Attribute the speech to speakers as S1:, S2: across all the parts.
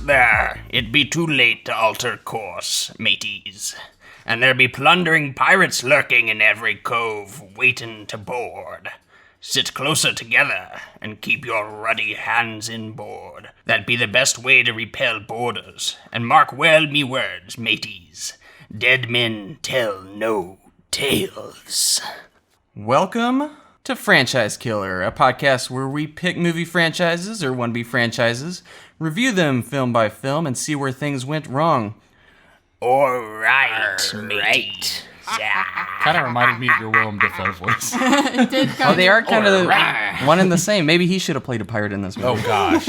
S1: once there, it be too late to alter course, mateys. And there be plundering pirates lurking in every cove, waiting to board. Sit closer together, and keep your ruddy hands in board. That be the best way to repel boarders. And mark well me words, mateys. Dead men tell no tales.
S2: Welcome to Franchise Killer, a podcast where we pick movie franchises or wannabe franchises, review them film by film, and see where things went wrong.
S1: All right, mate.
S3: Kind of reminded me of your Willem Dafoe voice.
S2: They are kind of one and the same. Maybe he should have played a pirate in this movie.
S3: Oh, gosh.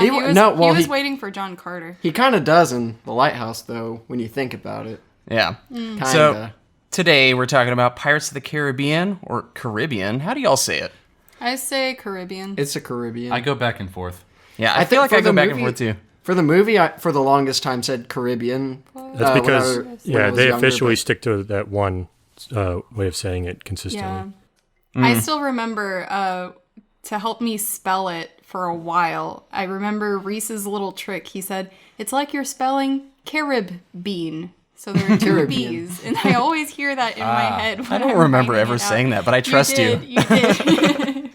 S4: He was waiting for John Carter.
S5: He kind of does in The Lighthouse, though, when you think about it.
S2: Yeah.
S5: Kinda.
S2: So today we're talking about Pirates of the Caribbean, or Caribbean. How do y'all say it?
S4: I say Caribbean.
S5: It's a Caribbean.
S3: I go back and forth.
S2: Yeah, I feel like I go back and forth too.
S5: For the movie, I for the longest time said Caribbean.
S6: That's because, they officially
S5: stick.
S6: stick to that one way of saying it consistently.
S4: Yeah. I still remember, to help me spell it for a while, I remember Reese's little trick. He said, it's like you're spelling Carib bean. So there are two B's, and I always hear that in my head.
S2: I don't remember ever saying that, but I trust you.
S4: You did.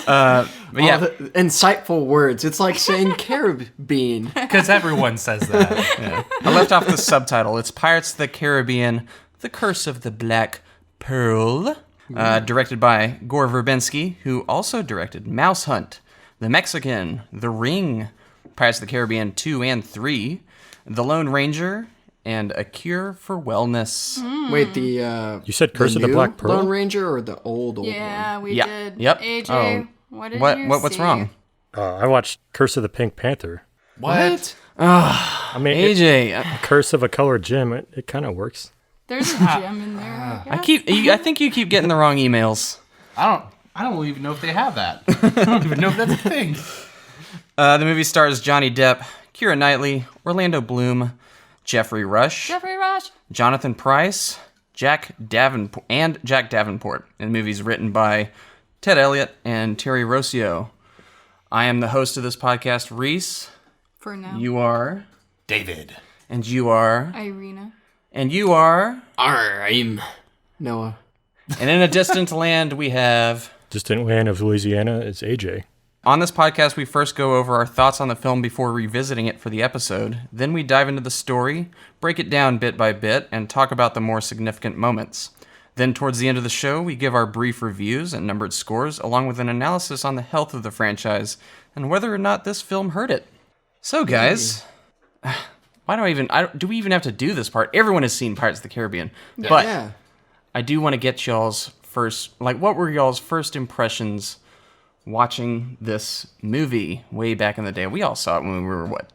S2: But yeah,
S5: The insightful words. It's like saying Caribbean.
S3: Because everyone says that.
S2: yeah. I left off the subtitle. It's Pirates of the Caribbean, The Curse of the Black Pearl, directed by Gore Verbinski, who also directed Mouse Hunt, The Mexican, The Ring, Pirates of the Caribbean 2 and 3, The Lone Ranger, and A Cure for Wellness.
S5: Wait,
S6: You said Curse of the
S5: new
S6: Black Pearl?
S5: Lone Ranger or the old one?
S4: Yeah, we
S2: Yeah.
S4: did.
S2: Yep.
S4: AJ, what did you
S2: What's
S4: see?
S2: wrong?
S6: I watched Curse of the Pink Panther.
S3: What?
S6: I mean,
S2: AJ,
S6: Curse of a Colored Gem, it kind of works.
S4: There's a gem in there.
S2: I think you keep getting the wrong emails.
S3: I don't even know if they have that. I don't even know if that's a thing.
S2: The movie stars Johnny Depp, Keira Knightley, Orlando Bloom, Jeffrey Rush, Jonathan Pryce, Jack Davenport. And the movie's written by Ted Elliott and Terry Rossio. I am the host of this podcast, Reese.
S4: For now.
S2: You are
S3: David.
S2: And you are
S4: Irina.
S2: And you are
S5: I'm Noah.
S2: And in a distant land we have
S6: Distant land of Louisiana is AJ.
S2: On this podcast, we first go over our thoughts on the film before revisiting it for the episode. Then we dive into the story, break it down bit by bit, and talk about the more significant moments. Then towards the end of the show, we give our brief reviews and numbered scores, along with an analysis on the health of the franchise and whether or not this film hurt it. So guys, do we even have to do this part? Everyone has seen Pirates of the Caribbean.
S5: Yeah.
S2: But I do want to get y'all's first, what were y'all's first impressions watching this movie way back in the day? We all saw it when we were,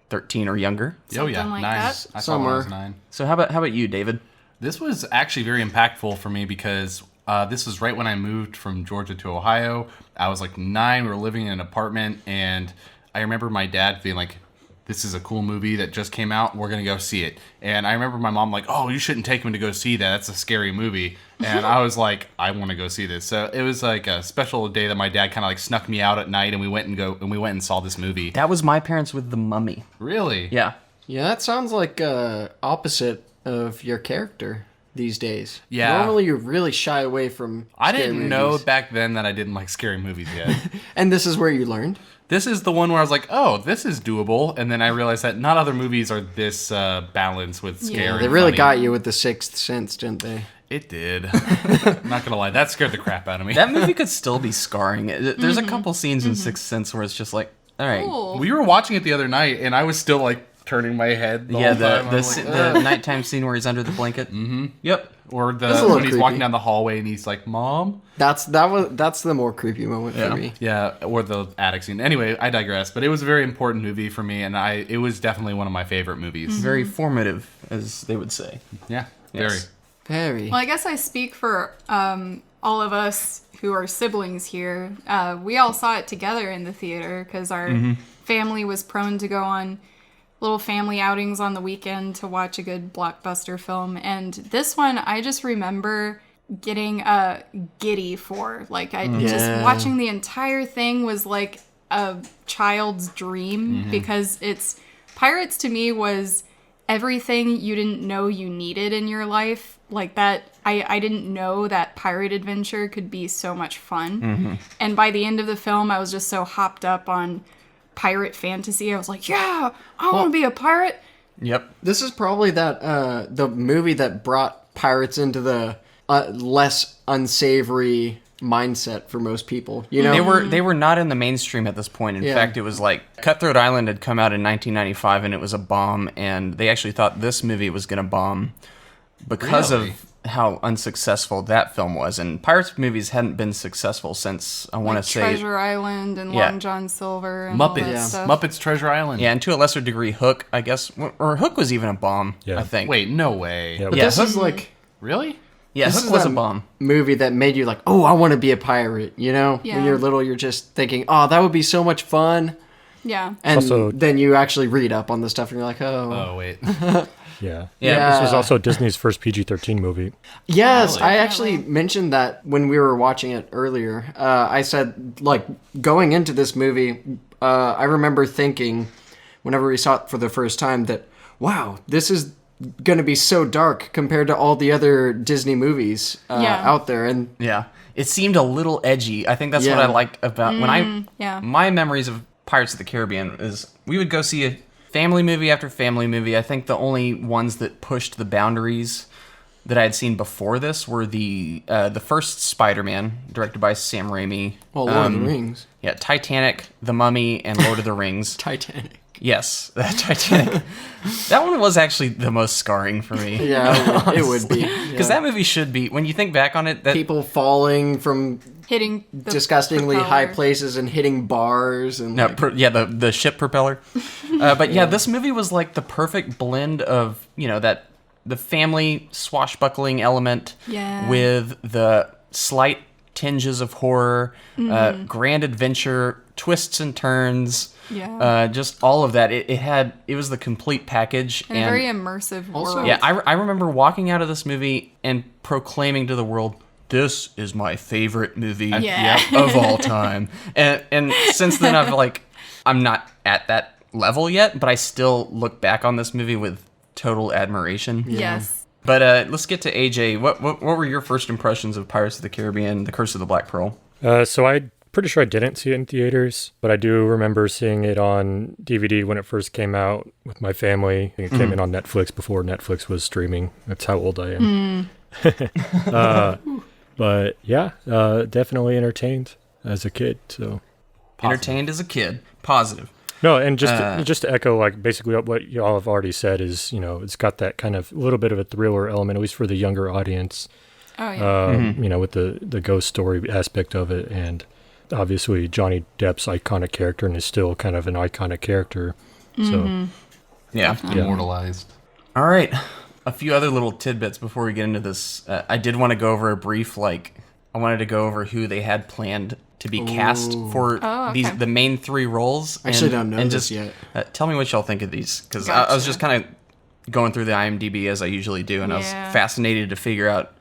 S2: 13 or younger?
S4: Something like
S3: nice.
S4: that.
S3: I saw it when I was 9.
S2: So how about you, David?
S3: This was actually very impactful for me because this was right when I moved from Georgia to Ohio. I was like 9. We were living in an apartment, and I remember my dad being like, this is a cool movie that just came out. We're going to go see it. And I remember my mom like, oh, you shouldn't take him to go see that. That's a scary movie. And I was like, I want to go see this. So it was like a special day that my dad kind of like snuck me out at night, and we went and saw this movie.
S2: That was my parents with The Mummy.
S3: Really?
S2: Yeah.
S5: Yeah, that sounds like opposite of your character these days.
S3: Yeah.
S5: Normally you really shy away from
S3: I
S5: scary
S3: didn't know
S5: movies.
S3: back then that I didn't like scary movies yet.
S5: And this is where you learned?
S3: This is the one where I was like, oh, this is doable. And then I realized that not other movies are this balanced with scary.
S5: They really
S3: funny.
S5: got you with The Sixth Sense, didn't they?
S3: It did. I'm not going to lie. That scared the crap out of me.
S2: That movie could still be scarring. There's a couple scenes in Sixth Sense where it's just like, all right.
S4: Cool.
S3: We were watching it the other night, and I was still like turning my head the
S2: Yeah,
S3: whole time. I'm like,
S2: the nighttime scene where he's under the blanket. Mm-hmm. Yep.
S3: Or
S5: That's a little
S3: when he's walking
S5: creepy.
S3: down the hallway and he's like, Mom?
S5: That's the more creepy moment for me.
S3: Yeah, or the attic scene. Anyway, I digress. But it was a very important movie for me, and it was definitely one of my favorite movies.
S2: Very formative, as they would say.
S3: Yeah,
S2: Yes.
S5: Very.
S4: Well, I guess I speak for all of us who are siblings here. We all saw it together in the theater because our family was prone to go on little family outings on the weekend to watch a good blockbuster film. And this one, I just remember getting giddy for. Like, just watching the entire thing was like a child's dream because pirates to me was everything you didn't know you needed in your life. Like that, I didn't know that pirate adventure could be so much fun. And by the end of the film, I was just so hopped up on pirate fantasy. I was like, yeah, I want to be a pirate.
S2: Yep.
S5: This is probably that the movie that brought pirates into the less unsavory mindset for most people. You know,
S2: They were not in the mainstream at this point. In fact, it was like Cutthroat Island had come out in 1995 and it was a bomb, and they actually thought this movie was going to bomb because
S3: Really?
S2: of how unsuccessful that film was. And pirates movies hadn't been successful since, I want to say,
S4: Treasure Island and
S2: Yeah.
S4: Long John Silver and all that
S3: Muppets.
S4: stuff.
S3: Muppets Treasure Island.
S2: yeah, and to a lesser degree, Hook, I guess, or Hook was even a bomb.
S6: Yeah.
S2: I think.
S3: Wait, no way.
S6: Yeah,
S5: but
S2: Yeah,
S5: this
S2: Hook-
S5: is like
S3: Really?
S2: yeah,
S5: this
S2: Hook
S5: is
S2: was
S5: that
S2: a bomb.
S5: movie that made you like, oh, I want to be a pirate. You know,
S4: Yeah.
S5: when you're little, you're just thinking, oh, that would be so much fun.
S4: Yeah.
S5: And
S6: Also-
S5: then you actually read up on the stuff, and you're like,
S3: Oh, wait.
S6: Yeah.
S2: Yeah.
S6: This was also Disney's first PG-13 movie.
S5: Yes,
S3: Really?
S5: I actually mentioned that when we were watching it earlier. I said, like, going into this movie, I remember thinking, whenever we saw it for the first time, that, wow, this is going to be so dark compared to all the other Disney movies
S4: Yeah.
S5: out there. And
S2: Yeah, it seemed a little edgy. I think that's what I
S5: Yeah.
S2: liked about
S4: yeah.
S2: my memories of Pirates of the Caribbean is we would go see a family movie after family movie. I think the only ones that pushed the boundaries that I had seen before this were the first Spider-Man, directed by Sam Raimi.
S5: well, Lord of the Rings.
S2: Yeah, Titanic, The Mummy, and Lord of the Rings.
S5: Titanic.
S2: Yes, Titanic. That one was actually the most scarring for me.
S5: Yeah, it would be.
S2: Because that movie should be, when you think back on it, that
S5: People falling from
S4: Hitting the
S5: disgustingly high
S4: propeller.
S5: places and hitting bars. And
S2: No,
S5: like,
S2: the ship propeller. But yeah, this movie was like the perfect blend of, that the family swashbuckling element
S4: Yeah.
S2: with the slight tinges of horror, grand adventure, twists and turns.
S4: Yeah.
S2: Just all of that. It was the complete package.
S4: And a very immersive
S5: Also-
S4: world.
S2: Yeah, I remember walking out of this movie and proclaiming to the world, "This is my favorite movie
S4: Yeah.
S2: of all time." And since then, I'm not at that level yet, but I still look back on this movie with total admiration.
S4: Yes.
S2: But let's get to AJ. What were your first impressions of Pirates of the Caribbean: The Curse of the Black Pearl?
S6: So I'm pretty sure I didn't see it in theaters, but I do remember seeing it on DVD when it first came out with my family. I think it came in on Netflix before Netflix was streaming. That's how old I am. But yeah, definitely entertained as a kid. So
S2: Entertained as a kid. Positive.
S6: no, and just to echo like basically what y'all have already said is it's got that kind of little bit of a thriller element, at least for the younger audience.
S4: Oh, yeah.
S6: With the ghost story aspect of it, and obviously Johnny Depp's iconic character, and is still kind of an iconic character. So
S2: Yeah.
S3: Immortalized.
S2: All right. A few other little tidbits before we get into this. I did want to go over a brief, I wanted to go over who they had planned to be cast for
S4: Oh, okay.
S2: the main three roles.
S5: I actually don't know
S2: and
S5: this
S2: just,
S5: yet.
S2: tell me what y'all think of these, because I was
S4: Gotcha.
S2: just kind of going through the IMDb as I usually do, and I was
S4: Yeah.
S2: fascinated to figure out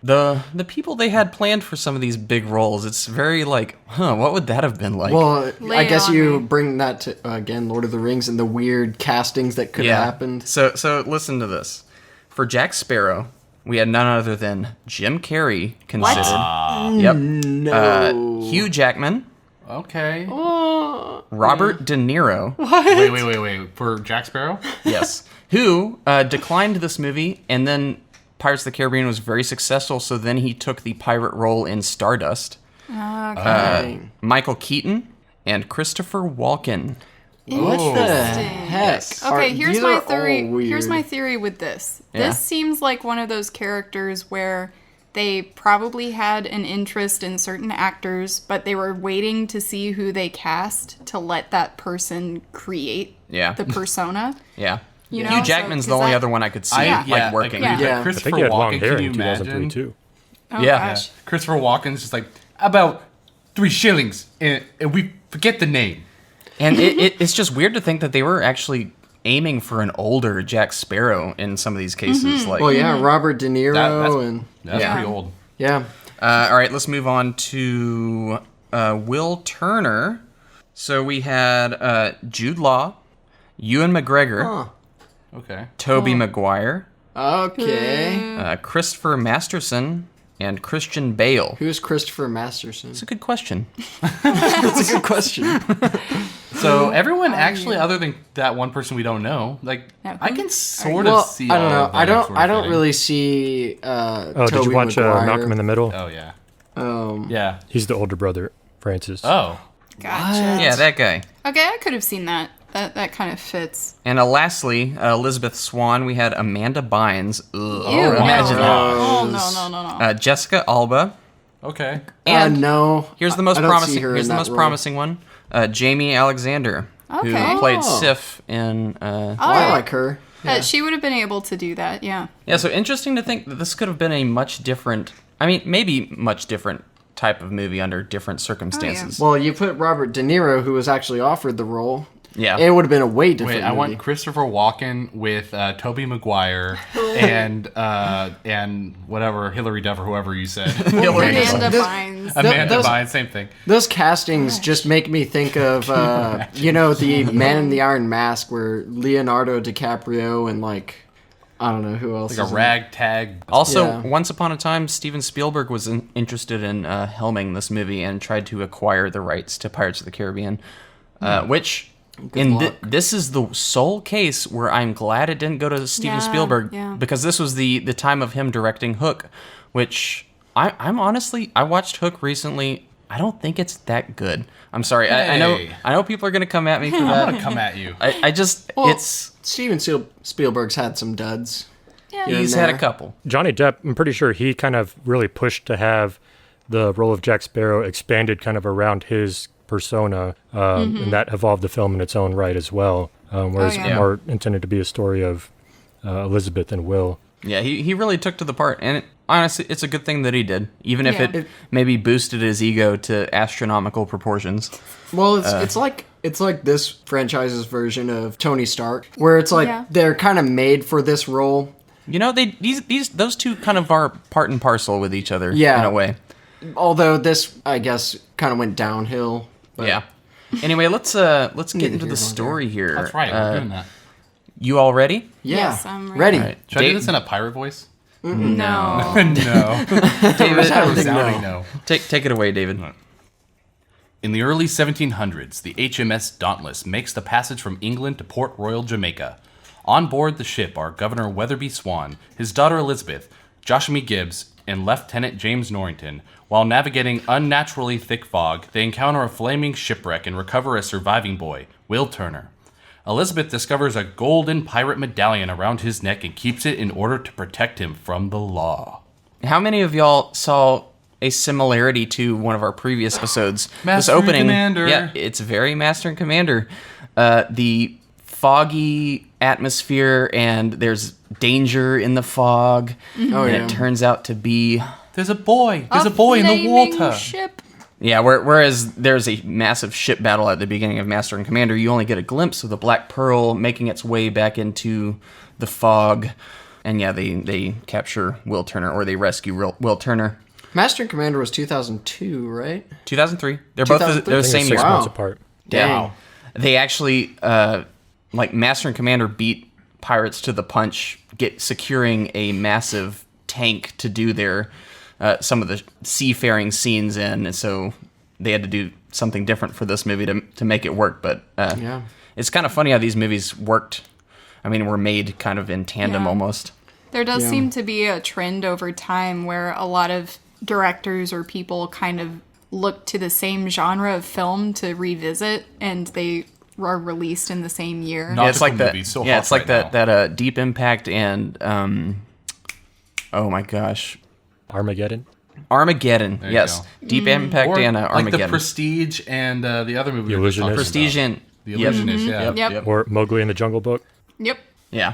S2: the people they had planned for some of these big roles. It's very what would that have been like?
S5: well,
S4: Lay
S5: I
S4: it
S5: guess
S4: on
S5: you
S4: me.
S5: bring that to, again, Lord of the Rings and the weird castings that could have happened.
S2: So listen to this. For Jack Sparrow, we had none other than Jim Carrey considered. Yep.
S5: No.
S2: Hugh Jackman,
S3: Okay.
S2: Robert De Niro,
S3: Wait. For Jack Sparrow?
S2: yes, who declined this movie, and then Pirates of the Caribbean was very successful, so then he took the pirate role in Stardust.
S5: Dang.
S2: Michael Keaton and Christopher Walken.
S5: What the heck?
S4: Okay, here's
S5: These
S4: my
S5: are all
S4: theory. Here's
S5: weird.
S4: my theory with this.
S2: Yeah.
S4: This seems like one of those characters where they probably had an interest in certain actors, but they were waiting to see who they cast to let that person create
S2: Yeah.
S4: the persona.
S2: Yeah.
S4: You know,
S2: Hugh
S4: so-
S2: Jackman's the
S4: 'cause
S2: only
S4: that-
S2: other one I could see
S4: Yeah.
S2: working.
S4: Yeah.
S5: Yeah.
S6: I
S3: Christopher
S6: think he had long
S3: Walken,
S6: hair
S3: can you
S6: in 2003
S3: imagine?
S6: too.
S4: Oh,
S2: Yeah.
S4: gosh.
S3: Christopher Walken's just like, about 3 shillings, and we forget the name.
S2: And it's just weird to think that they were actually aiming for an older Jack Sparrow in some of these cases.
S5: Well, yeah, Robert De Niro
S3: That's
S5: and
S2: Yeah.
S3: pretty old.
S5: yeah.
S2: All right, let's move on to Will Turner. So we had Jude Law, Ewan McGregor,
S3: Okay.
S2: Tobey Maguire,
S5: Okay.
S2: Christopher Masterson, and Christian Bale.
S5: Who's Christopher Masterson?
S2: That's a good question.
S5: That's a good question.
S3: So everyone actually, other than that one person we don't know, like
S4: Yeah,
S3: I
S4: who?
S3: can sort
S5: Well,
S3: of see.
S5: I don't know.
S3: all of them sort of
S5: I don't
S3: fitting.
S5: really see.
S6: Oh, did
S5: Tobey
S6: you watch
S5: Maguire.
S6: Malcolm in the Middle?
S3: Oh yeah.
S5: Um,
S3: Yeah.
S6: He's the older brother, Francis.
S3: Oh.
S4: Gotcha.
S2: Yeah, that guy.
S4: Okay, I could have seen that. That kind of fits.
S2: And lastly, Elizabeth Swann, we had Amanda Bynes. Ugh,
S4: Ew,
S2: imagine
S4: no.
S2: that.
S4: Oh, no.
S2: Jessica Alba.
S3: Okay.
S2: And
S5: no.
S2: here's the most
S5: I don't see
S2: promising.
S5: her in
S2: Here's the
S5: that
S2: most
S5: role.
S2: promising one. Jamie Alexander,
S4: Okay.
S2: who played
S5: Oh.
S2: Sif in.
S5: I like her.
S4: She would have been able to do that, yeah.
S2: Yeah, so interesting to think that this could have been a much different. I mean, maybe much different type of movie under different circumstances.
S5: Well, you put Robert De Niro, who was actually offered the role.
S2: Yeah.
S5: It would have been a way different
S3: Wait, I
S5: movie.
S3: want Christopher Walken with Tobey Maguire and whatever Hillary Duff or whoever you said.
S4: Amanda Bynes.
S3: Amanda
S5: those-
S3: Bynes, same thing.
S5: Those castings just make me think of, the Man in the Iron Mask, where Leonardo DiCaprio and I don't know who else.
S3: Like
S5: is
S3: a
S5: in it.
S3: ragtag.
S2: Also,
S5: Yeah.
S2: once upon a time, Steven Spielberg was interested in helming this movie and tried to acquire the rights to Pirates of the Caribbean, which this is the sole case where I'm glad it didn't go to Steven
S4: Yeah,
S2: Spielberg
S4: yeah.
S2: because this was the time of him directing Hook, which I'm honestly, I watched Hook recently. I don't think it's that good. I'm sorry. I know people are gonna come at me for
S3: I'm
S2: that.
S3: gonna come at you.
S2: I just
S5: Well,
S2: it's
S5: Steven Spielberg's had some duds.
S4: Yeah.
S5: Here
S2: he's
S5: and
S2: had a
S5: there.
S2: couple.
S6: Johnny Depp, I'm pretty sure he kind of really pushed to have the role of Jack Sparrow expanded kind of around his persona, and that evolved the film in its own right as well. Whereas
S4: yeah.
S6: more intended to be a story of Elizabeth and Will.
S2: Yeah, he really took to the part, and honestly, it's a good thing that he did, even if
S4: Yeah.
S2: it maybe boosted his ego to astronomical proportions.
S5: Well, it's like this franchise's version of Tony Stark, where it's like
S4: Yeah.
S5: they're kind of made for this role.
S2: You know, those two kind of are part and parcel with each other,
S5: Yeah.
S2: in a way.
S5: Although this, I guess, kind of went downhill. But
S2: Yeah. Anyway, let's get into
S5: here,
S2: the
S5: don't
S2: story here.
S3: That's right. We're doing that.
S2: You all ready?
S5: Yeah.
S4: Yes, I'm ready.
S5: ready.
S2: All right.
S3: Should I do this in a pirate voice?
S4: No.
S3: No.
S2: David,
S3: Resounding no.
S2: take it away, David.
S3: In the early 1700s, the HMS Dauntless makes the passage from England to Port Royal, Jamaica. On board the ship are Governor Weatherby Swan, his daughter Elizabeth, Joshua Gibbs, and Lieutenant James Norrington. While navigating unnaturally thick fog, they encounter a flaming shipwreck and recover a surviving boy, Will Turner. Elizabeth discovers a golden pirate medallion around his neck and keeps it in order to protect him from the law.
S2: How many of y'all saw a similarity to one of our previous episodes?
S3: Master
S2: this
S3: and
S2: opening,
S3: Commander.
S2: Yeah, it's very Master and Commander. The foggy atmosphere, and there's danger in the fog, and it turns out to be
S3: There's a boy. There's a
S4: A
S3: boy in the
S4: flaming
S3: water.
S4: Ship.
S2: yeah. Whereas there's a massive ship battle at the beginning of Master and Commander, you only get a glimpse of the Black Pearl making its way back into the fog, and yeah, they capture Will Turner, or they rescue Will Turner.
S5: Master and Commander was 2002, right?
S2: 2003. They're both
S5: 2003?
S2: they're
S6: I
S2: the
S6: think
S2: same
S6: it's
S2: year.
S6: 6
S5: Wow.
S6: months apart.
S5: Dang.
S2: They actually, Master and Commander beat pirates to the punch, securing a massive tank to do their some of the seafaring scenes in, and so they had to do something different for this movie to make it work. But
S5: Yeah.
S2: it's kind of funny how these movies worked. I mean, were made kind of in tandem
S4: Yeah.
S2: almost.
S4: There does
S5: Yeah.
S4: seem to be a trend over time where a lot of directors or people kind of look to the same genre of film to revisit, and they are released in the same year.
S3: Not-
S2: Yeah, it's like
S3: Nautical
S2: that.
S3: movies, so
S2: Yeah,
S3: hot
S2: it's like
S3: right
S2: that Deep Impact and oh my gosh,
S6: Armageddon.
S2: Armageddon.
S3: you
S2: Yes,
S3: go.
S2: Deep Impact
S3: Or
S2: and
S3: like
S2: Armageddon.
S3: the Prestige and the other movie.
S6: The
S3: we were just talking
S6: Illusionist.
S3: about.
S2: Prestige and
S3: The
S2: yep.
S3: Illusionist, yeah.
S4: Yep.
S6: Or Mowgli in the Jungle Book.
S4: Yep.
S2: Yeah.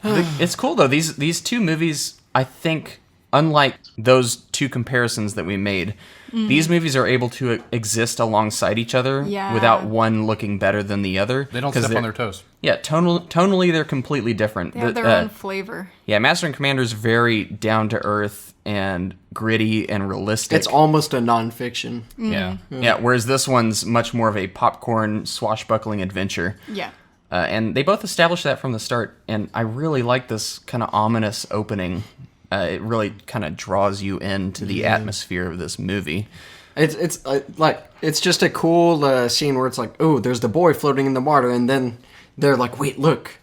S2: It's cool though. These two movies, I think, unlike those two comparisons that we made, these movies are able to exist alongside each other
S4: Yeah.
S2: without one looking better than the other.
S3: They don't
S2: 'cause
S3: step on
S2: they're-
S3: their toes.
S2: Yeah, tonally they're completely different.
S4: They have their own flavor.
S2: Yeah, Master and Commander's very down to earth, and gritty and realistic.
S5: It's almost a nonfiction.
S3: Yeah.
S2: Yeah, whereas this one's much more of a popcorn swashbuckling adventure.
S4: Yeah.
S2: And they both established that from the start, and I really like this kind of ominous opening. It really kind of draws you into the atmosphere of this movie.
S5: It's like it's just a cool scene where it's like, oh, there's the boy floating in the water, and then they're like, wait, look,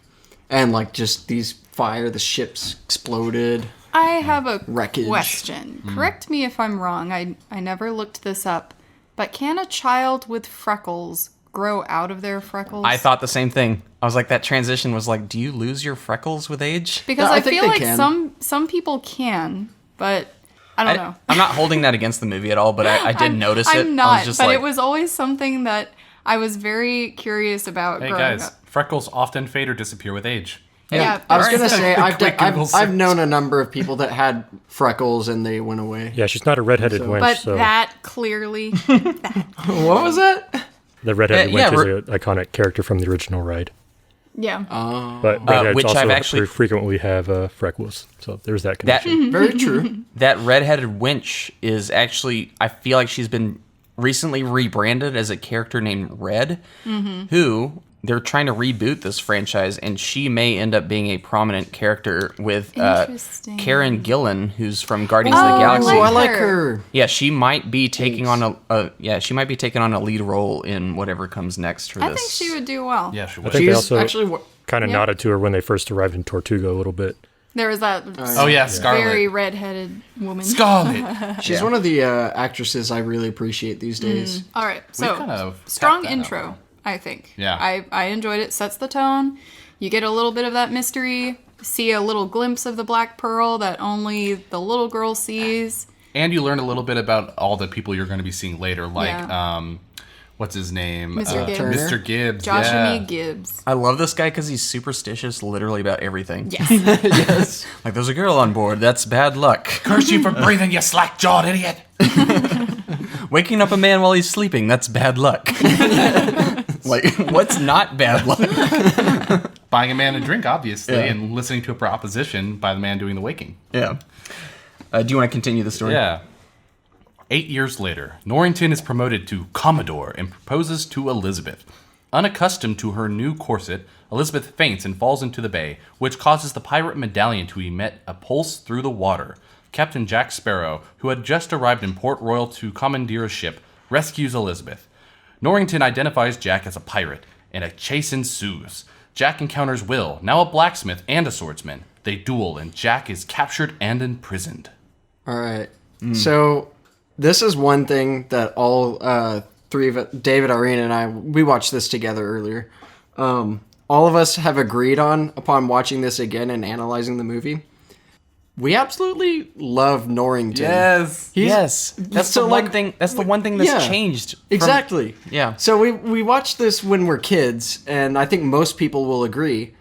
S5: and like just these the ships exploded.
S4: I have a
S5: Wreckage.
S4: question. Correct me if I'm wrong. I never looked this up, but can a child with freckles grow out of their freckles?
S2: I thought the same thing. I was like, that transition was like, do you lose your freckles with age?
S4: because
S5: No, I
S4: I
S5: think
S4: feel
S5: they
S4: like
S5: can.
S4: some people can, but I don't know.
S2: I'm not holding that against the movie at all, but I did notice it.
S4: I'm
S2: I
S4: not,
S2: was just
S4: but
S2: like,
S4: it was always something that I was very curious about
S3: Hey
S4: growing
S3: guys,
S4: up.
S3: freckles often fade or disappear with age.
S4: Yeah,
S5: I was
S4: that's-
S5: gonna say
S3: Quick Google
S5: I've
S3: search.
S5: known a number of people that had freckles and they went away.
S6: Yeah, she's not a redheaded wench,
S4: but
S6: so
S4: that clearly,
S5: What was that?
S6: the redheaded
S2: yeah,
S6: wench is an iconic character from the original ride.
S4: yeah.
S6: But redheads
S2: which
S6: also
S2: I've actually-
S6: frequently have freckles, so there's that
S2: that
S6: connection.
S5: Very true.
S2: that redheaded wench is actually, I feel like she's been recently rebranded as a character named Red, who they're trying to reboot this franchise, and she may end up being a prominent character with
S4: Interesting.
S2: Karen Gillan, who's from Guardians of
S4: Oh,
S2: the
S4: I
S2: Galaxy.
S5: Oh, I
S4: like
S5: like
S4: her.
S5: her.
S2: Yeah, she might be taking on she might be taking on a lead role in whatever comes next for
S4: I
S2: this.
S4: think she would do well.
S3: Yeah, she
S6: I
S3: would.
S6: think they
S5: She's
S6: also
S5: actually
S6: kind of
S4: Yeah.
S6: nodded to her when they first arrived in Tortuga a little bit.
S4: There was that
S3: Oh yeah, Scarlet.
S4: very redheaded woman.
S3: Scarlet.
S5: she's one of the actresses I really appreciate these days.
S4: All right, so
S3: kind of
S4: strong
S3: tapped that
S4: intro,
S3: out.
S4: I think.
S3: Yeah.
S4: I enjoyed it. Sets the tone. You get a little bit of that mystery. See a little glimpse of the Black Pearl that only the little girl sees.
S3: And you learn a little bit about all the people you're going to be seeing later, like
S4: Yeah.
S3: what's his name?
S4: Mr. Gibbs.
S3: Mr. Gibbs.
S4: Joshua
S3: yeah.
S4: Gibbs.
S2: I love this guy because he's superstitious literally about everything.
S4: Yes.
S5: Yes.
S2: Like, there's a girl on board, that's bad luck.
S3: Curse you for breathing, you slack-jawed idiot.
S2: Waking up a man while he's sleeping, that's bad luck. Like, what's not bad luck?
S3: Buying a man a drink, obviously,
S2: Yeah.
S3: and listening to a proposition by the man doing the waking.
S2: Yeah. Do you want to continue the story?
S3: Yeah. 8 years later, Norrington is promoted to Commodore and proposes to Elizabeth. Unaccustomed to her new corset, Elizabeth faints and falls into the bay, which causes the pirate medallion to emit a pulse through the water. Captain Jack Sparrow, who had just arrived in Port Royal to commandeer a ship, rescues Elizabeth. Norrington identifies Jack as a pirate, and a chase ensues. Jack encounters Will, now a blacksmith and a swordsman. They duel, and Jack is captured and imprisoned.
S5: All right. So this is one thing that all three of it, David, Irene, and I, we watched this together earlier. All of us have agreed on upon watching this again and analyzing the movie. We absolutely love Norrington.
S3: Yes.
S2: Yes. That's
S5: so,
S2: the one
S5: like,
S2: thing. That's the one thing that's
S5: yeah,
S2: changed. from-
S5: Exactly.
S2: Yeah.
S5: So we watched this when we're kids, and I think most people will agree.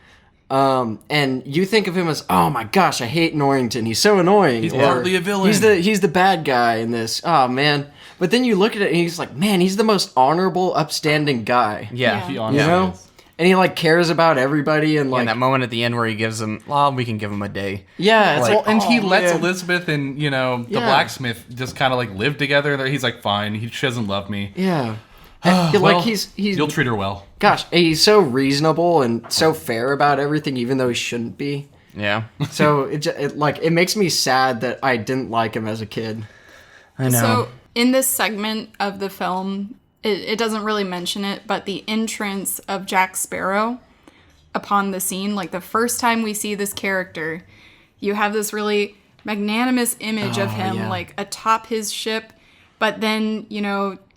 S5: And you think of him as, oh my gosh, I hate Norrington. He's so annoying.
S3: He's
S5: Or,
S3: partly a villain.
S5: He's the bad guy in this. Oh man. But then you look at it and he's like, man, he's the most honorable, upstanding guy.
S2: Yeah.
S3: He
S5: You
S3: honestly
S5: know?
S3: is.
S5: And he like cares about everybody and like
S2: And that moment at the end where he gives him, well, we can give him a day.
S5: yeah, it's
S2: Like,
S5: like,
S3: And he
S5: oh,
S3: lets
S5: man.
S3: Elizabeth and, the
S5: Yeah.
S3: blacksmith just kind of like live together. He's like, fine. She doesn't love me.
S5: Yeah. And,
S3: Well,
S5: like he's
S3: You'll treat her well.
S5: gosh, he's so reasonable and so fair about everything, even though he shouldn't be.
S2: Yeah.
S5: So it makes me sad that I didn't like him as a kid.
S2: I know.
S4: So in this segment of the film, it doesn't really mention it, but the entrance of Jack Sparrow upon the scene, like the first time we see this character, you have this really magnanimous image of him
S5: yeah.
S4: like atop his ship, but then,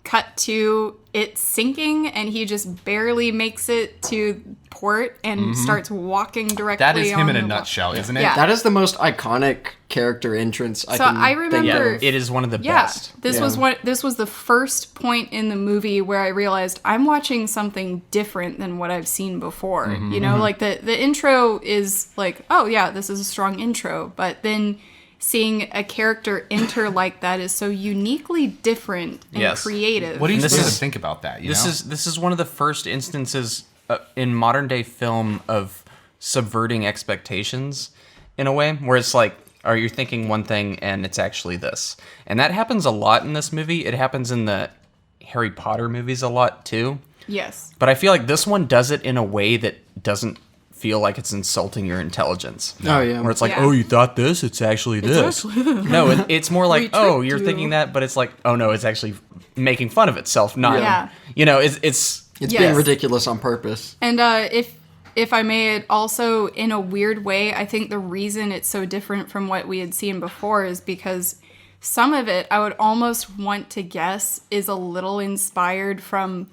S4: cut to it sinking and he just barely makes it to port and starts walking directly
S3: That is him
S4: on
S3: in a
S4: the wa-
S3: nutshell, isn't it?
S4: Yeah.
S5: That is the most iconic character entrance I
S4: So
S5: can
S4: I
S5: think
S4: remember-
S5: of.
S2: it is one of the
S4: Yeah,
S2: best.
S4: this was the first point in the movie where I realized I'm watching something different than what I've seen before. Like the intro is like, oh yeah, this is a strong intro, but then seeing a character enter like that is so uniquely different and
S2: Yes.
S4: creative.
S3: What do you
S2: And this
S3: supposed
S2: is-
S3: to think about that?
S2: This is one of the first instances in modern day film of subverting expectations in a way where it's like or you're thinking one thing and it's actually this. And that happens a lot in this movie. It happens in the Harry Potter movies a lot too.
S4: Yes.
S2: But I feel like this one does it in a way that doesn't feel like it's insulting your intelligence.
S5: Oh, yeah.
S2: Where it's like,
S4: Yeah.
S2: oh, you thought this? It's actually this. No, it's more like, oh, you're thinking that, but it's like, oh no, it's actually making fun of itself. Not,
S4: Yeah.
S2: you know, it's
S5: It's
S4: Yes.
S5: being ridiculous on purpose.
S4: And if I may, it also, in a weird way, I think the reason it's so different from what we had seen before is because some of it, I would almost want to guess, is a little inspired from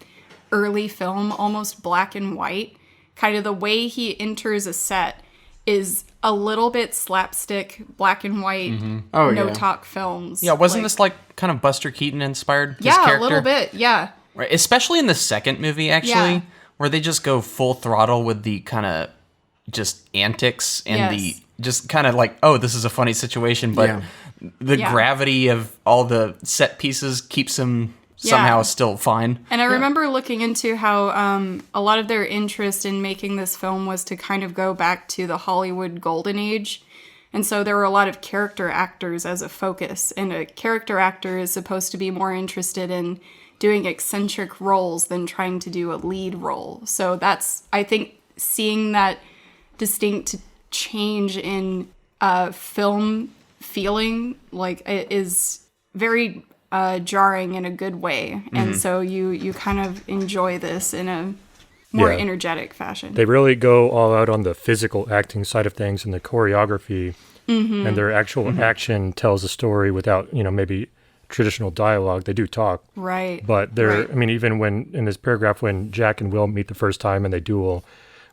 S4: early film, almost black and white. Kind of the way he enters a set is a little bit slapstick, black and white,
S5: Oh,
S4: no
S5: yeah.
S4: talk films.
S2: yeah. Wasn't this like kind of Buster Keaton inspired? His
S4: Yeah,
S2: character?
S4: a little bit. Yeah.
S2: Right, especially in the second movie, actually,
S4: Yeah.
S2: where they just go full throttle with the kind of just antics and
S4: Yes.
S2: the just kind of like, oh, this is a funny situation, but
S5: Yeah.
S2: the
S4: Yeah.
S2: gravity of all the set pieces keeps them somehow still fine.
S4: And I remember looking into how a lot of their interest in making this film was to kind of go back to the Hollywood golden age. And so there were a lot of character actors as a focus. And a character actor is supposed to be more interested in doing eccentric roles than trying to do a lead role. So that's, I think, seeing that distinct change in film feeling, like, it is very jarring in a good way. And so you kind of enjoy this in a more
S6: Yeah.
S4: energetic fashion.
S6: They really go all out on the physical acting side of things and the choreography, and their actual action tells a story without, maybe traditional dialogue. They do talk,
S4: Right.
S6: but they're,
S4: Right.
S6: I mean, even when in this paragraph, when Jack and Will meet the first time and they duel,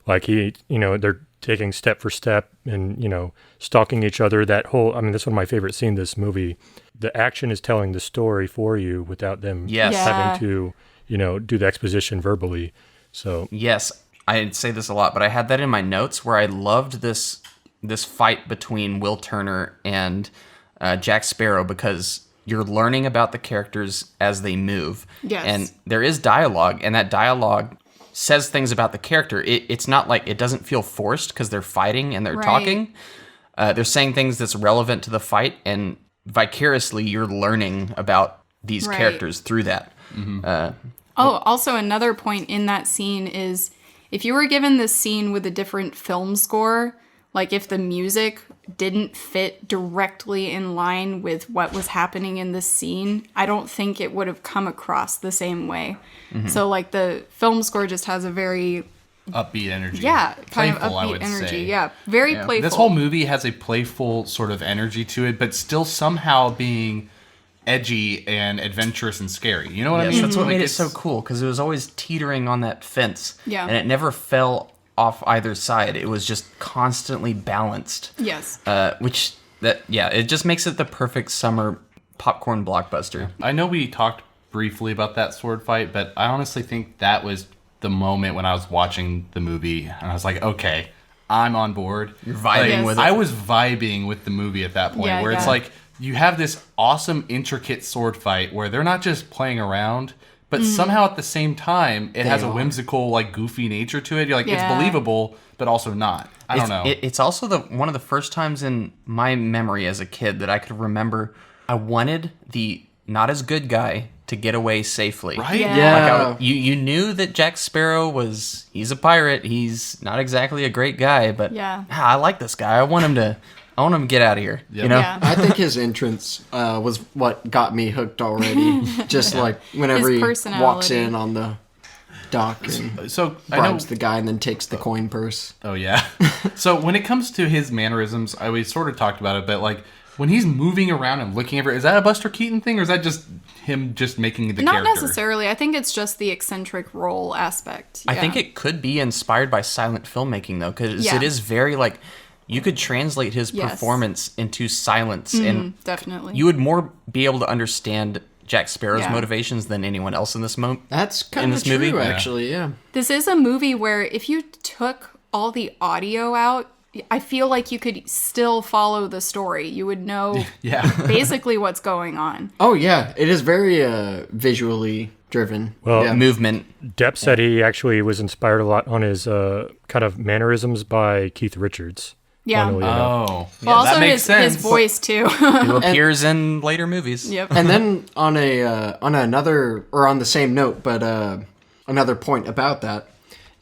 S6: like they're taking step for step and, stalking each other. That whole, I mean, that's one of my favorite scenes in this movie. The action is telling the story for you without them
S2: Yes.
S4: Yeah.
S6: having to, do the exposition verbally. So
S2: Yes, I say this a lot, but I had that in my notes where I loved this fight between Will Turner and Jack Sparrow because you're learning about the characters as they move.
S4: Yes.
S2: And there is dialogue, and that dialogue says things about the character. It's not like it doesn't feel forced because they're fighting and they're
S4: Right.
S2: talking. They're saying things that's relevant to the fight, and vicariously you're learning about these
S4: Right.
S2: characters through that.
S4: Also another point in that scene is if you were given this scene with a different film score, like if the music didn't fit directly in line with what was happening in this scene, I don't think it would have come across the same way. So like the film score just has a very,
S3: Upbeat energy.
S4: kind
S3: Playful,
S4: of
S3: I
S4: upbeat
S3: would
S4: energy.
S3: say.
S4: Yeah, very playful.
S3: This whole movie has a playful sort of energy to it, but still somehow being edgy and adventurous and scary. You know what I
S2: Yes,
S3: mean?
S2: that's what
S3: Like,
S2: made it
S3: it's-
S2: so cool because it was always teetering on that fence.
S4: Yeah.
S2: And it never fell off either side. It was just constantly balanced.
S4: Yes.
S2: It just makes it the perfect summer popcorn blockbuster.
S3: I know we talked briefly about that sword fight, but I honestly think that was the moment when I was watching the movie and I was like, okay, I'm on board.
S2: You're vibing
S4: Yes.
S2: with it.
S3: I was vibing with the movie at that point,
S4: Yeah,
S3: where it's
S4: yeah.
S3: like you have this awesome, intricate sword fight where they're not just playing around, but
S4: Mm-hmm.
S3: somehow at the same time it has a
S5: are.
S3: whimsical, like goofy nature to it. You're like,
S4: Yeah.
S3: it's believable, but also not. I don't know.
S2: It's also one of the first times in my memory as a kid that I could remember I wanted the not as good guy to get away safely.
S3: Right?
S4: Yeah.
S5: Yeah.
S2: You knew that Jack Sparrow he's a pirate. He's not exactly a great guy, but
S4: Yeah.
S2: I like this guy. I want him to get out of here.
S3: Yep.
S2: You know?
S4: Yeah.
S5: I think his entrance was what got me hooked already. Just like whenever
S4: His
S5: he
S4: personality.
S5: walks in on the dock and
S3: So I know.
S5: bribes the guy and then takes the coin purse.
S3: Oh yeah. So when it comes to his mannerisms, we sort of talked about it, but like when he's moving around and looking everywhere, is that a Buster Keaton thing, or is that just him just making the
S4: Not
S3: character?
S4: necessarily. I think it's just the eccentric role aspect.
S2: I
S4: Yeah.
S2: think it could be inspired by silent filmmaking though, because
S4: Yeah.
S2: it is very like you could translate his
S4: Yes.
S2: performance into silence, and
S4: definitely.
S2: you would more be able to understand Jack Sparrow's
S4: Yeah.
S2: motivations than anyone else in this moment.
S5: That's
S2: In
S5: kind of
S2: this
S5: true,
S2: movie? Yeah.
S5: actually. Yeah.
S4: This is a movie where if you took all the audio out, I feel like you could still follow the story. You would know
S3: Yeah.
S4: basically what's going on.
S5: Oh yeah, it is very visually driven.
S6: Well,
S5: yeah.
S2: Movement.
S6: Depp said he actually was inspired a lot on his kind of mannerisms by Keith Richards.
S4: Yeah.
S6: funnily enough.
S3: Oh, yeah,
S4: Well,
S3: that
S4: also
S3: makes sense.
S4: his voice too.
S2: Who appears in later movies.
S4: Yep.
S5: And then on another, or on the same note, but another point about that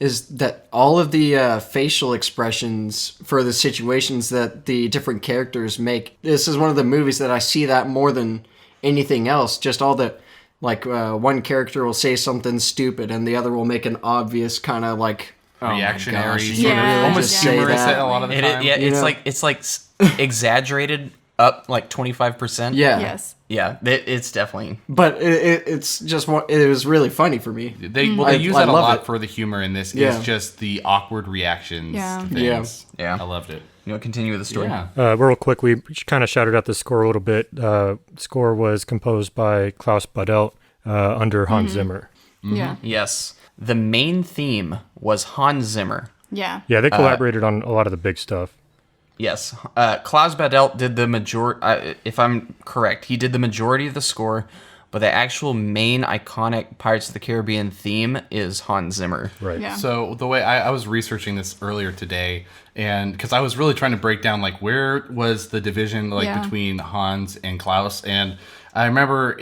S5: is that all of the facial expressions for the situations that the different characters make. This is one of the movies that I see that more than anything else. Just all the, like, one character will say something stupid and the other will make an obvious kind of like,
S3: Reactionary,
S5: you
S3: sort of,
S4: Yeah,
S3: almost
S4: just
S5: say
S3: humorous
S5: that.
S3: a lot of the time.
S2: It's
S5: know?
S2: like exaggerated up like 25%.
S5: yeah.
S4: Yes.
S2: Yeah, it's definitely.
S5: But it's just it was really funny for me.
S3: They
S4: Mm-hmm.
S3: they use
S5: I
S3: that a
S5: love
S3: lot
S5: it.
S3: for the humor in this.
S5: Yeah.
S3: Is just the awkward reactions.
S4: Yeah.
S3: To things.
S2: Yeah.
S3: I loved it.
S2: You know, continue with the story.
S3: Yeah.
S6: Real quick, we kind of shouted out the score a little bit. Score was composed by Klaus Badelt under Hans Zimmer.
S4: Yeah.
S2: Yes, the main theme was Hans Zimmer.
S4: Yeah.
S6: Yeah, they collaborated on a lot of the big stuff.
S2: Yes, Klaus Badelt did the majority. If I'm correct, he did the majority of the score, but the actual main iconic Pirates of the Caribbean theme is Hans Zimmer.
S6: Right.
S4: Yeah.
S3: So the way I was researching this earlier today, and because I was really trying to break down like where was the division like
S4: Yeah.
S3: between Hans and Klaus, and I remember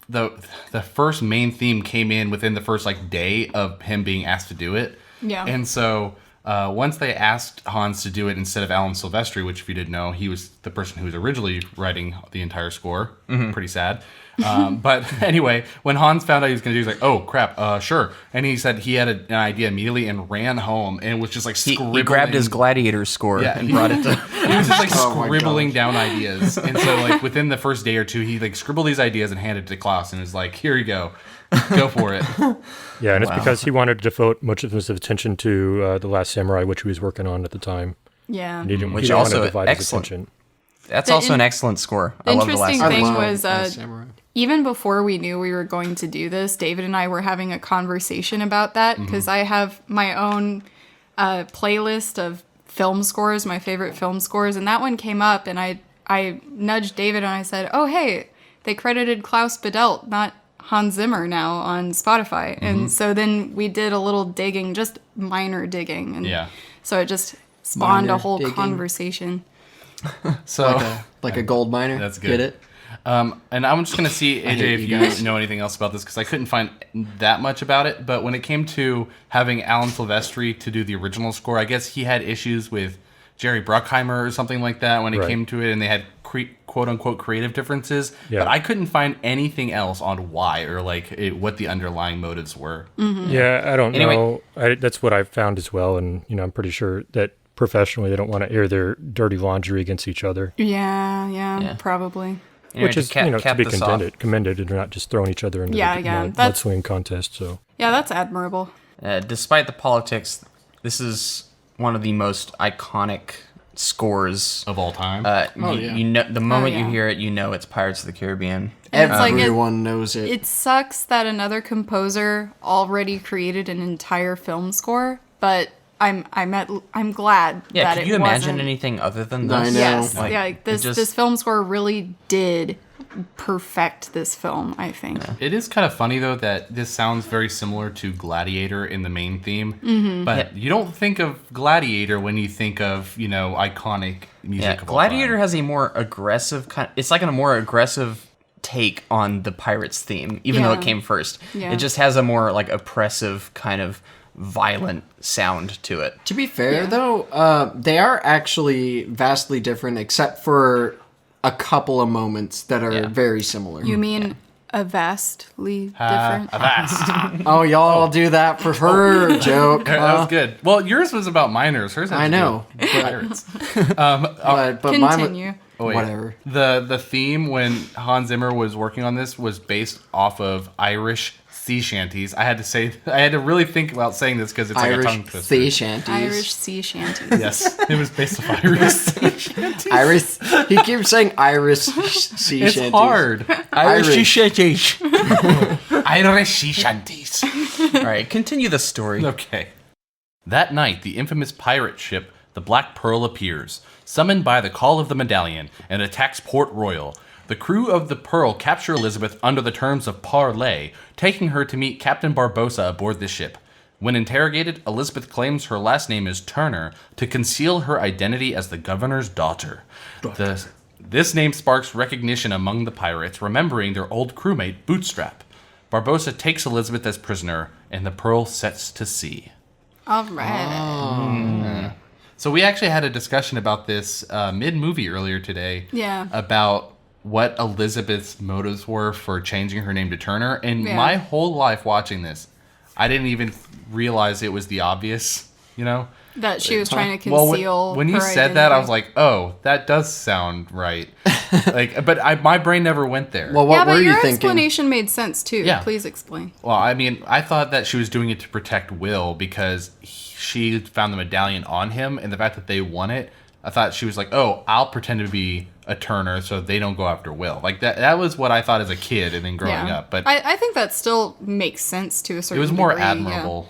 S3: the first main theme came in within the first like day of him being asked to do it.
S4: Yeah.
S3: And so once they asked Hans to do it instead of Alan Silvestri, which if you didn't know, he was the person who was originally writing the entire score. Pretty sad. But anyway, when Hans found out he was going to do it, he was like, oh, crap, sure. And he said he had an idea immediately and ran home and was just like scribbling.
S2: He grabbed his Gladiator score
S3: Yeah.
S2: and brought it to.
S3: He was just like
S5: Oh my
S3: scribbling down ideas. And so like within the first day or two, he like scribbled these ideas and handed it to Klaus and was like, here you go. Go for it.
S6: Yeah, and it's because he wanted to devote much of his attention to The Last Samurai, which he was working on at the time.
S4: Yeah.
S6: And he didn't,
S2: Which
S6: he didn't want
S2: also
S6: to divide his
S2: excellent.
S6: attention.
S2: That's
S4: The
S2: also an excellent score. I love the last.
S4: interesting
S5: I
S4: thing
S5: love
S4: was
S5: Last Samurai.
S4: even before we knew we were going to do this, David and I were having a conversation about that because I have my own playlist of film scores, my favorite film scores, and that one came up, and I nudged David and I said, "Oh, hey, they credited Klaus Badelt, not Hans Zimmer now on Spotify." And so then we did a little digging, just minor digging, and
S3: Yeah.
S4: so it just spawned a
S5: Minor
S4: whole
S5: digging.
S4: conversation.
S3: So
S5: Like a gold miner.
S3: That's good.
S5: Get it?
S3: and I'm just going to see, AJ,
S5: hate
S3: if
S5: you
S3: you
S5: guys.
S3: know anything else about this, because I couldn't find that much about it. But when it came to having Alan Silvestri to do the original score, I guess he had issues with Jerry Bruckheimer or something like that when it
S6: Right.
S3: came to it, and they had quote-unquote creative differences.
S6: Yeah.
S3: But I couldn't find anything else on why or like what the underlying motives were.
S6: Yeah, I don't
S2: Anyway.
S6: know. That's what I've found as well, and I'm pretty sure that professionally they don't want to air their dirty laundry against each other,
S2: Yeah.
S4: Probably.
S2: Anyway,
S6: which is
S2: to
S6: to
S2: cap
S6: be
S2: this off,
S6: commended, and they're not just throwing each other into
S4: Yeah,
S6: the
S4: yeah, that's-
S6: mudslinging contest. So
S4: Yeah, that's admirable.
S2: despite the politics, this is one of the most iconic scores.
S3: Of all time.
S5: yeah.
S2: You know, the moment you
S4: yeah.
S2: hear it, you know it's Pirates of the Caribbean.
S4: And it's like
S5: Everyone knows it.
S4: It sucks that another composer already created an entire film score, but I'm glad
S2: Yeah,
S4: that
S2: could
S4: it
S2: you imagine
S4: wasn't.
S2: anything other than
S5: I
S2: this?
S5: know.
S4: Yes,
S2: Like,
S4: yeah, like this
S2: it just-
S4: this film score really did perfect this film, I think.
S3: It is kind of funny though that this sounds very similar to Gladiator in the main theme, but you don't think of Gladiator when you think of iconic music.
S2: Yeah,
S3: of all
S2: Gladiator
S3: time.
S2: has a more aggressive kind. It's like a more aggressive take on the Pirates theme, even though it
S4: Yeah.
S2: came first.
S4: Yeah.
S2: It just has a more like oppressive kind of violent sound to it.
S5: To be fair,
S4: Yeah.
S5: though, they are actually vastly different, except for a couple of moments that are
S2: Yeah.
S5: very similar.
S4: You mean a vastly different?
S3: Avast.
S5: Oh, y'all do that for her joke.
S3: That was good. Well, yours was about miners. Hers had
S5: I
S3: to do
S5: know,
S3: with pirates.
S5: but mine was,
S4: Continue.
S3: Oh, wait.
S5: whatever.
S3: The theme when Hans Zimmer was working on this was based off of Irish sea shanties. I had to really think about saying this because it's like a tongue
S5: Irish
S3: twister.
S5: sea shanties.
S4: Irish sea shanties.
S3: Yes, it was based off Irish sea shanties.
S5: Irish. He keeps saying Irish sea
S3: It's
S5: shanties.
S3: hard.
S5: Irish.
S2: shanties.
S3: Irish sea shanties.
S2: All right, continue the story.
S3: Okay. That night, the infamous pirate ship, the Black Pearl, appears, summoned by the call of the medallion, and attacks Port Royal. The crew of the Pearl capture Elizabeth under the terms of parley, taking her to meet Captain Barbosa aboard the ship. When interrogated, Elizabeth claims her last name is Turner to conceal her identity as the governor's daughter. This name sparks recognition among the pirates, remembering their old crewmate, Bootstrap. Barbosa takes Elizabeth as prisoner, and the Pearl sets to sea.
S4: All right.
S3: So we actually had a discussion about this mid-movie earlier today.
S4: Yeah.
S3: About what Elizabeth's motives were for changing her name to Turner. And
S4: Yeah.
S3: my whole life watching this, I didn't even realize it was the obvious, you know?
S4: That she was trying to
S3: Well,
S4: conceal.
S3: when you
S4: her
S3: said that, I was
S4: identity.
S3: like, "Oh, that does sound right." But my brain never went there.
S5: Well,
S4: Yeah,
S5: what
S4: but
S5: were you
S4: your
S5: thinking?
S4: explanation made sense too.
S3: Yeah.
S4: Please explain.
S3: Well, I mean, I thought that she was doing it to protect Will because she found the medallion on him, and the fact that they won it, I thought she was like, "Oh, I'll pretend to be a Turner so they don't go after Will." Like that was what I thought as a kid and then growing up. But
S4: I think that still makes sense to a certain
S3: it was more
S4: degree, yeah.
S3: admirable.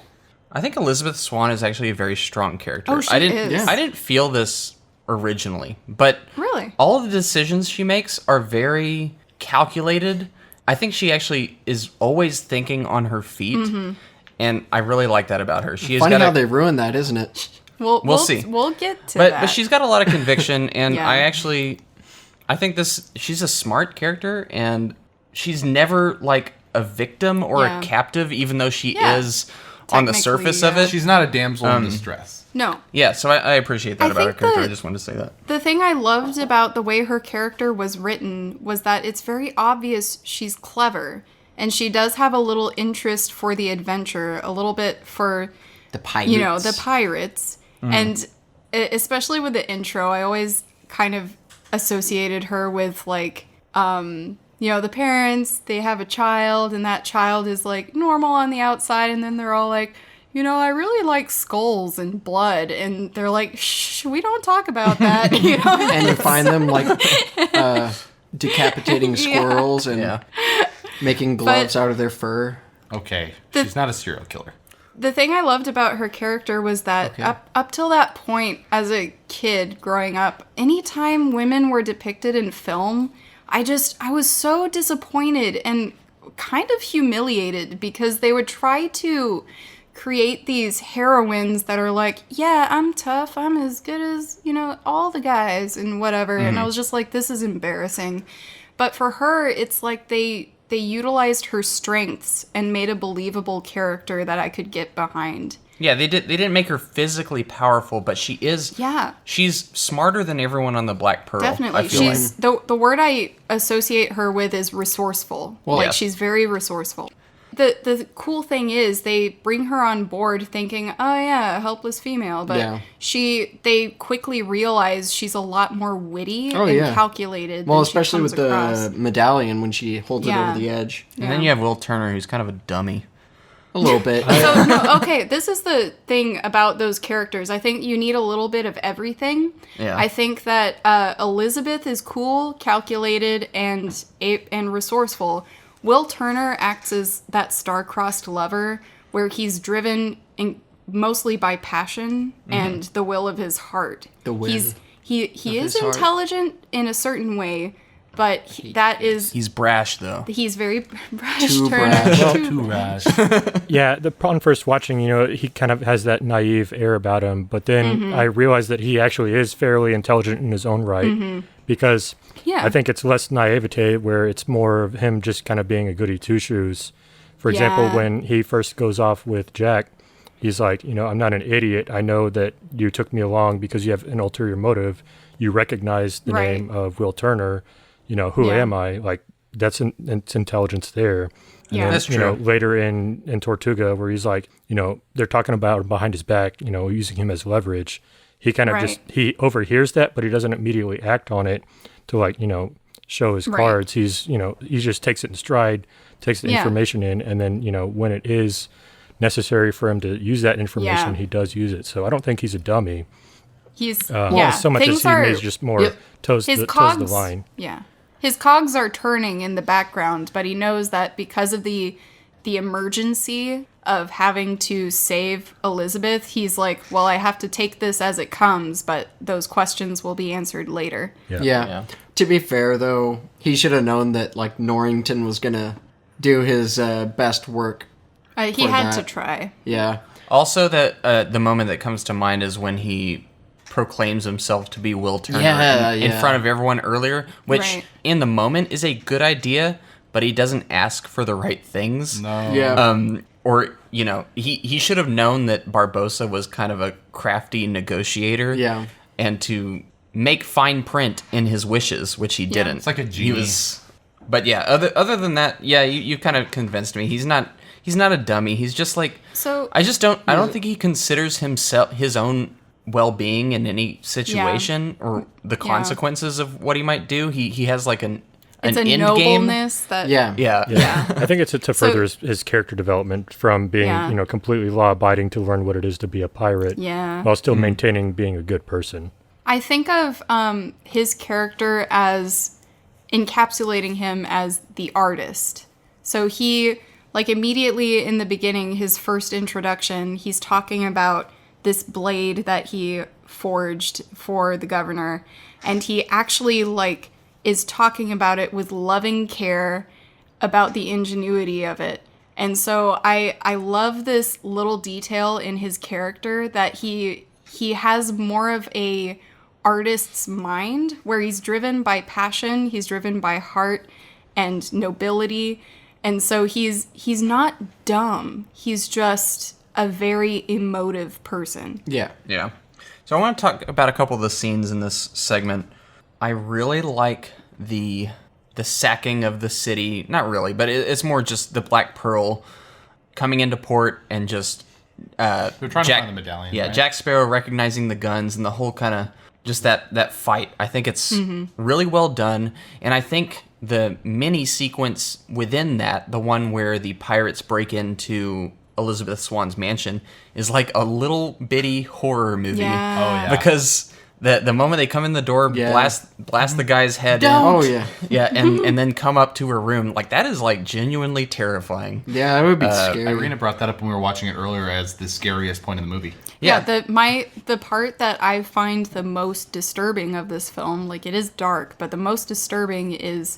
S2: I think Elizabeth Swann is actually a very strong character.
S4: Oh, she
S2: I didn't
S4: is.
S2: I didn't feel this originally, but
S4: Really?
S2: all of the decisions she makes are very calculated. I think she actually is always thinking on her feet,
S4: Mm-hmm.
S2: and I really like that about her. She has
S5: Funny
S2: got
S5: how they ruined that, isn't it?
S2: We'll see.
S4: We'll get to
S2: but
S4: that.
S2: but she's got a lot of conviction, and
S4: Yeah.
S2: I think she's a smart character, and she's never like a victim or
S4: Yeah.
S2: a captive, even though she
S4: Yeah.
S2: is on the
S4: Technically,
S2: surface of
S4: yeah.
S2: it.
S3: She's not a damsel in distress.
S4: No.
S2: Yeah, so I appreciate that
S4: I
S2: about her
S4: think
S2: character. I
S4: that-
S2: just wanted to say that.
S4: The thing I loved about the way her character was written was that it's very obvious she's clever. And she does have a little interest for the adventure, a little bit for,
S5: The pirates.
S4: the pirates. And especially with the intro, I always kind of associated her with, like, the parents, they have a child, and that child is, like, normal on the outside, and then they're all like, I really like skulls and blood. And they're like, shh, we don't talk about that,
S5: And you find them like decapitating squirrels and making gloves out of their fur.
S3: Okay, she's not a serial killer.
S4: The thing I loved about her character was that up till that point, as a kid growing up, anytime women were depicted in film, I was so disappointed and kind of humiliated because they would try to create these heroines that are like, yeah, I'm tough, I'm as good as, all the guys and whatever. And I was just like, this is embarrassing. But for her, it's like they utilized her strengths and made a believable character that I could get behind.
S2: Yeah, they didn't make her physically powerful, but she is.
S4: Yeah.
S2: She's smarter than everyone on the Black Pearl.
S4: Definitely.
S2: I feel
S4: She's the word I associate her with is resourceful.
S2: yes.
S4: She's very resourceful. The cool thing is they bring her on board thinking, oh yeah, a helpless female, but they quickly realize she's a lot more witty and calculated.
S5: Well,
S4: than she
S5: especially
S4: comes
S5: with the
S4: across.
S5: medallion when she holds it
S4: Yeah.
S5: over the edge.
S2: And then you have Will Turner, who's kind of a dummy.
S5: A little bit.
S4: So, no, okay, this is the thing about those characters. I think you need a little bit of everything.
S2: Yeah.
S4: I think that Elizabeth is cool, calculated, and resourceful. Will Turner acts as that star-crossed lover where he's driven mostly by passion and the will of his heart.
S5: The will
S4: He is
S5: his heart.
S4: intelligent in a certain way, but
S2: He's brash, though.
S4: he's very brash.
S5: Too
S4: Turner.
S5: brash.
S3: Too rash.
S6: Yeah, upon first watching, he kind of has that naive air about him. But then I realized that he actually is fairly intelligent in his own right, because
S4: Yeah.
S6: I think it's less naivete, where it's more of him just kind of being a goody two shoes. For example,
S4: Yeah.
S6: when he first goes off with Jack, he's like, I'm not an idiot. I know that you took me along because you have an ulterior motive. You recognize the
S4: Right.
S6: name of Will Turner. Who
S4: Yeah.
S6: am I? Like, it's intelligence there. And
S4: Yeah.
S6: then,
S2: That's true.
S6: Later in Tortuga, where he's like, they're talking about behind his back, using him as leverage. He kind of
S4: Right.
S6: he overhears that, but he doesn't immediately act on it to show his
S4: Right.
S6: cards. He's, he just takes it in stride, takes the
S4: Yeah.
S6: information in, and then, when it is necessary for him to use that information,
S4: Yeah.
S6: he does use it. So I don't think he's a dummy.
S4: He's
S6: So much
S4: things
S6: as he
S4: are,
S6: is just more toes
S4: his
S6: the
S4: cogs,
S6: line.
S4: Yeah, his cogs are turning in the background, but he knows that because of the emergency of having to save Elizabeth, he's like, well, I have to take this as it comes, but those questions will be answered later.
S5: Yeah. To be fair, though, he should have known that Norrington was gonna do his best work.
S4: He
S5: For
S4: had to
S5: that.
S4: try.
S5: Yeah.
S2: Also, that the moment that comes to mind is when he proclaims himself to be Will Turner in front of everyone earlier, which in the moment is a good idea, but he doesn't ask for the right things.
S3: No.
S5: Yeah.
S2: Or, you know, he should have known that Barbosa was kind of a crafty negotiator.
S5: Yeah.
S2: And to make fine print in his wishes, which he didn't.
S3: It's like a genie.
S2: But yeah, other than that, yeah, you kind of convinced me. He's not a dummy. He's just like,
S4: So
S2: I don't think he considers himself his own well-being in any situation or the consequences of what he might do. He has like an
S4: it's a
S2: end
S4: nobleness that
S2: Yeah.
S6: I think it's to further his character development from being, completely law-abiding to learn what it is to be a pirate, while still maintaining being a good person.
S4: I think of his character as encapsulating him as the artist. So he, like, immediately in the beginning, his first introduction, he's talking about this blade that he forged for the governor, and he actually, like, is talking about it with loving care about the ingenuity of it. And so I love this little detail in his character that he has more of a artist's mind, where he's driven by passion, he's driven by heart and nobility. And so he's not dumb. He's just a very emotive person.
S5: Yeah.
S2: Yeah. So I want to talk about a couple of the scenes in this segment. I really like the sacking of the city. Not really, but it's more just the Black Pearl coming into port and just
S3: They're trying to find the medallion.
S2: Yeah,
S3: right?
S2: Jack Sparrow recognizing the guns and the whole kind of just that fight. I think it's really well done, and I think the mini sequence within that, the one where the pirates break into Elizabeth Swann's mansion, is like a little bitty horror movie.
S4: Yeah.
S3: Oh, yeah.
S2: Because the moment they come in the door, blast the guy's head in.
S5: Oh, yeah.
S2: Yeah, and then come up to her room. Like, that is, like, genuinely terrifying.
S5: Yeah, it would be scary.
S3: Irina brought that up when we were watching it earlier as the scariest point in the movie.
S4: Yeah, the part that I find the most disturbing of this film, like, it is dark, but the most disturbing is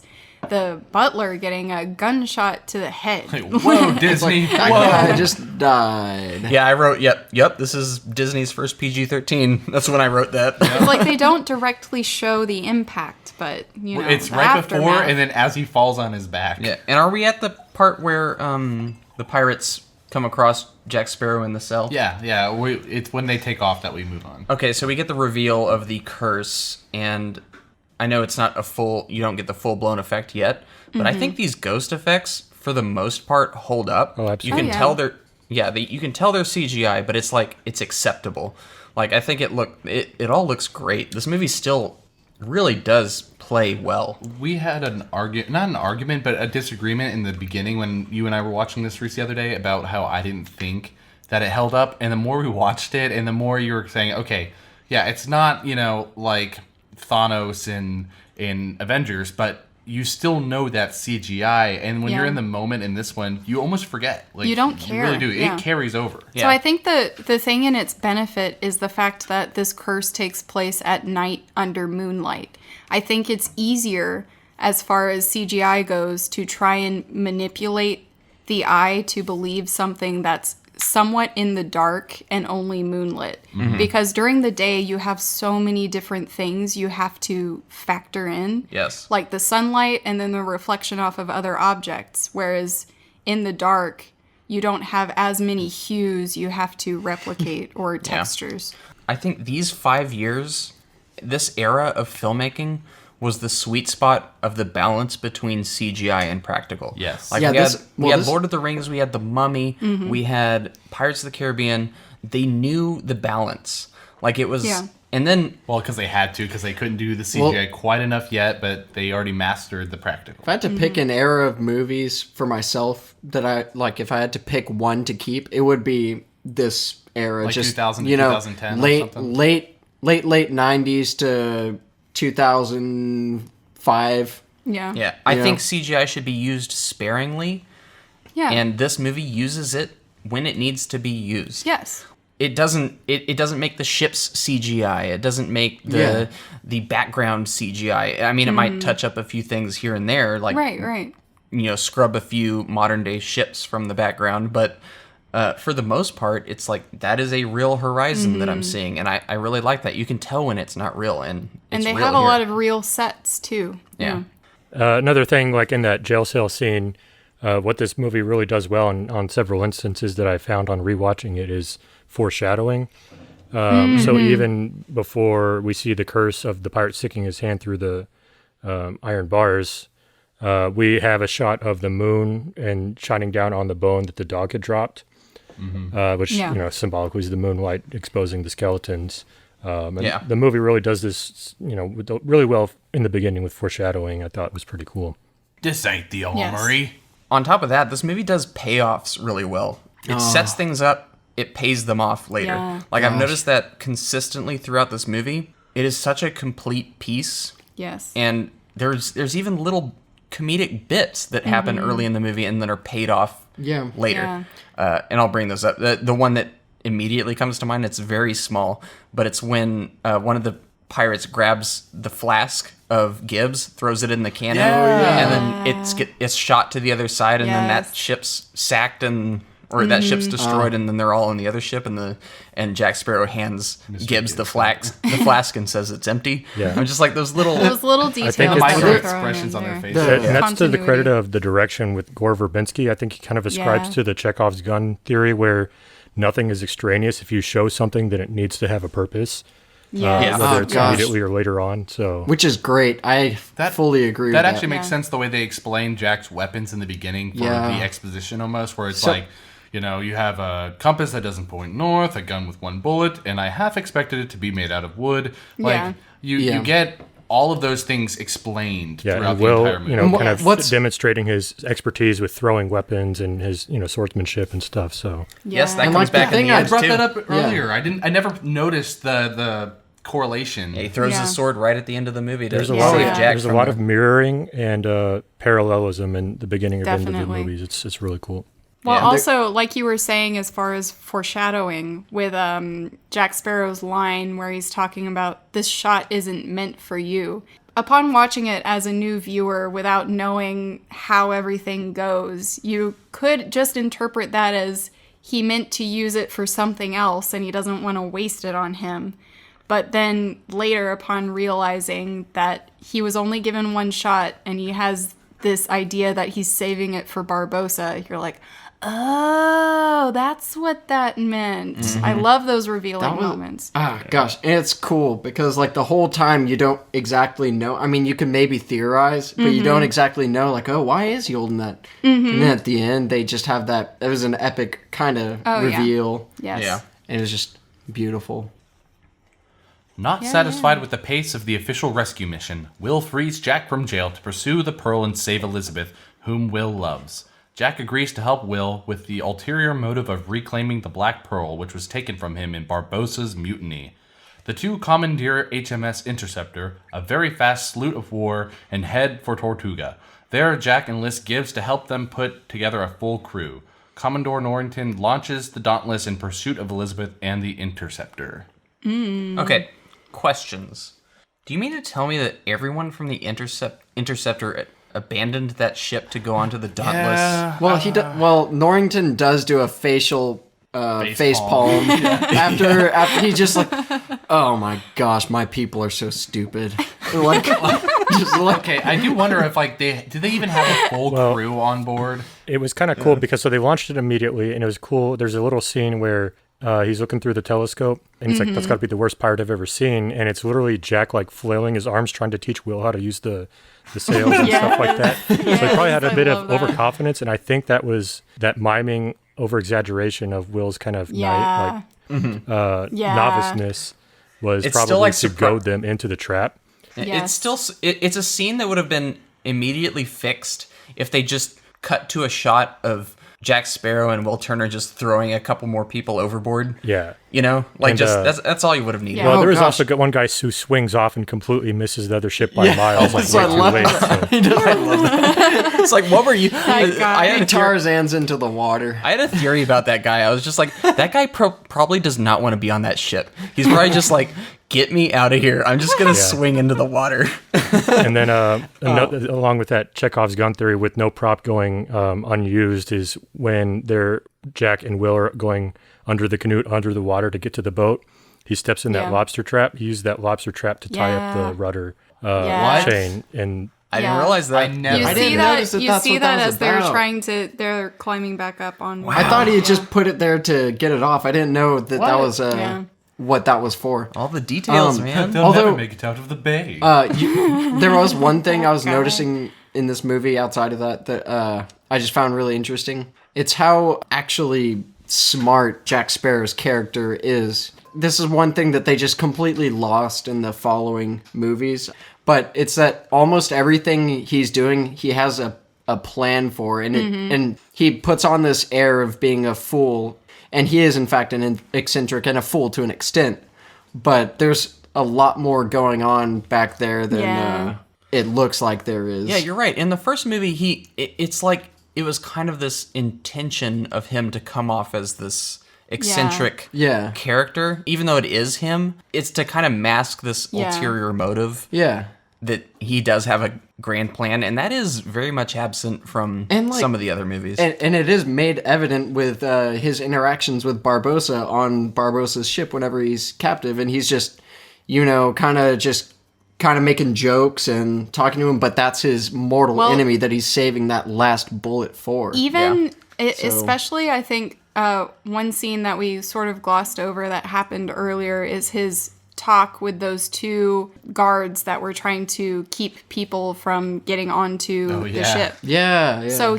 S4: the butler getting a gunshot to the head.
S3: Like, whoa, Disney!
S5: That
S3: Whoa.
S5: guy just died.
S2: Yeah, I wrote, yep, this is Disney's first PG-13. That's when I wrote that.
S4: It's like they don't directly show the impact, but, you know,
S3: It's
S4: the
S3: right
S4: aftermath.
S3: before, and then as he falls on his back.
S2: Yeah, and are we at the part where the pirates come across Jack Sparrow in the cell?
S3: Yeah. It's when they take off that we move on.
S2: Okay, so we get the reveal of the curse, and I know it's not you don't get the full-blown effect yet, but I think these ghost effects, for the most part, hold up.
S6: Oh, absolutely.
S2: You can tell you can tell they're CGI, but it's like, it's acceptable. Like, I think it all looks great. This movie still really does play well.
S3: We had not an argument, but a disagreement in the beginning when you and I were watching this, Reese, the other day, about how I didn't think that it held up. And the more we watched it, and the more you were saying, okay, yeah, it's not, like Thanos in Avengers, but you still know that CGI. And when you're in the moment in this one, you almost forget. Like,
S4: You don't care.
S3: You really do.
S4: Yeah.
S3: It carries over.
S4: So I think the thing in its benefit is the fact that this curse takes place at night under moonlight. I think it's easier, as far as CGI goes, to try and manipulate the eye to believe something that's somewhat in the dark and only moonlit. Because during the day, you have so many different things you have to factor in.
S2: Yes.
S4: Like the sunlight and then the reflection off of other objects. Whereas in the dark, you don't have as many hues you have to replicate or textures.
S2: I think these 5 years, this era of filmmaking, was the sweet spot of the balance between CGI and practical.
S3: Yes.
S2: Like,
S5: Yeah,
S2: we had Lord of the Rings, we had The Mummy, we had Pirates of the Caribbean. They knew the balance. Like, it was...
S4: Yeah.
S2: And then...
S3: Well, because they had to, because they couldn't do the CGI quite enough yet, but they already mastered the practical.
S5: If I had to pick an era of movies for myself that I like, if I had to pick one to keep, it would be this era.
S3: Like
S5: just
S3: 2000 to
S5: you know,
S3: 2010 or
S5: late
S3: something?
S5: late 90s to 2005.
S4: Yeah.
S2: Yeah, I
S5: Yeah.
S2: think CGI should be used sparingly,
S4: Yeah.
S2: and this movie uses it when it needs to be used.
S4: Yes.
S2: It doesn't make the ships CGI. It doesn't make the background CGI. I mean, it might touch up a few things here and there, like
S4: Right.
S2: scrub a few modern day ships from the background, but for the most part, it's like that is a real horizon that I'm seeing, and I really like that. You can tell when it's not real, and it's
S4: they
S2: real
S4: have a
S2: here.
S4: lot of real sets too.
S2: Yeah.
S6: Another thing, like in that jail cell scene, what this movie really does well on several instances that I found on rewatching it is foreshadowing. So even before we see the curse of the pirate sticking his hand through the iron bars, we have a shot of the moon and shining down on the bone that the dog had dropped, which symbolically is the moonlight exposing the skeletons. The movie really does this, really well in the beginning with foreshadowing. I thought it was pretty cool.
S3: This ain't the armory.
S2: On top of that, this movie does payoffs really well. It sets things up. It pays them off later.
S4: Yeah.
S2: I've noticed that consistently throughout this movie. It is such a complete piece.
S4: Yes.
S2: And there's even little comedic bits that happen early in the movie and then are paid off later.
S4: Yeah.
S2: And I'll bring those up. The one that immediately comes to mind, it's very small, but it's when one of the pirates grabs the flask of Gibbs, throws it in the cannon, and then it's shot to the other side, and then that ship's sacked that ship's destroyed, and then they're all on the other ship, and Jack Sparrow hands Gibbs the flask and says it's empty.
S6: Yeah.
S2: I'm just like those little
S4: details.
S6: think
S3: The
S6: it's
S3: micro
S6: thrown
S3: expressions on their face.
S6: And that's to the
S4: Continuity.
S6: credit of the direction with Gore Verbinski. I think he kind of ascribes to the Chekhov's gun theory, where nothing is extraneous. If you show something, then it needs to have a purpose.
S4: Yes.
S6: Whether it's
S5: gosh.
S6: immediately or later on. So
S5: Which is great. I fully agree with that.
S3: That actually makes sense the way they explain Jack's weapons in the beginning for the exposition almost, where it's like, you have a compass that doesn't point north, a gun with one bullet, and I half expected it to be made out of wood. Like, you get all of those things explained throughout
S6: and
S3: the
S6: Will,
S3: entire movie.
S6: kind of demonstrating his expertise with throwing weapons and his, swordsmanship and stuff. So
S2: yes, that
S5: And
S2: comes
S5: like the
S2: back in
S5: thing
S2: the
S5: I
S2: end
S3: I brought
S2: too.
S3: that up earlier. I never noticed the correlation.
S2: Yeah, he throws his sword right at the end of the movie to
S6: there's a
S2: save
S6: lot of
S2: Jack
S6: there's a
S2: from
S6: lot
S2: the-
S6: of mirroring and parallelism in the beginning of end of the
S4: Definitely.
S6: movies. It's really cool.
S4: Well,
S2: Yeah.
S4: also, like you were saying, as far as foreshadowing with Jack Sparrow's line where he's talking about this shot isn't meant for you. Upon watching it as a new viewer without knowing how everything goes, you could just interpret that as he meant to use it for something else and he doesn't want to waste it on him. But then later, upon realizing that he was only given one shot and he has this idea that he's saving it for Barbosa, you're like, oh, that's what that meant. I love those revealing moments.
S5: Gosh, and it's cool because like the whole time you don't exactly know. I mean, you can maybe theorize, but you don't exactly know. Like, oh, why is he holding that? And then at the end, they just have that. It was an epic kind of reveal.
S4: Yes.
S2: Yeah.
S5: And it was just beautiful.
S3: Not satisfied with the pace of the official rescue mission, Will frees Jack from jail to pursue the pearl and save Elizabeth, whom Will loves. Jack agrees to help Will with the ulterior motive of reclaiming the Black Pearl, which was taken from him in Barbosa's mutiny. The two commandeer HMS Interceptor, a very fast sloop of war, and head for Tortuga. There, Jack enlists Gibbs to help them put together a full crew. Commodore Norrington launches the Dauntless in pursuit of Elizabeth and the Interceptor.
S2: Okay, questions. Do you mean to tell me that everyone from the Interceptor abandoned that ship to go onto the Dauntless?
S5: Well, Norrington does do a facial face palm after he's just like, oh my gosh, my people are so stupid. Like, just like,
S3: Okay, I do wonder if did they even have a full crew on board?
S6: It was kind of cool because so they launched it immediately, and it was cool. There's a little scene where he's looking through the telescope, and he's like, "That's got to be the worst pirate I've ever seen." And it's literally Jack like flailing his arms, trying to teach Will how to use the sails and stuff like that. So he probably had a bit of overconfidence, and I think that was that miming over exaggeration of Will's kind of noviceness was
S2: It's
S6: probably
S2: still, like,
S6: to goad them into the trap.
S4: Yes.
S2: It's still it's a scene that would have been immediately fixed if they just cut to a shot of Jack Sparrow and Will Turner just throwing a couple more people overboard.
S6: Yeah.
S2: Like
S6: And,
S2: that's all you would have needed.
S4: Yeah.
S6: Well, there is
S5: gosh.
S6: also one guy who swings off and completely misses the other ship by miles, like
S5: that's what
S6: way
S5: I
S6: too
S5: love.
S6: late. So.
S2: It's like, what were you?
S4: guy.
S2: I had a theory.
S5: Tarzan's into the water.
S2: I had a theory about that guy. I was just like, that guy probably does not want to be on that ship. He's probably just like, get me out of here. I'm just going to swing into the water.
S6: And then along with that, Chekhov's gun theory with no prop going unused is when Jack and Will are going under the canoe, under the water to get to the boat. He steps in that lobster trap. He used that lobster trap to tie up the rudder chain. And
S2: I didn't realize that.
S5: I didn't notice that.
S4: You see that as they're climbing back up on.
S5: I thought he had just put it there to get it off. I didn't know that that was what that was for.
S2: All the details, man.
S3: They'll never make it out of the bay.
S5: There was one thing I was noticing in this movie outside of that I just found really interesting. It's how actually smart Jack Sparrow's character is. This is one thing that they just completely lost in the following movies. But it's that almost everything he's doing, he has a plan for. And he puts on this air of being a fool. And he is, in fact, an eccentric and a fool to an extent. But there's a lot more going on back there than it looks like there is.
S2: Yeah, you're right. In the first movie, it's like it was kind of this intention of him to come off as this eccentric character. Even though it is him, it's to kind of mask this ulterior motive.
S5: Yeah.
S2: That he does have a grand plan, and that is very much absent from some of the other movies.
S5: And it is made evident with his interactions with Barbosa on Barbosa's ship whenever he's captive, and he's just, kind of making jokes and talking to him, but that's his mortal enemy that he's saving that last bullet for.
S4: Especially, I think, one scene that we sort of glossed over that happened earlier is his talk with those two guards that were trying to keep people from getting onto the ship.
S5: Yeah.
S4: So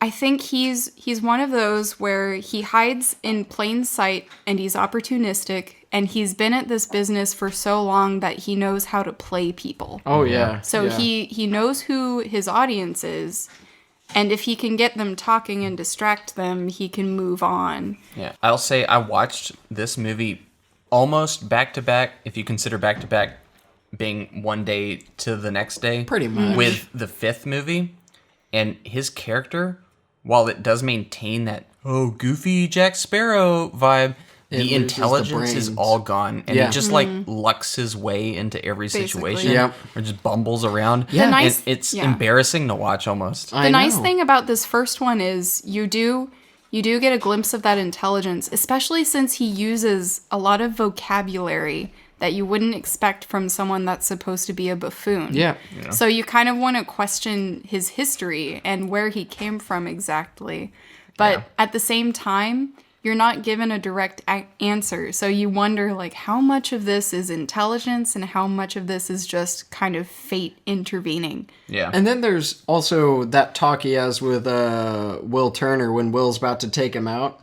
S4: I think he's one of those where he hides in plain sight and he's opportunistic and he's been at this business for so long that he knows how to play people.
S5: Oh yeah.
S4: So he knows who his audience is, and if he can get them talking and distract them, he can move on.
S2: Yeah. I'll say I watched this movie almost back-to-back, if you consider back-to-back being one day to the next day.
S5: Pretty much.
S2: With the fifth movie. And his character, while it does maintain that, goofy Jack Sparrow vibe, the intelligence is all gone. And it just, lucks his way into every situation.
S5: Yeah.
S2: Or just bumbles around.
S5: Yeah.
S2: And it's embarrassing to watch almost.
S4: The nice thing about this first one is you do get a glimpse of that intelligence, especially since he uses a lot of vocabulary that you wouldn't expect from someone that's supposed to be a buffoon.
S5: Yeah.
S4: So you kind of want to question his history and where he came from exactly. But at the same time, you're not given a direct answer. So you wonder, how much of this is intelligence and how much of this is just kind of fate intervening.
S2: Yeah.
S5: And then there's also that talk he has with Will Turner when Will's about to take him out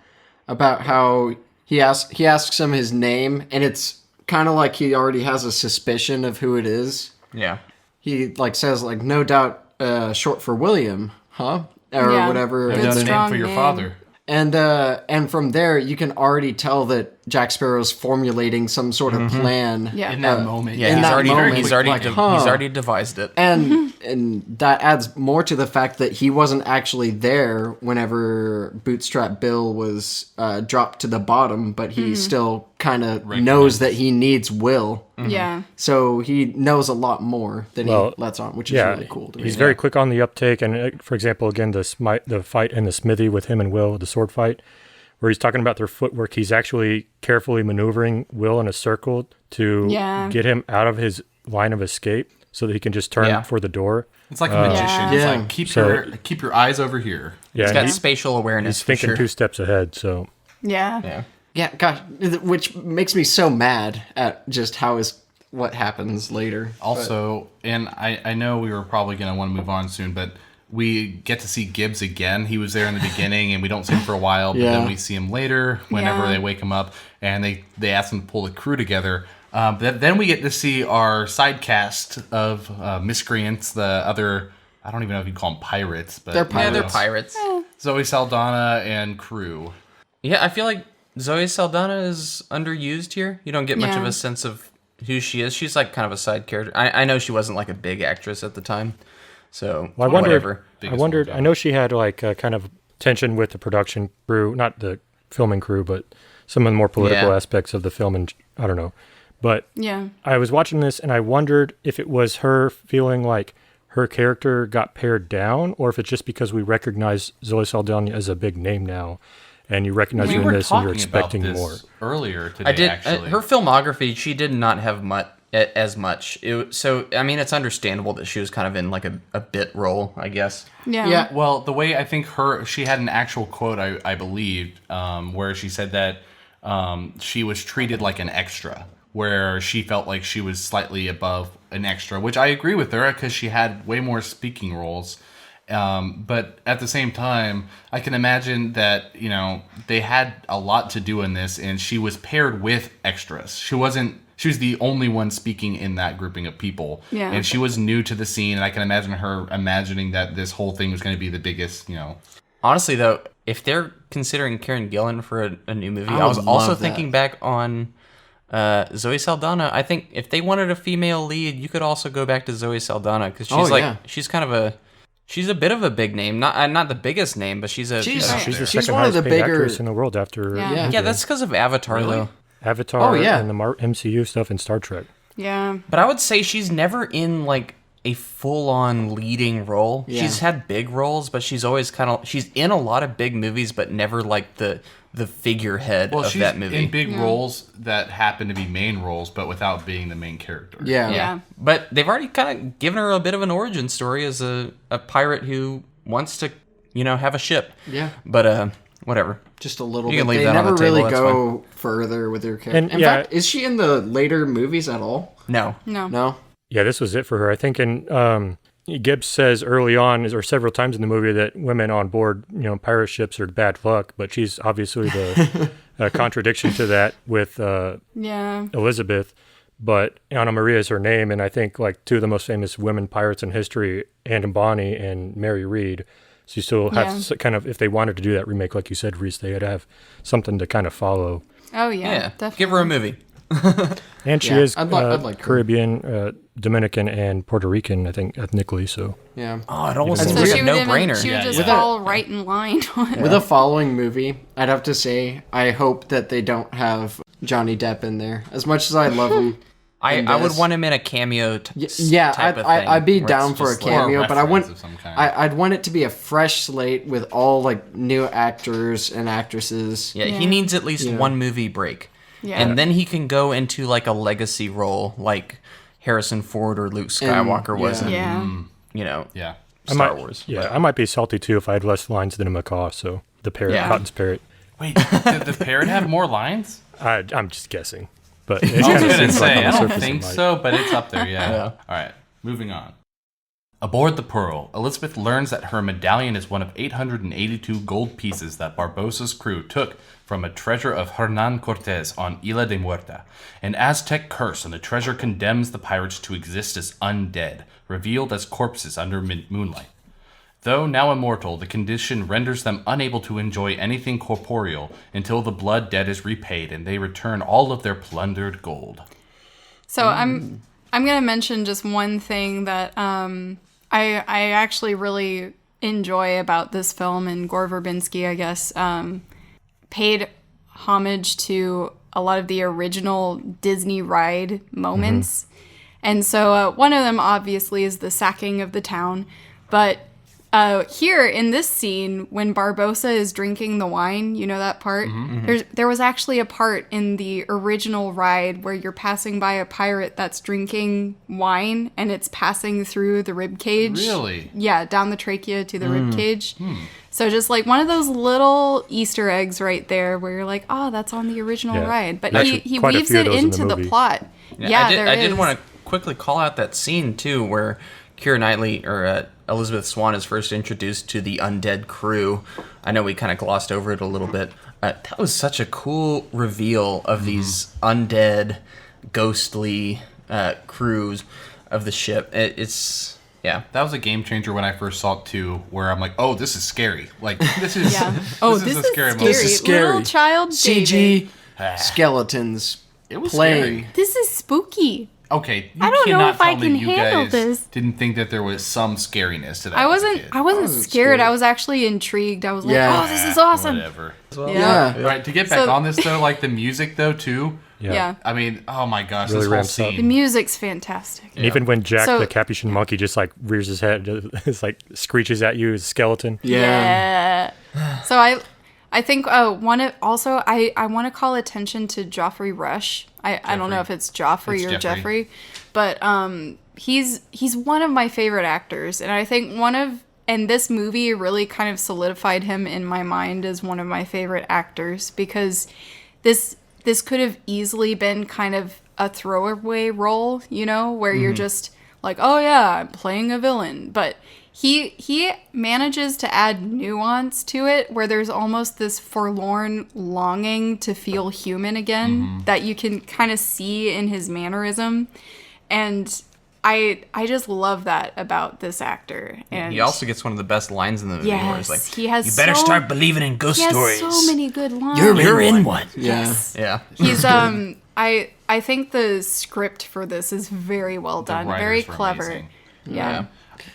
S5: about how he asks him his name, and it's kind of like he already has a suspicion of who it is.
S2: Yeah.
S5: He says no doubt short for William, huh? Or whatever.
S3: That's the name for your father.
S5: And from there, you can already tell that Jack Sparrow's formulating some sort of plan.
S4: Yeah.
S3: In that moment.
S2: Yeah, he's already devised it.
S5: And that adds more to the fact that he wasn't actually there whenever Bootstrap Bill was dropped to the bottom, but he still kind of knows that he needs Will.
S4: Yeah.
S5: So he knows a lot more than he lets on, which is really cool to me.
S6: He's very quick on the uptake. And for example, again, the fight in the smithy with him and Will, the sword fight, where he's talking about their footwork, he's actually carefully maneuvering Will in a circle to get him out of his line of escape so that he can just turn for the door.
S3: It's like a magician.
S5: Yeah.
S3: It's like keep your eyes over here.
S2: Yeah, he's got spatial awareness.
S6: He's thinking 2 steps ahead. So
S4: Yeah.
S5: Yeah, gosh, which makes me so mad at just what happens later.
S3: Also, and I know we were probably going to want to move on soon, but we get to see Gibbs again. He was there in the beginning, and we don't see him for a while, but then we see him later whenever they wake him up, and they ask him to pull the crew together. But then we get to see our side cast of miscreants, the other, I don't even know if you call them pirates, but
S5: They're pirates.
S2: Yeah, they're pirates.
S3: Zoe Saldana and crew.
S2: Yeah, I feel like Zoe Saldana is underused here. You don't get much of a sense of who she is. She's kind of a side character. I know she wasn't a big actress at the time, so
S6: I
S2: whatever.
S6: wondered. I know she had a kind of tension with the production crew, not the filming crew, but some of the more political aspects of the film, and I don't know. But
S4: Yeah.
S6: I was watching this and I wondered if it was her feeling like her character got pared down, or if it's just because we recognize Zoe Saldana as a big name now, and you recognize her in this and you're expecting more.
S3: Earlier today, actually.
S2: Her filmography, she did not have as much. So, I mean, it's understandable that she was kind of in like a bit role, I guess.
S4: Yeah.
S5: Yeah.
S3: Well, the way I think she had an actual quote, I believe, where she said that she was treated like an extra, where she felt like she was slightly above an extra, which I agree with her because she had way more speaking roles. But at the same time, I can imagine that, they had a lot to do in this, and she was paired with extras. She was the only one speaking in that grouping of people.
S4: Yeah.
S3: And she was new to the scene, and I can imagine her imagining that this whole thing was going to be the biggest,
S2: Honestly, though, if they're considering Karen Gillan for a new movie,
S5: I
S2: I was
S5: would
S2: also
S5: love that.
S2: thinking back on Zoe Saldana. I think if they wanted a female lead, you could also go back to Zoe Saldana because she's kind of she's a bit of a big name, not the biggest name, but she's
S6: She's the
S5: She's
S6: second
S5: one of
S6: highest
S5: the
S6: paid
S5: bigger-
S6: actress in the world after
S4: Yeah.
S2: yeah, that's because of Avatar though.
S6: Avatar
S5: Oh, yeah.
S6: and the MCU stuff and Star Trek.
S4: Yeah.
S2: But I would say she's never in like a full-on leading role.
S5: Yeah.
S2: She's had big roles, but she's always she's in a lot of big movies, but never like the figurehead
S3: Well,
S2: of
S3: she's
S2: that movie.
S3: in big roles that happen to be main roles, but without being the main character.
S5: Yeah.
S4: Yeah.
S2: But they've already kind of given her a bit of an origin story as a pirate who wants to, have a ship.
S5: Yeah.
S2: But whatever.
S5: Just a little
S2: You
S5: bit.
S2: can leave
S5: They
S2: that on
S5: never
S2: the table,
S5: really
S2: that's
S5: go further with her character.
S6: And,
S5: In
S6: yeah.
S5: fact, is she in the later movies at all?
S2: No.
S4: No.
S5: No.
S6: Yeah, this was it for her. I think in Gibbs says early on, or several times in the movie, that women on board, pirate ships are bad luck, but she's obviously the contradiction to that with
S4: Yeah.
S6: Elizabeth. But Anna Maria is her name, and I think like two of the most famous women pirates in history, Anne Bonny and Mary Read. So you still have to kind of, if they wanted to do that remake, like you said, Reese, they had to have something to kind of follow.
S4: Oh yeah.
S2: Yeah.
S4: Definitely.
S2: Give her a movie.
S6: And she
S5: Yeah,
S6: is
S5: I'd like her.
S6: Caribbean, Dominican, and Puerto Rican, I think, ethnically. So
S5: Yeah.
S2: Oh, it almost
S5: So
S2: seems
S4: So
S2: like
S4: she
S2: a
S4: would even,
S2: no-brainer.
S4: she would
S3: Yeah,
S4: just
S3: yeah.
S4: fall right in line.
S5: With a following movie, I'd have to say I hope that they don't have Johnny Depp in there. As much as I love him.
S2: I would
S5: this.
S2: want him in a cameo
S5: Yeah,
S2: type of thing.
S5: I'd be
S2: where
S5: down
S2: it's
S5: for a
S2: just like-
S5: cameo, but I
S3: reference
S5: want
S3: of some kind.
S5: I'd want it to be a fresh slate with all like new actors and actresses.
S2: Yeah,
S4: Yeah.
S2: he needs at least
S5: Yeah.
S2: one movie break.
S4: Yeah.
S2: And then he can go into like a legacy role like Harrison Ford or Luke Skywalker was in,
S4: Yeah.
S3: Yeah.
S2: Star Wars.
S6: Yeah, I might be salty too if I had less lines than a macaw. So the parrot,
S2: Yeah.
S6: Cotton's parrot.
S3: Wait, did the parrot have more lines?
S6: I'm just guessing, but it
S3: I was
S6: kinda
S3: going to
S6: seems like
S3: say,
S6: on the
S3: I don't
S6: surface it
S3: think
S6: might.
S3: so, but it's up there, yeah.
S2: Yeah.
S3: All right, moving on. Aboard the Pearl, Elizabeth learns that her medallion is one of 882 gold pieces that Barbosa's crew took from a treasure of Hernan Cortez on Isla de Muerta. An Aztec curse, and the treasure condemns the pirates to exist as undead, revealed as corpses under moonlight. Though now immortal, the condition renders them unable to enjoy anything corporeal until the blood debt is repaid and they return all of their plundered gold.
S4: So I'm gonna mention just one thing that I actually really enjoy about this film, and Gore Verbinski, I guess, paid homage to a lot of the original Disney ride moments. And so one of them obviously is the sacking of the town, but here in this scene, when Barbosa is drinking the wine, you know that part? There was actually a part in the original ride where you're passing by a pirate that's drinking wine and it's passing through the rib cage.
S3: Really?
S4: Yeah, down the trachea to the rib cage. So just like one of those little Easter eggs right there where you're like, oh, that's on the original
S6: Yeah.
S4: ride. But
S6: Actually,
S4: he
S6: quite a
S4: weaves
S6: few of
S4: it
S6: those in the
S4: into the
S6: movie.
S4: plot. Yeah,
S2: I did
S4: is.
S2: want to quickly call out that scene too where Keira Knightley or Elizabeth Swann is first introduced to the undead crew. I know we kind of glossed over it a little bit. That was such a cool reveal of these undead, ghostly crews of the ship. It's yeah.
S3: That was a game changer when I first saw it too, where I'm like, oh, this is scary. Like, this is,
S4: Yeah. Oh, this
S3: a
S4: is
S3: scary
S4: scary.
S3: moment.
S5: This is scary.
S4: Little child David.
S5: CG skeletons
S3: It was
S5: playing.
S3: scary.
S4: This is spooky.
S3: Okay, you
S4: I don't know
S3: cannot
S4: if I
S3: tell me
S4: can
S3: you
S4: handle
S3: guys
S4: this.
S3: didn't think that there was some scariness to that.
S4: I
S3: as a
S4: wasn't
S3: kid.
S4: scared.
S5: scared.
S4: I was actually intrigued. I was like,
S5: Yeah.
S4: oh, this is awesome.
S3: Whatever.
S5: Yeah.
S3: Right, to get back
S4: So-
S3: on this though, like the music though too,
S4: Yeah.
S3: I mean, oh my gosh,
S6: Really
S3: this whole
S6: ramps up.
S4: The
S3: scene.
S4: music's fantastic.
S6: And even when Jack,
S4: So-
S6: the Capuchin monkey, just like rears his head, it's like screeches at you, his skeleton.
S5: Yeah.
S4: So I think I want to call attention to Joffrey Rush. I don't know if it's Joffrey
S3: It's
S4: or
S3: Jeffrey.
S4: Jeffrey, but he's one of my favorite actors, and I think and this movie really kind of solidified him in my mind as one of my favorite actors, because this could have easily been kind of a throwaway role, you know, where you're just like, oh yeah, I'm playing a villain, but he manages to add nuance to it, where there's almost this forlorn longing to feel human again that you can kind of see in his mannerism, and I just love that about this actor. And
S2: He also gets one of the best lines in the movie where he's like,
S4: yes, he has.
S1: You better start believing in ghost
S4: He has
S1: stories.
S4: so many good lines.
S1: You're in one.
S5: Yeah.
S2: yeah.
S4: He's I think the script for this is very well done,
S3: writers
S4: very
S3: were
S4: clever.
S3: amazing.
S4: Yeah.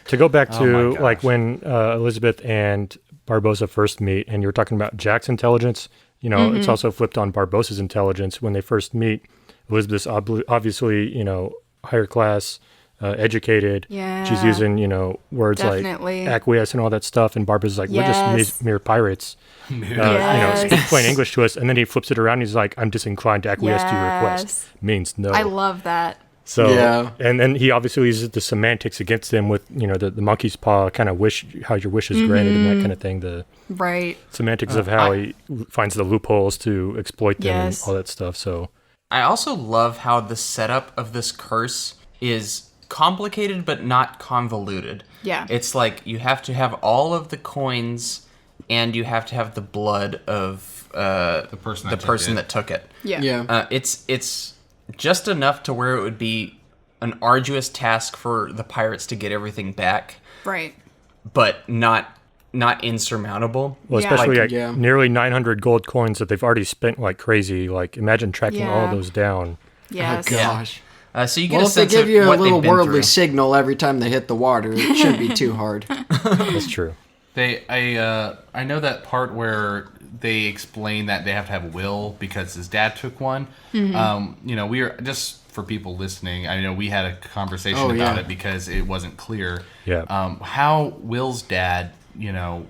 S6: To go back
S3: Oh
S6: to
S3: my
S6: like
S3: gosh.
S6: when Elizabeth and Barbosa first meet, and you were talking about Jack's intelligence, you know, it's also flipped on Barbosa's intelligence. When they first meet, Elizabeth's obviously, you know, higher class, educated.
S4: Yeah.
S6: She's using, you know, words
S4: Definitely.
S6: like acquiesce and all that stuff. And Barbosa's like, we're
S4: Yes.
S6: just mere pirates. You know,
S4: Yes.
S6: speak plain English to us. And then he flips it around. And he's like, I'm disinclined to acquiesce to your request.
S4: Yes.
S6: Means no.
S4: I love that.
S6: So,
S5: Yeah.
S6: and then he obviously uses the semantics against them with, you know, the monkey's paw kind of how your wish is granted and that kind of thing. The
S4: Right.
S6: semantics of how he finds the loopholes to exploit them
S4: Yes.
S6: and all that stuff. So,
S2: I also love how the setup of this curse is complicated but not convoluted.
S4: Yeah.
S2: It's like you have to have all of the coins and you have to have the blood of
S3: The person
S2: that took it.
S4: Yeah.
S5: Yeah.
S2: It's just enough to where it would be an arduous task for the pirates to get everything back,
S4: Right.
S2: but not insurmountable.
S6: well,
S4: Yeah.
S6: especially
S5: Like,
S6: like
S5: yeah.
S6: nearly 900 gold coins that they've already spent like crazy. Like, imagine tracking all of
S4: Yeah.
S6: those down.
S4: Yes.
S5: Oh, gosh.
S2: So you get
S5: Well,
S2: a
S5: if they
S2: sense
S5: give
S2: of
S5: you a
S2: what they've
S5: little
S2: been
S5: worldly
S2: through.
S5: signal every time they hit the water, it shouldn't be too hard.
S6: That's true.
S3: I know that part where they explain that they have to have will because his dad took one. You know, we are just for people listening. I know we had a conversation
S5: Oh,
S3: about
S5: yeah.
S3: it because it wasn't clear.
S6: Yeah.
S3: How Will's dad, you know,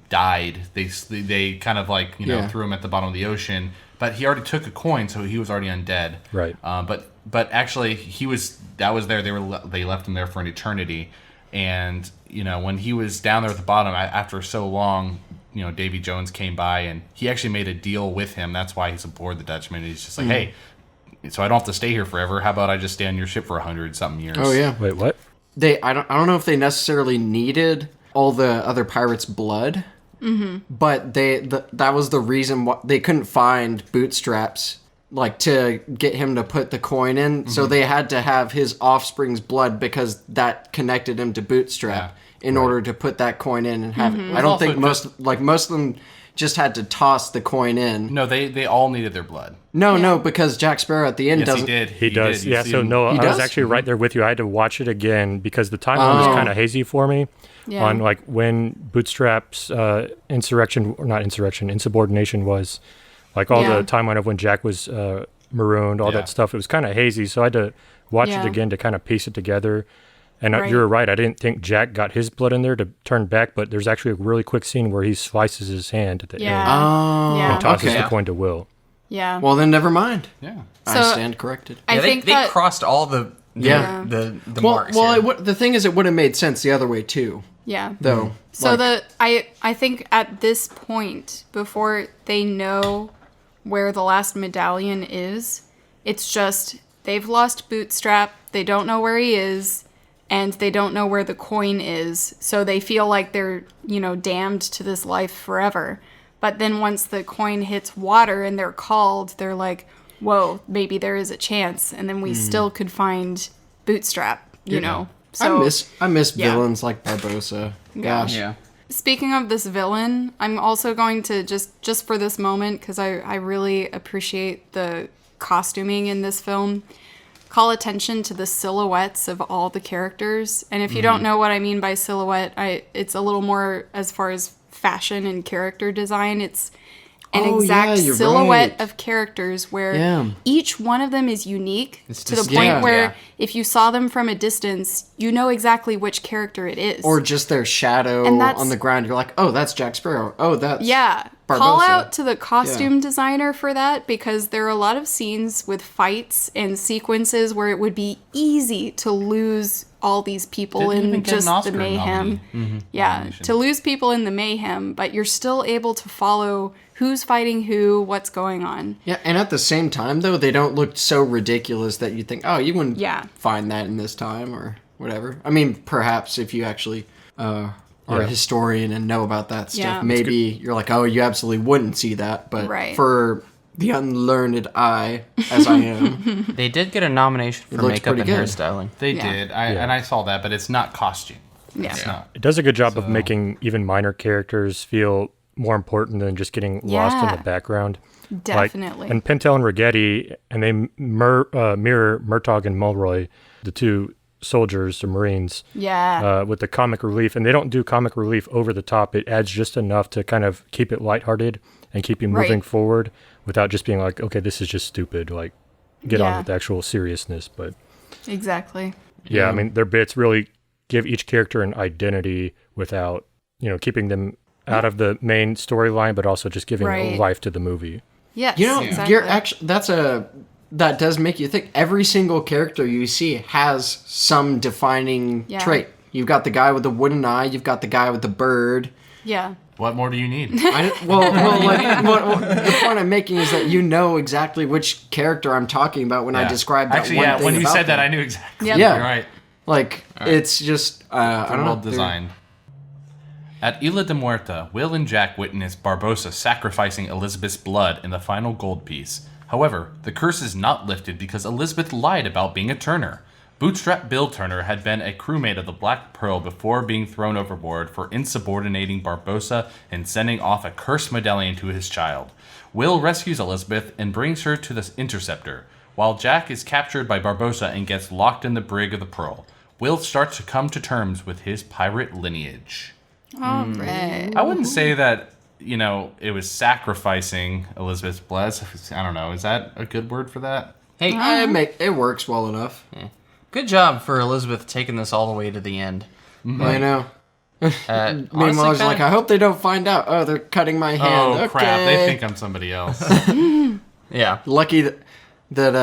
S3: died. They kind of like
S5: Yeah.
S3: threw him at the bottom of the ocean, but he already took a coin, so he was already undead.
S6: Right.
S3: But actually that was there. They left him there for an eternity. And, you know, when he was down there at the bottom, after so long, you know, Davy Jones came by and he actually made a deal with him. That's why he's aboard the Dutchman. He's just like, hey, so I don't have to stay here forever. How about I just stay on your ship for 100-something years?
S5: Oh yeah.
S6: Wait, what?
S5: I don't know if they necessarily needed all the other pirates' blood, but that was the reason why they couldn't find Bootstraps like to get him to put the coin in. So they had to have his offspring's blood because that connected him to Bootstrap in order to put that coin in and have it. I don't
S3: Also
S5: think most of them just had to toss the coin in.
S3: No, they all needed their blood.
S5: No, because Jack Sparrow at the end
S3: Yes,
S5: doesn't.
S3: he did.
S6: He does.
S3: You
S6: Yeah,
S3: see
S6: so
S3: him-
S6: no, I was
S5: does?
S6: actually right there with you. I had to watch it again because the timeline was kind of hazy for me
S4: Yeah.
S6: on like when Bootstrap's insubordination was, like all
S4: Yeah.
S6: the timeline of when Jack was marooned, all
S3: Yeah.
S6: that stuff. It was kind of hazy, so I had to watch
S4: Yeah.
S6: it again to kind of piece it together. And
S4: Right.
S6: you're right. I didn't think Jack got his blood in there to turn back, but there's actually a really quick scene where he slices his hand at the
S4: Yeah.
S6: end
S5: Oh,
S4: Yeah.
S6: and tosses
S5: okay.
S6: the coin to Will.
S4: Yeah.
S5: Well, then never mind.
S3: Yeah.
S5: I
S4: So-
S5: stand corrected.
S4: I
S2: Yeah,
S4: think
S2: they
S4: that
S2: crossed all the
S5: Yeah.
S2: the
S5: Well,
S2: marks.
S5: well,
S2: here.
S5: the thing is, it would have made sense the other way too,
S4: yeah.
S5: though.
S4: So
S5: Like,
S4: I think at this point, before they know where the last medallion is, it's just they've lost Bootstrap, they don't know where he is, and they don't know where the coin is, so they feel like they're, damned to this life forever. But then once the coin hits water and they're called, they're like, whoa, maybe there is a chance, and then we still could find Bootstrap, you know. So
S5: I miss
S4: yeah.
S5: villains like Barbosa. Gosh.
S2: yeah.
S4: speaking of this villain, I'm also going to just for this moment, because I really appreciate the costuming in this film, call attention to the silhouettes of all the characters. And if you don't know what I mean by silhouette, it's a little more as far as fashion and character design. It's an
S5: Oh,
S4: exact
S5: yeah, you're
S4: silhouette
S5: right.
S4: of characters where
S5: Yeah.
S4: each one of them is unique to the
S2: distinct,
S4: point where
S2: yeah.
S4: if you saw them from a distance, you know exactly which character it is.
S5: Or just their shadow
S4: And that's-
S5: on the ground. You're like, oh, that's Jack Sparrow. Oh, that's
S4: Yeah.
S5: Barbosa.
S4: Call out to the costume designer for that, because there are a lot of scenes with fights and sequences where it would be easy to lose all these people
S3: Didn't
S4: in
S3: even get an
S4: just the
S3: Oscar
S4: mayhem.
S3: nominee.
S4: Yeah,
S3: Nomination.
S4: to lose people in the mayhem, but you're still able to follow who's fighting who, what's going on.
S5: Yeah, and at the same time, though, they don't look so ridiculous that you think, oh, you wouldn't
S4: Yeah.
S5: find that in this time or whatever. I mean, perhaps if you actually are a historian and know about that stuff,
S4: Yeah.
S5: maybe you're like, oh, you absolutely wouldn't see that. But
S4: Right.
S5: for the unlearned eye, as I am,
S2: They did get a nomination for
S5: looks
S2: makeup and
S5: pretty good.
S2: hairstyling.
S3: They
S4: Yeah.
S3: did, and I saw that, but it's not costume.
S4: Yeah.
S3: It's not.
S6: It does a good job of making even minor characters feel more important than just getting lost in
S4: Yeah.
S6: the background.
S4: Definitely.
S6: And Pentel and Rigetti, and they mirror Murtaugh and Mulroy, the two soldiers or Marines,
S4: Yeah.
S6: with the comic relief. And they don't do comic relief over the top. It adds just enough to kind of keep it lighthearted and keep you moving
S4: Right.
S6: forward without just being like, okay, this is just stupid. Like, get on
S4: Yeah.
S6: with the actual seriousness. But
S4: Exactly.
S6: yeah, I mean, their bits really give each character an identity without, keeping them out of the main storyline, but also just giving
S4: Right.
S6: life to the movie.
S4: Yes.
S5: you know,
S4: exactly.
S5: you're actually that does make you think. Every single character you see has some defining
S4: Yeah.
S5: trait. You've got the guy with the wooden eye. You've got the guy with the bird.
S4: Yeah.
S3: What more do you need?
S5: The point I'm making is that you know exactly which character I'm talking about when I describe that
S3: Actually,
S5: one
S3: yeah,
S5: thing
S3: when you
S5: about
S3: said that,
S5: them.
S3: I knew exactly.
S4: Yep.
S5: Yeah.
S3: You're right.
S5: Like, it's just, I don't know.
S3: Well designed. At Isla de Muerta, Will and Jack witness Barbosa sacrificing Elizabeth's blood in the final gold piece. However, the curse is not lifted because Elizabeth lied about being a Turner. Bootstrap Bill Turner had been a crewmate of the Black Pearl before being thrown overboard for insubordinating Barbosa and sending off a cursed medallion to his child. Will rescues Elizabeth and brings her to the Interceptor, while Jack is captured by Barbosa and gets locked in the brig of the Pearl. Will starts to come to terms with his pirate lineage.
S4: All right.
S3: I wouldn't say that, it was sacrificing Elizabeth's blood. I don't know. Is that a good word for that?
S2: Hey,
S5: It works well enough.
S2: good job for Elizabeth taking this all the way to the end.
S5: I know.
S2: Honestly,
S5: Meanwhile, I was like,
S2: kinda-
S5: I hope they don't find out. Oh, they're cutting my hand.
S3: Oh,
S5: okay.
S3: crap. They think I'm somebody else.
S2: yeah.
S5: Lucky that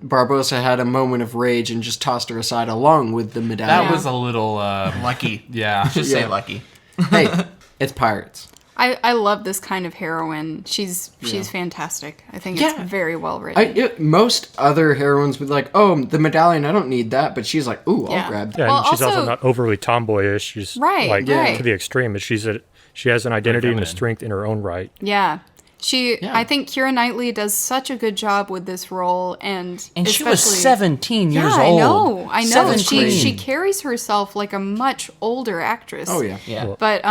S5: Barbosa had a moment of rage and just tossed her aside along with the medallion.
S3: That was a little,
S2: Lucky.
S3: yeah.
S2: Just say lucky.
S5: Hey, it's pirates.
S4: I love this kind of heroine. She's fantastic. I think
S5: Yeah.
S4: it's very well written.
S5: Most other heroines would be like, oh, the medallion, I don't need that. But she's like, ooh, I'll
S4: Yeah.
S5: grab that.
S6: Yeah,
S4: Well,
S6: and she's also
S4: also-
S6: not overly tomboyish. She's
S4: Right,
S6: like
S4: right.
S6: to the extreme. But she has an identity and a
S3: feminine.
S6: strength in her own right.
S4: Yeah.
S5: Yeah.
S4: I think Keira Knightley does such a good job with this role, and
S2: she was
S4: especially-
S2: 17 years
S4: yeah,
S2: old.
S4: I know.
S2: 17.
S4: She carries herself like a much older actress.
S5: Oh, yeah.
S2: Yeah.
S4: But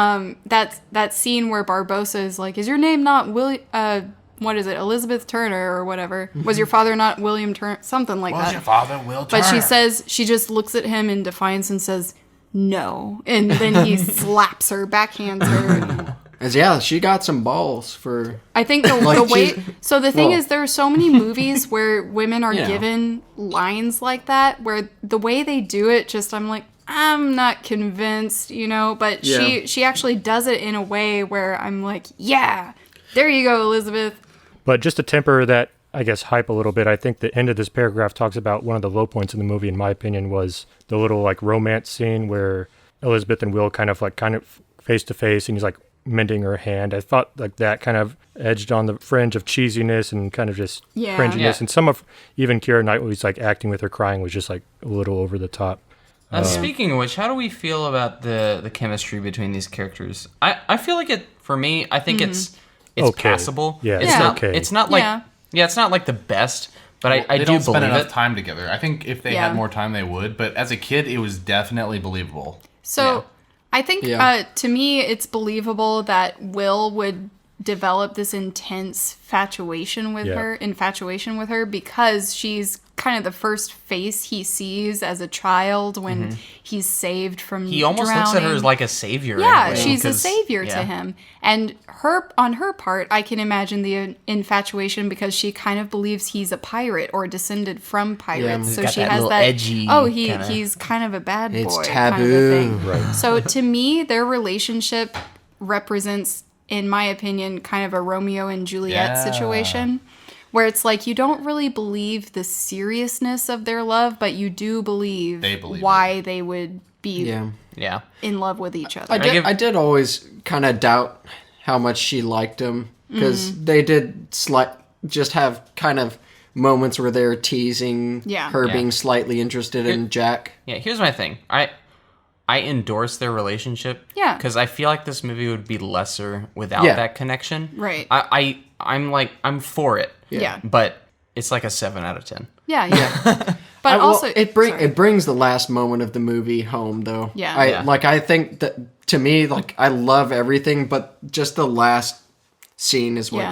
S4: that scene where Barbosa is like, "Is your name not what is it, Elizabeth Turner or whatever? Was your father not William Turner? Something like
S3: Was
S4: that."
S3: your father Will Turner?
S4: But she says, she just looks at him in defiance and says, "No," and then he slaps her, backhands her.
S5: As yeah, she got some balls for.
S4: I think the
S5: Like,
S4: way.
S5: she's-
S4: So the thing
S5: well-
S4: is, there are so many movies where women are
S5: Yeah.
S4: given lines like that, where the way they do it, just I'm like, I'm not convinced, But
S5: Yeah.
S4: she actually does it in a way where I'm like, yeah, there you go, Elizabeth.
S6: But just to temper that, I guess, hype a little bit, I think the end of this paragraph talks about one of the low points in the movie, in my opinion, was the little like romance scene where Elizabeth and Will kind of face to face, and he's like mending her hand. I thought like that kind of edged on the fringe of cheesiness and kind of just
S4: Yeah.
S6: cringiness.
S2: Yeah.
S6: And some of even Keira Knightley's like acting with her crying was just like a little over the top.
S2: Speaking of which, how do we feel about the chemistry between these characters? I feel like for me, I think it's
S6: Okay.
S2: passable.
S6: Yeah,
S2: it's
S6: it's
S2: not,
S6: okay.
S2: It's not like
S4: Yeah.
S2: it's not like the best, but I
S3: they
S2: do
S3: don't spend
S2: believe
S3: enough
S2: it.
S3: time together. I think if they
S4: Yeah.
S3: had more time, they would. But as a kid, it was definitely believable.
S4: So
S2: Yeah.
S4: I think
S5: Yeah.
S4: to me, it's believable that Will would develop this intense infatuation with her because she's kind of the first face he sees as a child when he's saved from
S2: He almost
S4: drowning.
S2: looks at her as like a savior.
S4: Yeah,
S2: in a way,
S4: she's a
S2: 'cause-
S4: savior to him. And on her part, I can imagine the infatuation because she kind of believes he's a pirate or descended from pirates.
S2: He's
S4: So
S2: got
S4: she
S2: that
S4: has
S2: little
S4: that
S2: edgy kinda-
S4: he's kind of a bad boy
S5: It's
S4: kind of a
S5: taboo.
S4: thing. So to me, their relationship represents, in my opinion, kind of a Romeo and Juliet situation. Where it's like you don't really believe the seriousness of their love, but you do believe, why they would be
S2: Yeah.
S4: in love with each other.
S5: I did always kind of doubt how much she liked him because they did just have kind of moments where they were teasing her being slightly interested in Jack.
S2: Yeah, here's my thing. I endorse their relationship.
S4: Yeah.
S2: Because I feel like this movie would be lesser without that connection.
S4: Right.
S2: I'm for it.
S4: Yeah.
S2: But it's like a 7 out of 10.
S4: Yeah. But also,
S5: it brings the last moment of the movie home though.
S4: Yeah.
S5: I think that to me, like, I love everything, but just the last scene is what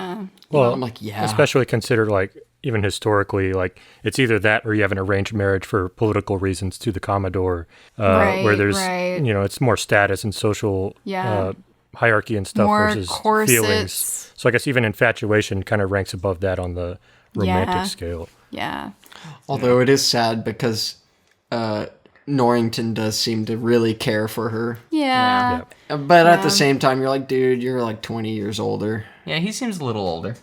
S6: Well,
S5: I'm like,
S6: especially considered like even historically, like it's either that or you have an arranged marriage for political reasons to the Commodore, where there's it's more status and social hierarchy and stuff
S4: more
S6: versus
S4: corsets.
S6: feelings. So I guess even infatuation kind of ranks above that on the romantic scale.
S4: Yeah.
S5: Although it is sad because Norrington does seem to really care for her.
S4: Yeah.
S5: But at the same time, you're like, dude, you're like 20 years older.
S2: Yeah, he seems a little older.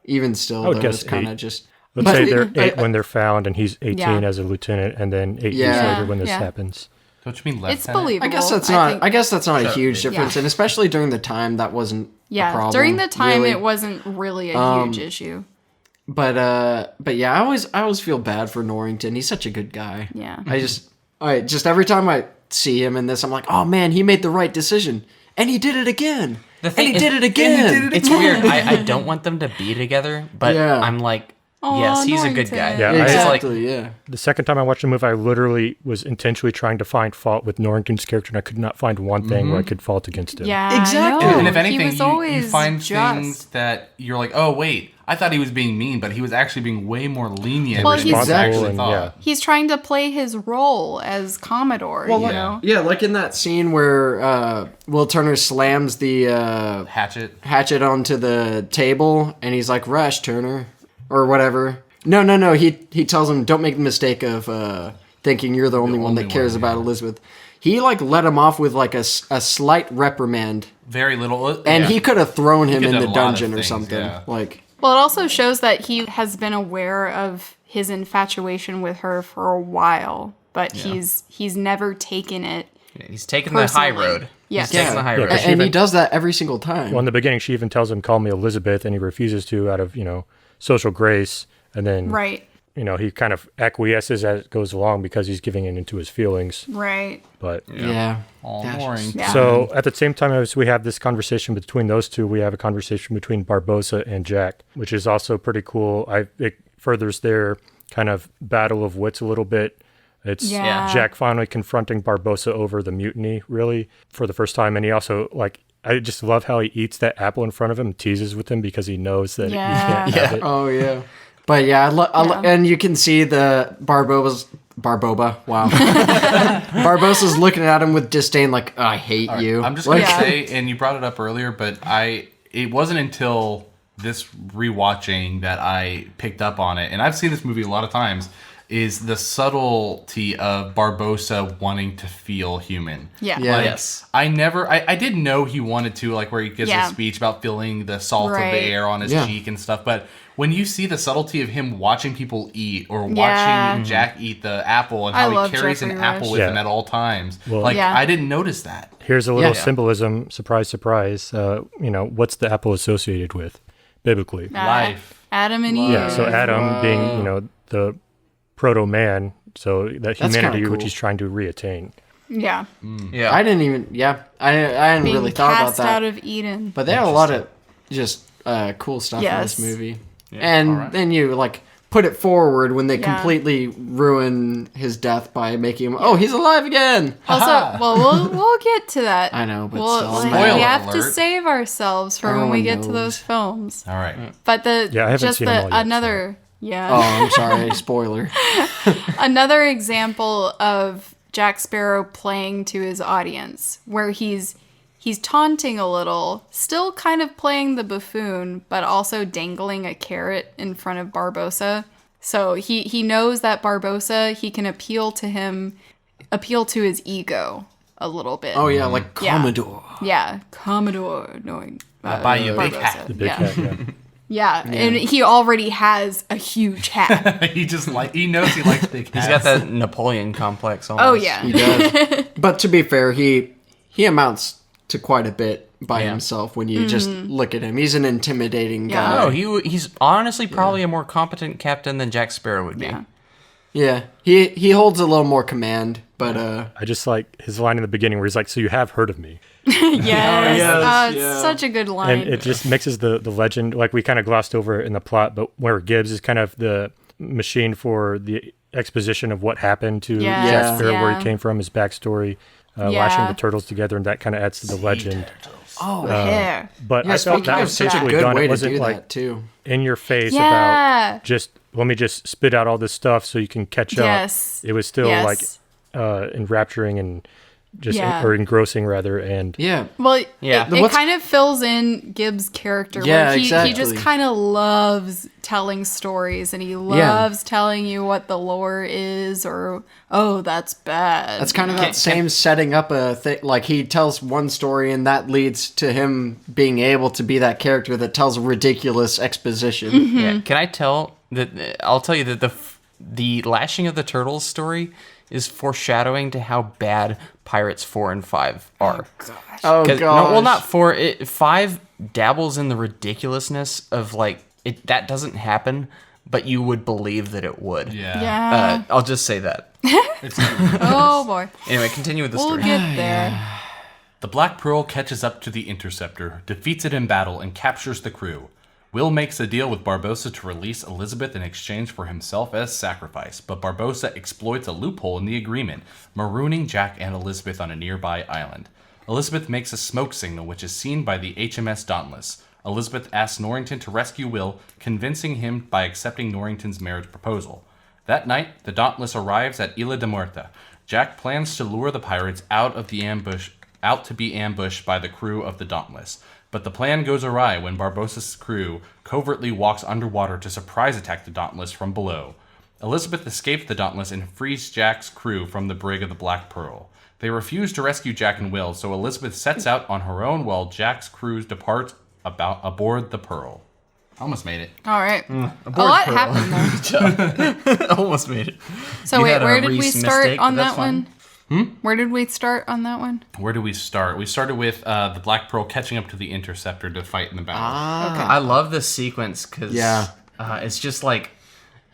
S5: Even still,
S6: I would
S5: though,
S6: guess
S5: it's kind
S6: 8.
S5: of just...
S6: Let's say they're 8 when they're found and he's 18
S4: Yeah.
S6: as a lieutenant, and then 8 years later when this happens.
S3: Don't you mean lieutenant?
S4: It's believable.
S5: I guess that's not a huge difference, and especially during the time, that wasn't a problem.
S4: During the time,
S5: really.
S4: it wasn't really a huge issue.
S5: But yeah, I always feel bad for Norrington. He's such a good guy.
S4: Yeah.
S5: Just every time I see him in this, I'm like, oh man, he made the right decision, and he did it again.
S2: It's weird. I don't want them to be together, but I'm like, yes, he's a good guy.
S6: Yeah,
S5: Exactly.
S6: The second time I watched the movie, I literally was intentionally trying to find fault with Norrington's character, and I could not find one thing where I could fault against him.
S4: Yeah.
S5: Exactly.
S4: No,
S3: And if
S4: he
S3: anything,
S4: was
S3: you
S4: always
S3: find
S4: just.
S3: things that you're like, oh, wait, I thought he was being mean, but he was actually being way more lenient
S4: Well,
S3: than
S4: he's-
S3: I actually
S6: and,
S3: thought.
S4: He's trying to play his role as Commodore, you know?
S5: Yeah, like in that scene where Will Turner slams the hatchet onto the table, and he's like, "Rush, Turner," or whatever. No. He tells him, "Don't make the mistake of thinking you're the only one that cares about Elizabeth." He like let him off with like a slight reprimand,
S3: Very little.
S5: and he could have thrown him in
S3: have
S5: the
S3: done a lot of
S5: dungeon or
S3: things,
S5: something.
S3: yeah.
S5: Like,
S4: Well, it also shows that he has been aware of his infatuation with her for a while, but he's never taken it.
S2: He's taking the high
S4: Personally.
S2: road.
S4: Yes.
S2: He's taking the high road.
S5: and he does that every single time.
S6: Well, in the beginning, she even tells him, "Call me Elizabeth," and he refuses to out of social grace, and then
S4: Right.
S6: he kind of acquiesces as it goes along because he's giving in into his feelings.
S4: Right.
S6: But
S5: Yeah.
S3: Oh,
S5: Gosh.
S3: boring.
S4: Yeah.
S6: so at the same time as we have this conversation between those two, we have a conversation between Barbosa and Jack, which is also pretty cool. It furthers their kind of battle of wits a little bit. It's Jack finally confronting Barbosa over the mutiny, really, for the first time. And he also, I just love how he eats that apple in front of him and teases with him because he knows that he can't have it.
S5: Oh yeah. But yeah, and you can see the Barboba. Wow. Barbosa's looking at him with disdain, like, I hate you.
S3: I'm just going to say, and you brought it up earlier, but it wasn't until this rewatching that I picked up on it, and I've seen this movie a lot of times, is the subtlety of Barbosa wanting to feel human.
S4: Yeah.
S5: Yeah.
S2: Yes.
S3: I did know he wanted to, like where he gives a speech about feeling the salt of the air on his cheek and stuff, but when you see the subtlety of him watching people eat or watching Jack eat the apple and how he carries an apple with him at all times, I didn't notice that.
S6: Here's a little symbolism. Surprise, surprise. What's the apple associated with biblically?
S3: Life.
S4: Adam and Eve.
S6: Yeah, so Adam being, the proto-man, so that humanity which he's trying to reattain.
S4: Yeah.
S2: Yeah.
S5: I didn't even, I hadn't
S4: Being
S5: really thought about
S4: cast
S5: that.
S4: out of Eden.
S5: But they have a lot of just cool stuff in this movie. Yeah, and then you, put it forward when they completely ruin his death by making him, oh, he's alive again.
S4: Also, well, we'll get to that.
S5: I know, but
S4: we'll,
S5: still.
S4: we have to
S3: alert.
S4: save ourselves for when we
S5: Everyone
S4: get to
S5: knows.
S4: those films.
S3: All right.
S4: But
S6: I haven't seen them all yet,
S4: another yeah.
S5: Oh, I'm sorry, spoiler.
S4: Another example of Jack Sparrow playing to his audience, where he's taunting a little, still kind of playing the buffoon, but also dangling a carrot in front of Barbosa. So he knows that Barbosa, he can appeal to his ego a little bit.
S5: Oh, yeah, like Commodore.
S4: Yeah, Commodore, knowing
S3: Buy you a big
S4: Barbosa.
S3: hat.
S6: The big hat, yeah.
S4: Yeah, and he already has a huge hat.
S3: He knows he likes big hats.
S2: He's got that Napoleon complex almost.
S4: Oh, yeah.
S5: He does. But to be fair, he amounts to quite a bit by himself when you just look at him. He's an intimidating guy.
S2: No, he's honestly probably a more competent captain than Jack Sparrow would be.
S4: Yeah.
S5: Yeah, he holds a little more command, but
S6: I just like his line in the beginning where he's like, "So you have heard of me,"
S4: Yes. It's such a good line.
S6: and it just mixes the legend. Like we kind of glossed over it in the plot, but where Gibbs is kind of the machine for the exposition of what happened to
S4: Yes,
S6: Jack Sparrow, where
S4: yeah.
S6: he came from, his backstory, lashing the turtles together, and that kind of adds to the legend.
S4: Oh, hair.
S6: But
S5: yeah,
S6: I felt
S5: speaking
S6: that
S5: of
S6: was
S5: such a
S6: tastefully
S5: good
S6: done.
S5: way
S6: It
S5: to
S6: wasn't
S5: do
S6: like
S5: that too.
S6: in your face
S4: Yeah.
S6: about just let me just spit out all this stuff so you can catch
S4: Yes.
S6: up. It was still like enrapturing and just or engrossing rather, and
S5: Yeah.
S4: Well,
S2: Yeah.
S4: it
S5: What's-
S4: kind of fills in Gibbs' character.
S5: Yeah,
S4: where he just
S5: exactly.
S4: kind of loves telling stories, and he loves telling you what the lore is, or, oh, that's bad.
S5: That's kind of that same setting up a thing. Like he tells one story, and that leads to him being able to be that character that tells ridiculous exposition.
S2: Yeah. Can I tell that? I'll tell you that the lashing of the turtles story is foreshadowing to how bad Pirates 4 and 5 are.
S5: Oh
S2: 'Cause-
S5: gosh.
S2: No, well, not 4. 5 dabbles in the ridiculousness of like that doesn't happen, but you would believe that it would.
S4: Yeah.
S2: I'll just say that.
S4: Oh, boy.
S2: Anyway, continue with the
S4: We'll
S2: story.
S4: get there.
S3: The Black Pearl catches up to the Interceptor, defeats it in battle, and captures the crew. Will makes a deal with Barbosa to release Elizabeth in exchange for himself as sacrifice, but Barbosa exploits a loophole in the agreement, marooning Jack and Elizabeth on a nearby island. Elizabeth makes a smoke signal, which is seen by the HMS Dauntless. Elizabeth asks Norrington to rescue Will, convincing him by accepting Norrington's marriage proposal. That night, the Dauntless arrives at Isla de Muerta. Jack plans to lure the pirates out to be ambushed by the crew of the Dauntless. But the plan goes awry when Barbosa's crew covertly walks underwater to surprise attack the Dauntless from below. Elizabeth escapes the Dauntless and frees Jack's crew from the brig of the Black Pearl. They refuse to rescue Jack and Will, so Elizabeth sets out on her own while Jack's crew departs aboard the Pearl. Almost made it.
S4: All right. A lot happened there.
S2: Almost made it.
S4: So
S2: You
S4: wait,
S2: had a
S4: where did we
S2: Reese
S4: start
S2: mistake,
S4: on
S2: but that's
S4: that one? Where did we start on that one?
S3: Where do we start? We started with the Black Pearl catching up to the Interceptor to fight in the battle.
S2: I love this sequence because
S5: Yeah.
S2: it's just like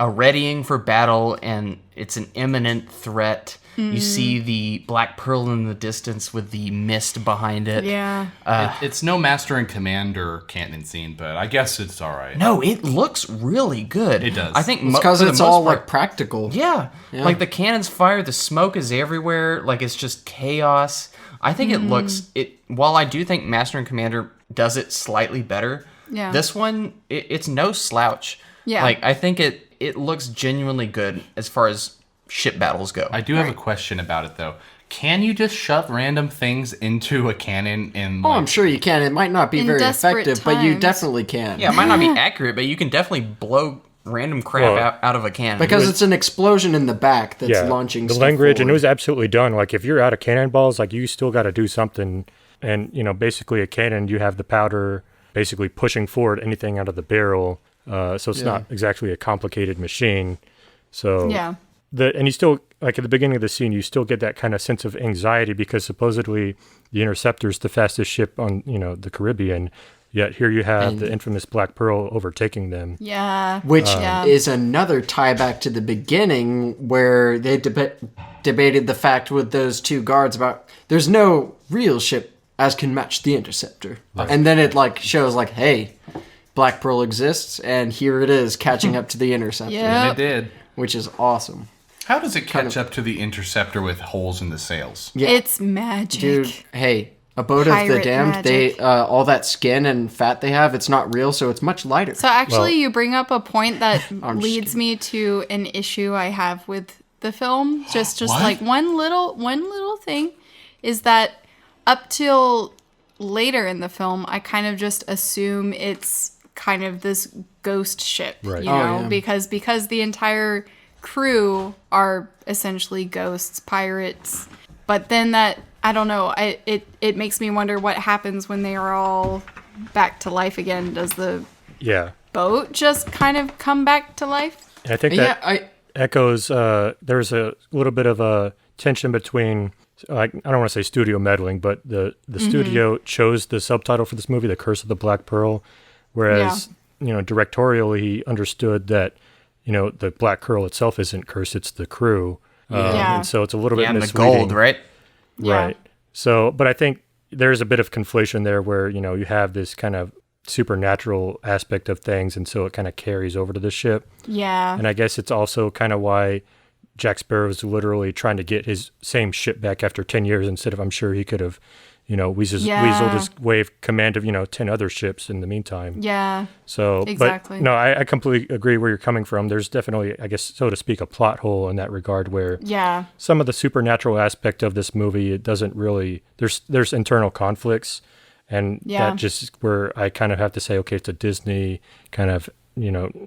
S2: a readying for battle, and it's an imminent threat. You see the Black Pearl in the distance with the mist behind it.
S4: Yeah.
S3: It's no Master and Commander canon scene, but I guess it's all right.
S2: No, it looks really good.
S3: It does.
S2: I think
S5: Because
S2: for the
S5: it's
S2: most
S5: all
S2: part-
S5: like practical.
S2: Yeah. Like the cannons fire, the smoke is everywhere. Like it's just chaos. I think it looks while I do think Master and Commander does it slightly better.
S4: Yeah.
S2: This one it's no slouch.
S4: Yeah.
S2: Like I think it looks genuinely good as far as ship battles go.
S3: I do have a question about it, though. Can you just shove random things into a cannon and
S5: Oh, I'm sure you can. It might not be
S4: In
S5: very
S4: desperate
S5: effective, but you
S4: times.
S5: definitely can.
S2: Yeah, it might not be accurate, but you can definitely blow random crap
S6: Well,
S2: out of a cannon.
S5: Because it's an explosion in the back that's
S6: yeah,
S5: launching
S6: the
S5: stuff
S6: language, and it
S5: forward.
S6: was absolutely done. Like if you're out of cannonballs, like you still got to do something, and basically a cannon, you have the powder basically pushing forward anything out of the barrel. So it's not exactly a complicated machine. So
S4: Yeah.
S6: and you still, like at the beginning of the scene, you still get that kind of sense of anxiety because supposedly the Interceptor's the fastest ship on the Caribbean. Yet here you have the infamous Black Pearl overtaking them.
S4: Yeah.
S5: Which is another tie back to the beginning where they debated the fact with those two guards about there's no real ship as can match the Interceptor. Right. And then it like shows like, hey, Black Pearl exists, and here it is catching up to the Interceptor.
S4: Yeah.
S3: And it did.
S5: Which is awesome.
S3: How does it catch up to the Interceptor with holes in the sails?
S5: Yeah.
S4: It's magic.
S5: Dude, hey, Abode of the
S4: Pirate
S5: Damned,
S4: magic.
S5: they all that skin and fat they have, it's not real, so it's much lighter.
S4: So actually,
S6: Well-
S4: you bring up a point that
S5: just
S4: leads me to an issue I have with the film. Just
S3: What?
S4: like one little thing is that up till later in the film, I kind of just assume it's kind of this ghost ship,
S6: Right.
S4: you
S5: Oh,
S4: know,
S5: yeah.
S4: because the entire crew are essentially ghosts, pirates. But then that, I don't know, it makes me wonder what happens when they are all back to life again. Does the
S6: Yeah.
S4: boat just kind of come back to life?
S6: And I think
S5: yeah,
S6: that echoes, there's a little bit of a tension between, I don't want to say studio meddling, but the studio chose the subtitle for this movie, The Curse of the Black Pearl, whereas, directorially he understood that, the Black Pearl itself isn't cursed, it's the crew.
S4: Yeah.
S6: And so it's a little bit
S2: Yeah, and the
S6: misleading.
S2: gold, right?
S4: Yeah.
S6: Right. So, but I think there's a bit of conflation there where, you have this kind of supernatural aspect of things, and so it kind of carries over to the ship.
S4: Yeah.
S6: And I guess it's also kind of why Jack Sparrow is literally trying to get his same ship back after 10 years instead of, I'm sure he could have, weaseled his way of command of, 10 other ships in the meantime.
S4: Yeah.
S6: So,
S4: Exactly.
S6: but no, I completely agree where you're coming from. There's definitely, I guess, so to speak, a plot hole in that regard where
S4: Yeah.
S6: some of the supernatural aspect of this movie, it doesn't really, there's internal conflicts. And
S4: Yeah.
S6: that just where I kind of have to say, okay, it's a Disney kind of,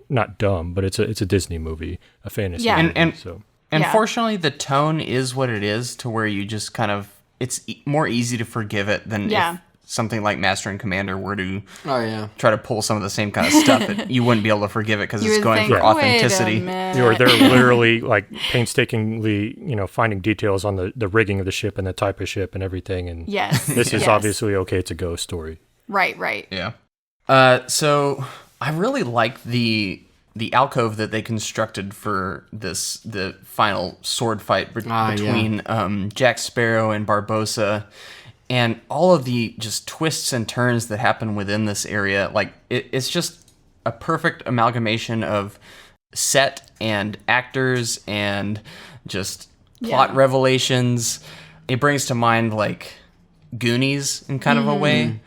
S6: not dumb, but it's a Disney movie, a fantasy
S4: Yeah.
S6: movie.
S2: And-
S6: so
S2: And
S4: Yeah.
S2: fortunately, the tone is what it is, to where you just kind of, it's more easy to forgive it than
S4: Yeah.
S2: if something like Master and Commander were to
S5: oh yeah.
S2: try to pull some of the same kind of stuff. You wouldn't be able to forgive it because
S4: You
S2: it's
S4: would
S2: going
S4: think,
S2: for authenticity.
S4: Wait a
S6: or
S4: minute.
S6: they're literally like painstakingly, finding details on the rigging of the ship and the type of ship and everything. And
S4: Yes.
S6: this is
S4: Yes.
S6: obviously okay. It's a ghost story.
S4: Right.
S2: Yeah. So I really like the alcove that they constructed for the final sword fight between Jack Sparrow and Barbosa, and all of the just twists and turns that happen within this area. Like it's just a perfect amalgamation of set and actors and just plot
S4: Yeah.
S2: revelations. It brings to mind like Goonies in kind of a way,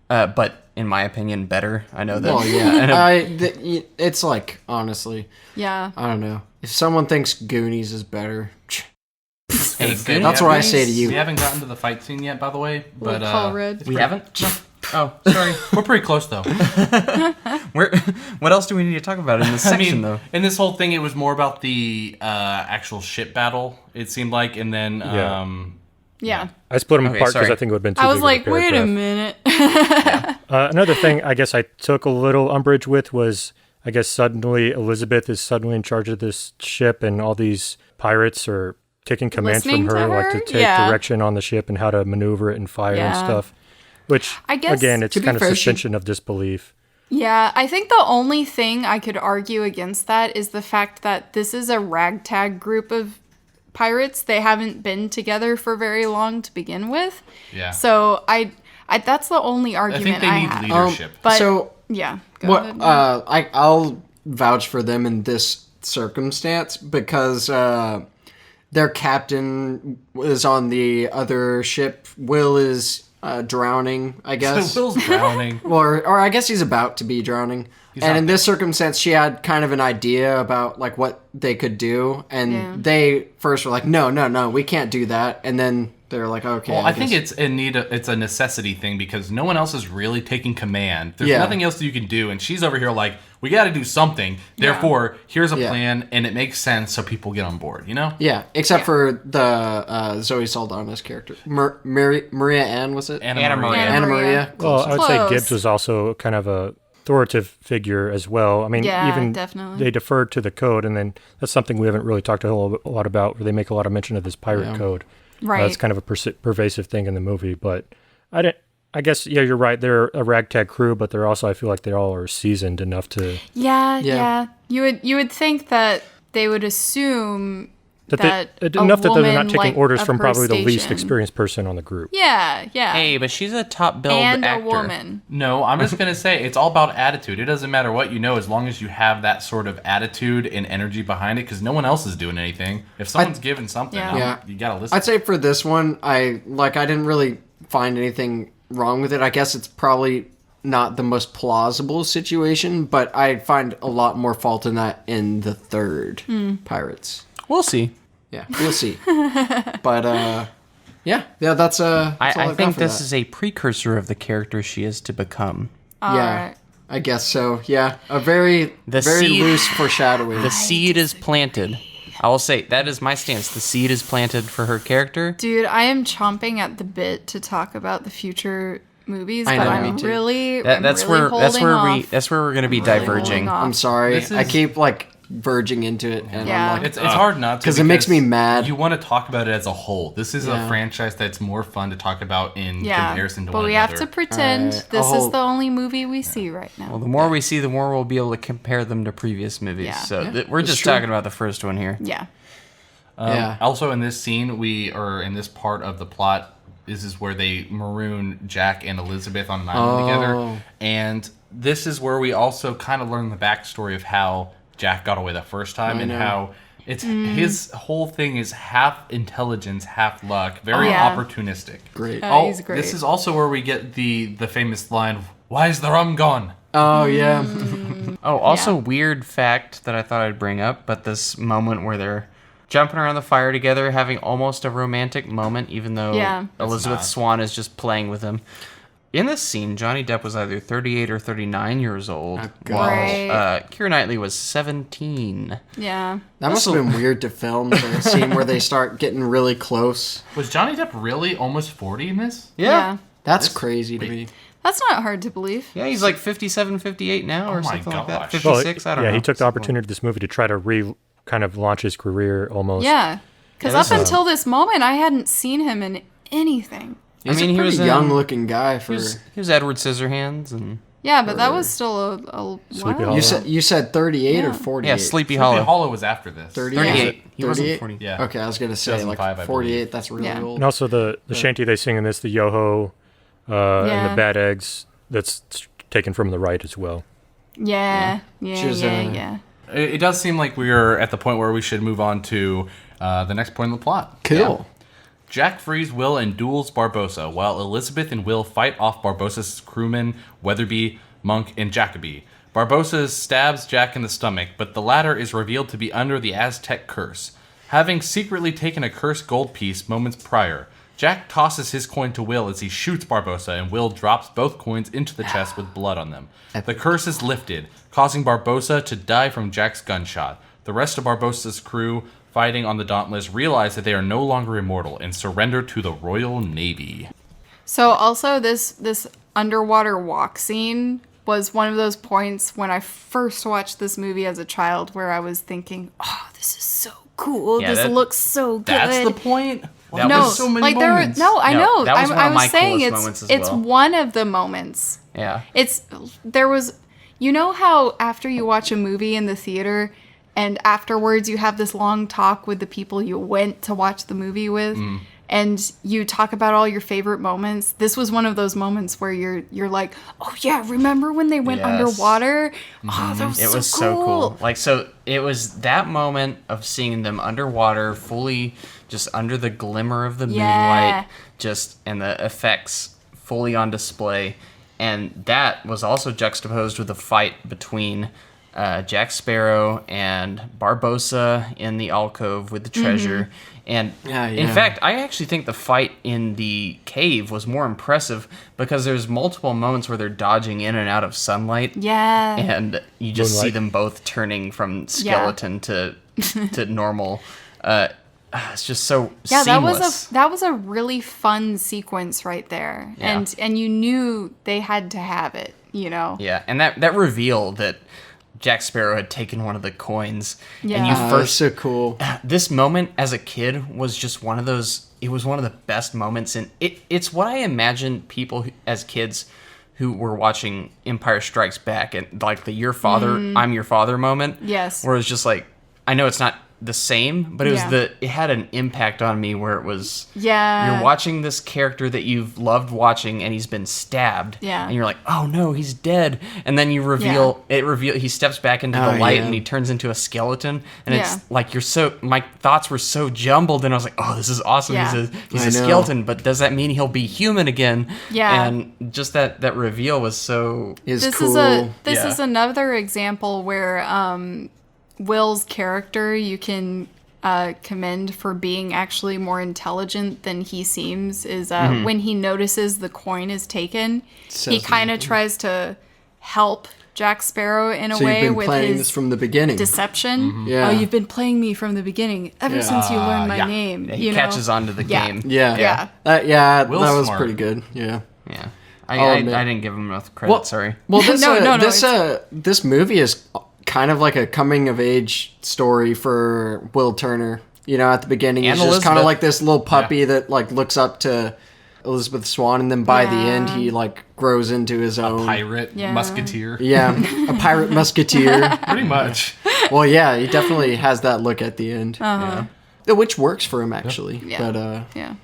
S2: but in my opinion, better. I know that.
S5: Well, yeah. It's like, honestly,
S4: Yeah.
S5: I don't know. If someone thinks Goonies is better,
S2: Hey,
S3: That's
S2: Goonies-
S5: that's what I say to
S3: We
S5: you.
S3: haven't gotten to the fight scene yet, by the way. But
S4: Color red.
S2: We haven't? Oh, sorry.
S3: we're pretty close, though.
S2: What else do we need to talk about in this section, though?
S3: in this whole thing, it was more about the actual ship battle, it seemed like. And then,
S6: Yeah.
S4: Yeah.
S6: I split them
S2: Okay,
S6: apart because
S2: sorry.
S6: I think it would have been too
S4: I was
S6: big
S4: like,
S6: of a
S4: wait a
S6: paragraph.
S4: minute.
S6: Another thing I guess I took a little umbrage with was, I guess suddenly Elizabeth is suddenly in charge of this ship and all these pirates are taking commands
S4: Listening
S6: from
S4: to
S6: her, like
S4: her?
S6: to take
S4: Yeah.
S6: direction on the ship and how to maneuver it and fire and
S4: Yeah.
S6: stuff. Which,
S4: I guess,
S6: again, it's
S5: to be
S6: kind of
S5: fair, she-
S6: suspension of disbelief.
S4: Yeah, I think the only thing I could argue against that is the fact that this is a ragtag group of pirates. They haven't been together for very long to begin with.
S3: Yeah.
S4: So I that's the only
S3: I
S4: argument
S3: think they need
S4: have.
S3: leadership.
S4: But
S5: So,
S4: yeah, go
S5: what
S4: ahead.
S5: I'll vouch for them in this circumstance because their captain is on the other ship. Will is drowning, I guess.
S3: Will's drowning.
S5: or I guess he's about to be drowning. And
S3: out
S5: in this circumstance, she had kind of an idea about like what they could do, and
S4: Yeah.
S5: they first were like, "No, we can't do that." And then they're like, "Okay."
S3: Well, I think
S5: guess.
S3: it's a necessity thing because no one else is really taking command. There's
S5: Yeah.
S3: nothing else you can do, and she's over here like, we got to do something. Therefore, here's a
S5: Yeah.
S3: plan, and it makes sense, so people get on board. You know?
S5: Yeah, except for the Zoe Saldana's character, Maria Ann, was it?
S2: Anna Maria.
S5: Anna Maria.
S6: Well, I would say
S4: Close.
S6: Gibbs was also kind of a authoritative figure as well. I mean,
S4: Yeah,
S6: even
S4: definitely.
S6: they deferred to the code, and then that's something we haven't really talked a lot about, where they make a lot of mention of this pirate
S5: Yeah.
S6: code.
S4: Right.
S6: That's kind of a pervasive thing in the movie, but I guess, yeah, you're right. They're a ragtag crew, but they're also, I feel like they all are seasoned enough to.
S4: Yeah.
S5: Yeah.
S4: You would think that they would assume
S6: enough that they're not taking
S4: like,
S6: orders
S4: of
S6: from
S4: her
S6: probably the least
S4: station.
S6: experienced person on the group.
S4: Yeah.
S2: Hey, but she's a top billed
S4: And
S2: actor.
S4: a woman.
S3: No, I'm just gonna say it's all about attitude. It doesn't matter what you know, as long as you have that sort of attitude and energy behind it, because no one else is doing anything. If someone's given something,
S4: Yeah.
S3: you gotta listen.
S5: I'd say for this one, I didn't really find anything wrong with it. I guess it's probably not the most plausible situation, but I find a lot more fault in that in the third Pirates.
S2: We'll see.
S5: Yeah, we'll see. But that's all
S2: I
S5: I've got
S2: think
S5: for
S2: this
S5: that.
S2: is a precursor of the character she is to become.
S4: Alright.
S5: I guess so. Yeah, a very
S2: seed-
S5: loose foreshadowing.
S2: The seed is planted. I will say, that is my stance. The seed is planted for her character.
S4: Dude, I am chomping at the bit to talk about the future movies,
S5: I
S4: but
S5: know,
S4: I'm
S5: me too.
S4: really
S2: That's
S4: really
S2: where
S4: holding off.
S2: we're going to be diverging.
S4: holding off.
S5: I'm sorry.
S3: This
S5: I
S3: is-
S5: keep verging into it, and
S4: Yeah.
S5: I'm like,
S3: It's hard not to
S5: 'Cause it makes me mad.
S3: You want to talk about it as a whole. This is
S5: Yeah.
S3: a franchise that's more fun to talk about in
S4: Yeah,
S3: comparison to
S4: but
S3: one
S4: we
S3: another.
S4: have to pretend
S5: Alright,
S4: this
S5: I'll-
S4: is the only movie we see right now.
S2: Well, the more we see, the more we'll be able to compare them to previous movies.
S4: Yeah.
S2: So
S5: Yeah,
S2: we're
S5: that's
S2: just
S5: true.
S2: talking about the first one here.
S4: Yeah.
S5: yeah.
S3: Also, in this scene, in this part of the plot, this is where they maroon Jack and Elizabeth on an island together. And this is where we also kind of learn the backstory of how Jack got away the first time and
S5: know.
S3: how it's his whole thing is half intelligence, half luck, very
S4: Yeah.
S3: opportunistic.
S5: Great.
S4: He's great.
S3: This is also where we get the famous line, "Why is the rum gone?"
S5: Oh yeah.
S2: Oh, also
S4: Yeah.
S2: weird fact that I thought I'd bring up, but this moment where they're jumping around the fire together, having almost a romantic moment, even though
S4: Yeah.
S2: Elizabeth
S3: not.
S2: Swann is just playing with him. In this scene, Johnny Depp was either 38 or 39 years old,
S5: God.
S2: while
S4: Right.
S2: Keira Knightley was 17.
S4: Yeah.
S5: That must have been weird to film the scene where they start getting really close.
S3: Was Johnny Depp really almost 40 in this?
S4: Yeah.
S5: That's crazy to me.
S4: That's not hard to believe.
S2: Yeah, he's like 57, 58 now, or
S3: Oh my
S2: something like that.
S3: gosh.
S2: 56, I don't know.
S6: Yeah, he took the
S2: Something
S6: opportunity of this movie to try to kind of launch his career almost.
S4: Yeah. Because
S2: Yeah,
S4: up
S2: this is-
S4: until this moment, I hadn't seen him in anything.
S5: He's
S2: I mean,
S5: a
S2: he
S5: pretty
S2: was in-
S5: young-looking guy for.
S2: He was Edward Scissorhands, and
S4: Yeah, but that was still a
S6: Sleepy
S4: while.
S6: Hollow.
S5: You said 38 or
S4: Yeah.
S5: 48?
S2: yeah, Sleepy
S3: Sleepy
S2: Hollow.
S3: Hollow was after this.
S2: 38. He wasn't
S5: 38?
S2: 40.
S3: Yeah.
S5: Okay, I was gonna say
S3: 2005, I
S5: like 48.
S3: believe.
S5: That's really
S4: Yeah.
S5: old.
S6: And also the shanty they sing in this, the Yoho and
S4: Yeah.
S6: the Bad Eggs, that's taken from the right as well.
S4: Yeah. Yeah.
S5: She was,
S4: Yeah.
S3: It does seem like we are at the point where we should move on to the next point in the plot.
S5: Cool.
S3: Jack frees Will and duels Barbosa, while Elizabeth and Will fight off Barbosa's crewmen, Weatherby, Monk, and Jacoby. Barbosa stabs Jack in the stomach, but the latter is revealed to be under the Aztec curse. Having secretly taken a cursed gold piece moments prior, Jack tosses his coin to Will as he shoots Barbosa, and Will drops both coins into the chest with blood on them. The curse is lifted, causing Barbosa to die from Jack's gunshot. The rest of Barbosa's crew fighting on the Dauntless realize that they are no longer immortal and surrender to the Royal Navy.
S4: So also this underwater walk scene was one of those points when I first watched this movie as a child where I was thinking, "Oh, this is so cool.
S2: Yeah,
S4: this
S2: that-
S4: looks so good."
S3: That's the point.
S2: That
S4: no,
S2: was
S3: so many
S4: like
S3: moments.
S4: there were I
S2: No,
S4: know.
S2: that was one
S4: I
S2: of
S4: was
S2: my
S4: saying
S2: coolest
S4: it's
S2: moments as
S4: it's
S2: well.
S4: one of the moments.
S2: Yeah.
S4: There was, you know how after you watch a movie in the theater and afterwards you have this long talk with the people you went to watch the movie with and you talk about all your favorite moments. This was one of those moments where you're like, "Oh yeah, remember when they went
S2: Yes.
S4: underwater? Oh, that was
S2: It was so cool. Like, so it was that moment of seeing them underwater, fully just under the glimmer of the
S4: Yeah.
S2: moonlight, and the effects fully on display. And that was also juxtaposed with the fight between Jack Sparrow and Barbosa in the alcove with the treasure. And in fact, I actually think the fight in the cave was more impressive because there's multiple moments where they're dodging in and out of sunlight.
S4: Yeah.
S2: And you just see
S6: Moonlight.
S2: them both turning from skeleton to normal. It's just so
S4: Yeah,
S2: seamless.
S4: that was a really fun sequence right there.
S2: Yeah.
S4: And you knew they had to have it, you know.
S2: Yeah, and that reveal that Jack Sparrow had taken one of the coins. And you
S4: Yeah.
S5: That's
S2: first
S5: so cool.
S2: this moment as a kid was just one of those. It was one of the best moments, and it's what I imagine people as kids who were watching Empire Strikes Back and like the "Your Father, I'm Your Father" moment.
S4: Yes.
S2: where it's just like, I know it's not the same, but it was it had an impact on me where it was you're watching this character that you've loved watching and he's been stabbed, and you're like, oh no, he's dead, and then you reveal he steps back into the light and he turns into a skeleton, and it's like my thoughts were so jumbled, and I was like, oh, this is awesome. He's a skeleton, but does that mean he'll be human again? And just that reveal was so
S5: cool.
S4: This is another example where Will's character you can commend for being actually more intelligent than he seems is when he notices the coin is taken, he kind of tries to help Jack Sparrow in a way with his
S5: this from the beginning.
S4: Deception. Oh, you've been playing me from the beginning ever since you learned my name.
S2: He catches on to the game.
S5: That was
S3: smart.
S5: Pretty good.
S2: I didn't give him enough credit. Sorry.
S5: Well, this movie is kind of like a coming of age story for Will Turner. You know, at the beginning, he's just kind of like this little puppy that like looks up to Elizabeth Swann, and then by the end, he like grows into his own
S3: pirate musketeer.
S5: Yeah, a pirate musketeer.
S3: Pretty much.
S5: Well, yeah, he definitely has that look at the end. Which works for him actually.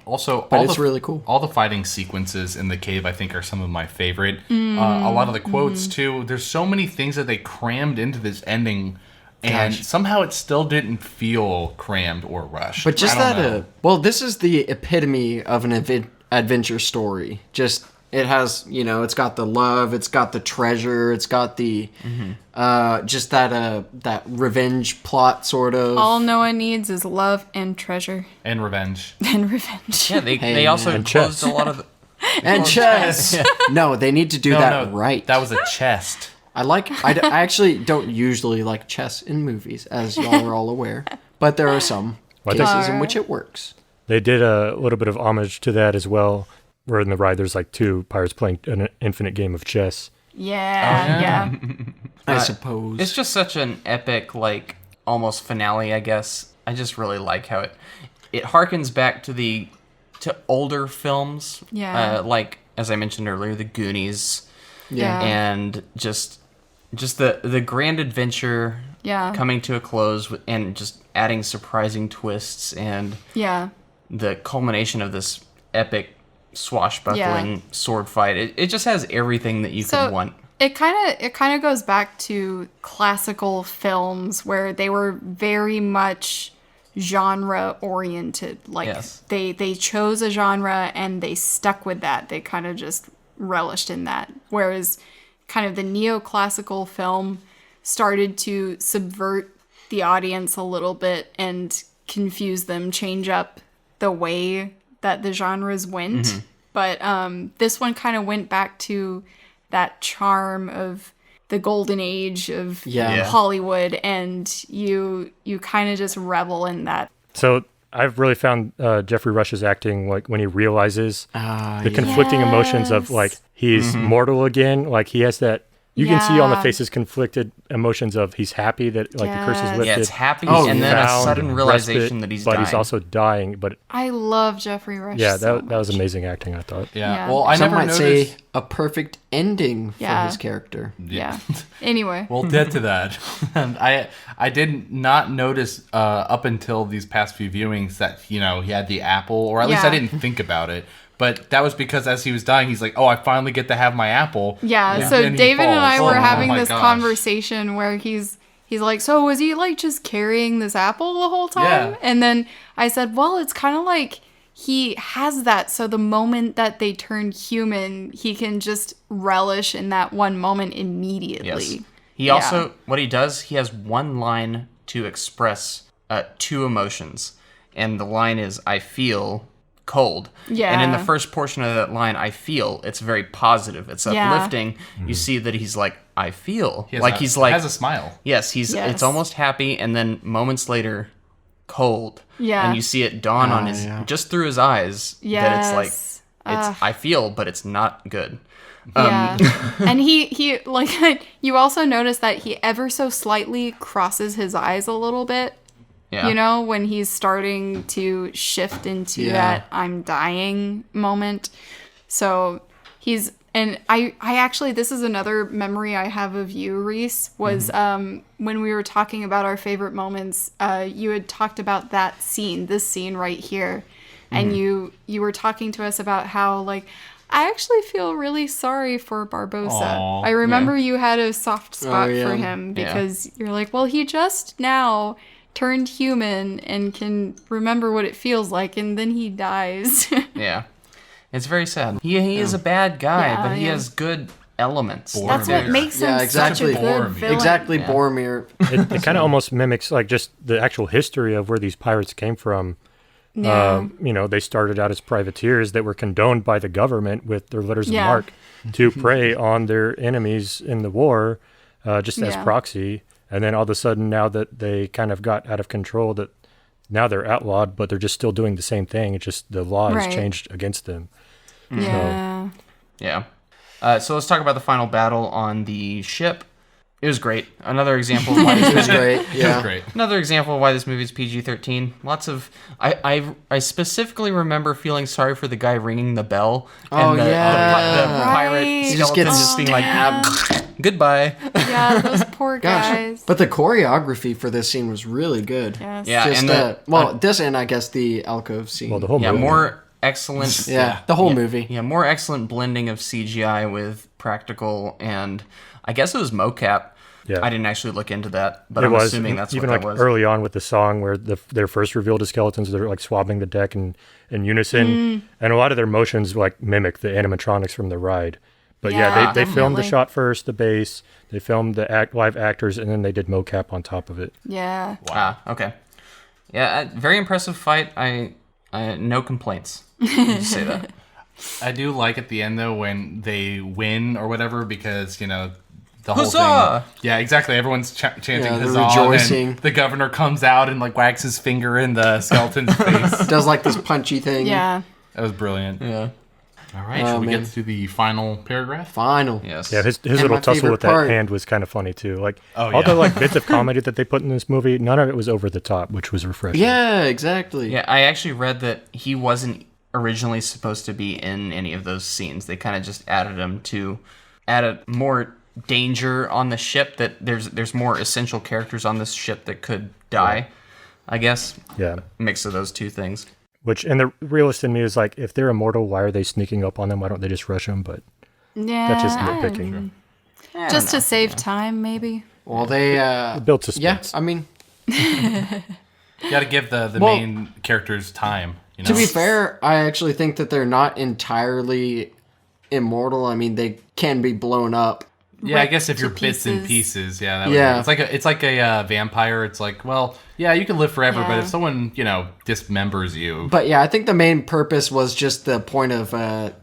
S3: Also,
S5: it's really cool.
S3: All the fighting sequences in the cave, I think, are some of my favorite. A lot of the quotes too. There's so many things that they crammed into this ending, and somehow it still didn't feel crammed or rushed.
S5: But just this is the epitome of an adventure story. Just it has, it's got the love, it's got the treasure, it's got the just that revenge plot sort of.
S4: All Noah needs is love and treasure
S3: and revenge.
S2: Yeah, they also closed a lot of the
S5: and chess. No, they need to do that right.
S3: That was a chest.
S5: I actually don't usually like chess in movies, as y'all are all aware, but there are some cases in which it works.
S6: They did a little bit of homage to that as well, where in the ride there's like two pirates playing an infinite game of chess.
S5: I suppose.
S2: It's just such an epic, like, almost finale, I guess. I just really like how it harkens back to older films. Like, as I mentioned earlier, The Goonies. And just the grand adventure coming to a close and just adding surprising twists and the culmination of this epic swashbuckling sword fight. It just has everything that you could want.
S4: It kind of goes back to classical films where they were very much genre oriented. Like they chose a genre and they stuck with that. They kind of just relished in that. Whereas kind of the neoclassical film started to subvert the audience a little bit and confuse them, change up the way that the genres went. But this one kind of went back to that charm of the golden age of Hollywood, and you kind of just revel in that.
S6: So I've really found Jeffrey Rush's acting, like when he realizes the conflicting emotions of like he's mortal again, like he has that. You can see on the faces conflicted emotions of he's happy that like the curse is lifted.
S2: Yeah, it's happy, and then a sudden realization that he's dying.
S6: But he's also dying. But
S4: I love Jeffrey Rush.
S6: Yeah, that was amazing acting, I thought.
S3: Yeah. Well,
S5: Some might say a perfect ending for his character.
S4: Yeah. Anyway.
S3: We'll get to that. And I did not notice up until these past few viewings that he had the apple, or at least I didn't think about it. But that was because as he was dying, he's like, oh, I finally get to have my apple.
S4: Yeah, so David and I were having this conversation where he's like, so was he like just carrying this apple the whole time?
S3: Yeah.
S4: And then I said, well, it's kind of like he has that. So the moment that they turn human, he can just relish in that one moment immediately.
S2: Yes. He also, what he does, he has one line to express two emotions. And the line is, I feel cold.
S4: Yeah.
S2: And in the first portion of that line, I feel, it's very positive. It's uplifting. You see that he's like, I feel. He has
S3: a smile.
S2: Yes, it's almost happy, and then moments later, cold.
S4: Yeah.
S2: And you see it dawn on his, just through his eyes, that it's like, it's I feel, but it's not good.
S4: Yeah. And he like, you also notice that he ever so slightly crosses his eyes a little bit. Yeah. When he's starting to shift into that I'm dying moment. So And I actually, this is another memory I have of you, Reese, was when we were talking about our favorite moments, you had talked about that scene, this scene right here. And you were talking to us about how, like, I actually feel really sorry for Barbosa.
S3: Aw,
S4: I remember you had a soft spot
S5: yeah.
S4: for him because you're like, well, he just now turned human and can remember what it feels like, and then he dies.
S2: Yeah. It's very sad. He is a bad guy,
S4: Yeah,
S2: but he
S4: yeah.
S2: has good elements.
S4: That's what makes him
S5: Yeah,
S4: such a
S5: exactly.
S4: good villain.
S5: Exactly, Boromir.
S6: It kind of almost mimics like just the actual history of where these pirates came from.
S4: Yeah.
S6: You know, they started out as privateers that were condoned by the government with their letters of
S4: Yeah.
S6: marque to prey on their enemies in the war, just as
S4: Yeah.
S6: proxy. And then all of a sudden, now that they kind of got out of control, that now they're outlawed, but they're just still doing the same thing. It's just the law has
S4: Right.
S6: changed against them.
S4: Yeah.
S2: Yeah. So let's talk about the final battle on the ship. It was great. Another example of why this
S5: It was
S2: movie,
S5: great. Yeah.
S3: That's great.
S2: another example of why this movie is PG-13. Lots of I specifically remember feeling sorry for the guy ringing the bell
S5: Oh,
S2: and the
S5: yeah.
S2: pirate
S4: Right. He
S5: just
S2: skeleton
S5: gets
S2: just being like goodbye.
S4: Yeah, those poor
S5: Gosh.
S4: guys.
S5: But the choreography for this scene was really good.
S4: Yes.
S2: Yeah,
S5: Just,
S2: and
S5: this and I guess the alcove scene.
S6: Well, the whole
S2: yeah,
S6: movie.
S2: more excellent.
S5: yeah, the whole movie.
S2: Yeah, more excellent blending of CGI with practical, and I guess it was mocap.
S6: Yeah.
S2: I didn't actually look into that, but
S6: It
S2: I'm
S6: was
S2: assuming that's
S6: even
S2: what
S6: like
S2: that was.
S6: early on with the song where their first reveal to skeletons, they're like swabbing the deck in unison, and a lot of their motions like mimic the animatronics from the ride. But
S4: Yeah,
S6: they filmed the
S4: definitely.
S6: shot first, the base, they filmed the live actors, and then they did mocap on top of it.
S4: Yeah.
S2: Ah, okay. Yeah, very impressive fight. I no complaints. Just say that.
S3: I do like at the end though when they win or whatever because you know the whole
S2: Huzzah!
S3: thing. Yeah, exactly. Everyone's chanting
S5: Yeah, they're
S3: huzzah, and
S5: rejoicing.
S3: then the governor comes out and like wags his finger in the skeleton's face.
S5: Does like this punchy thing.
S4: Yeah.
S3: That was brilliant.
S2: Yeah.
S3: All right,
S5: Oh,
S3: should we
S5: man.
S3: get to the final paragraph?
S5: Final.
S2: Yes.
S6: Yeah, his
S5: And
S6: little
S5: my
S6: tussle
S5: favorite
S6: with
S5: part-
S6: that hand was kind of funny too. Like
S3: Oh,
S6: all
S3: yeah.
S6: the like bits of comedy that they put in this movie, none of it was over the top, which was refreshing.
S5: Yeah, exactly.
S2: Yeah, I actually read that he wasn't originally supposed to be in any of those scenes. They kind of just added him to add a more danger on the ship. That there's more essential characters on this ship that could die. I guess
S6: Yeah.
S2: mix of those two things.
S6: Which, and the realist in me is like, if they're immortal, why are they sneaking up on them? Why don't they just rush them? But
S4: Yeah.
S6: that's just nitpicking.
S4: Just to save time, maybe.
S5: Well, they
S6: Build
S5: yeah,
S6: suspense.
S5: I mean,
S3: You got to give the
S5: Well,
S3: main characters time. You know?
S5: to be fair, I actually think that they're not entirely immortal. I mean, they can be blown up.
S3: Yeah, I
S4: ripped
S3: guess if
S4: to
S3: you're bits and
S4: pieces.
S3: pieces, yeah, that
S5: Yeah.
S3: would be. It's like a vampire. It's like, well, yeah, you can live forever, but
S4: Yeah.
S3: if someone dismembers you,
S5: But yeah, I think the main purpose was just the point of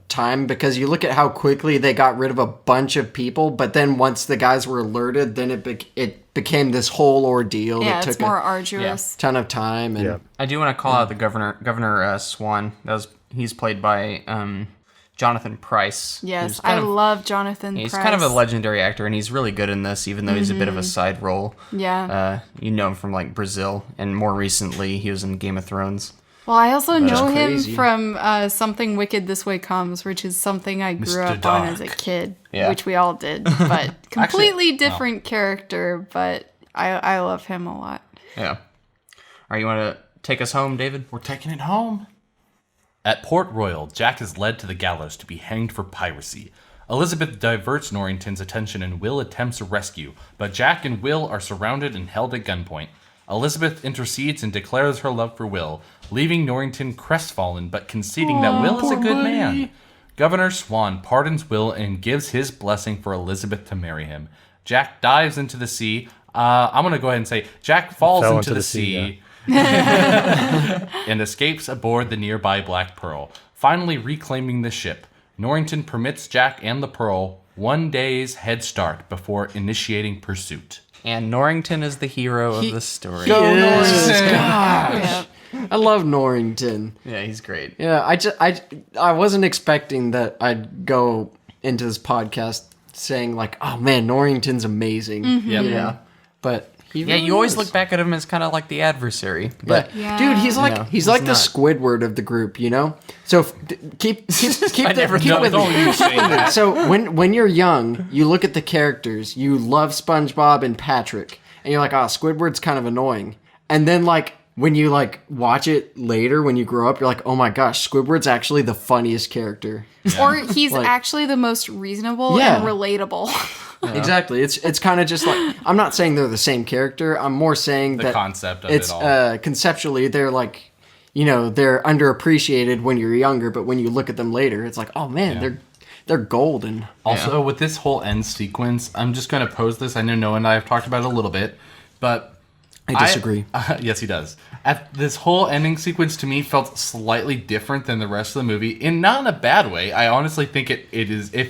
S5: time, because you look at how quickly they got rid of a bunch of people, but then once the guys were alerted, then it became this whole ordeal
S4: Yeah,
S5: that
S4: it's
S5: took
S4: more
S5: a
S4: arduous.
S5: ton of time. And
S6: Yeah.
S2: I do want to call out the Governor Swan. He's played by Jonathan Pryce.
S4: Yes,
S2: who's kind
S4: I
S2: of-
S4: love Jonathan
S2: He's
S4: Pryce.
S2: kind of a legendary actor, and he's really good in this, even though he's a bit of a side role.
S4: Yeah.
S2: You know him from like Brazil, and more recently he was in Game of Thrones.
S4: Well, I also know him
S5: crazy.
S4: from Something Wicked This Way Comes, which is something I grew
S3: Mr.
S4: up on as a
S3: Dark.
S4: kid,
S2: Yeah.
S4: which we all did, but completely different character, but I love him a lot.
S2: Yeah. All right, you want to take us home, David?
S3: we're taking it home. At Port Royal, Jack is led to the gallows to be hanged for piracy. Elizabeth diverts Norrington's attention and Will attempts a rescue, but Jack and Will are surrounded and held at gunpoint. Elizabeth intercedes and declares her love for Will, leaving Norrington crestfallen but conceding that Will is a good man. Governor Swan pardons Will and gives his blessing for Elizabeth to marry him. Jack dives into the sea. I'm going to go ahead and say Jack falls
S6: Fell
S3: into the sea. And escapes aboard the nearby Black Pearl, finally reclaiming the ship. Norrington permits Jack and the Pearl 1 day's head start before initiating pursuit.
S2: And Norrington is the hero of the story.
S5: Go
S3: Yes.
S5: Norrington! Gosh,
S4: Yeah.
S5: I love Norrington.
S2: Yeah, he's great.
S5: Yeah, I wasn't expecting that I'd go into this podcast saying like, oh man, Norrington's amazing.
S3: Yep.
S5: You know? But He
S2: Yeah,
S5: really
S2: you always
S5: is.
S2: look back at him as kind of like the adversary. But
S4: Yeah.
S5: Dude, he's like
S2: No,
S5: he's like the
S2: not.
S5: Squidward of the group, you know. So keep
S2: never
S5: keep
S2: thought
S5: with
S3: Don't
S5: me.
S3: you say that.
S5: So when you're young, you look at the characters. You love SpongeBob and Patrick, and you're like, oh, Squidward's kind of annoying. And then like when you like watch it later, when you grow up, you're like, oh my gosh, Squidward's actually the funniest character.
S4: Or he's
S5: Like-
S4: actually the most reasonable
S5: Yeah.
S4: and relatable.
S5: Exactly. It's kind of just like, I'm not saying they're the same character. I'm more saying
S3: The
S5: that
S3: concept of
S5: it's
S3: it all.
S5: conceptually they're like, you know, they're underappreciated when you're younger, but when you look at them later, it's like, oh man, they're golden.
S3: Also, with this whole end sequence, I'm just going to pose this. I know Noah and I have talked about it a little bit, but
S5: I disagree.
S3: Yes, he does. This whole ending sequence to me felt slightly different than the rest of the movie, and not in a bad way. I honestly think it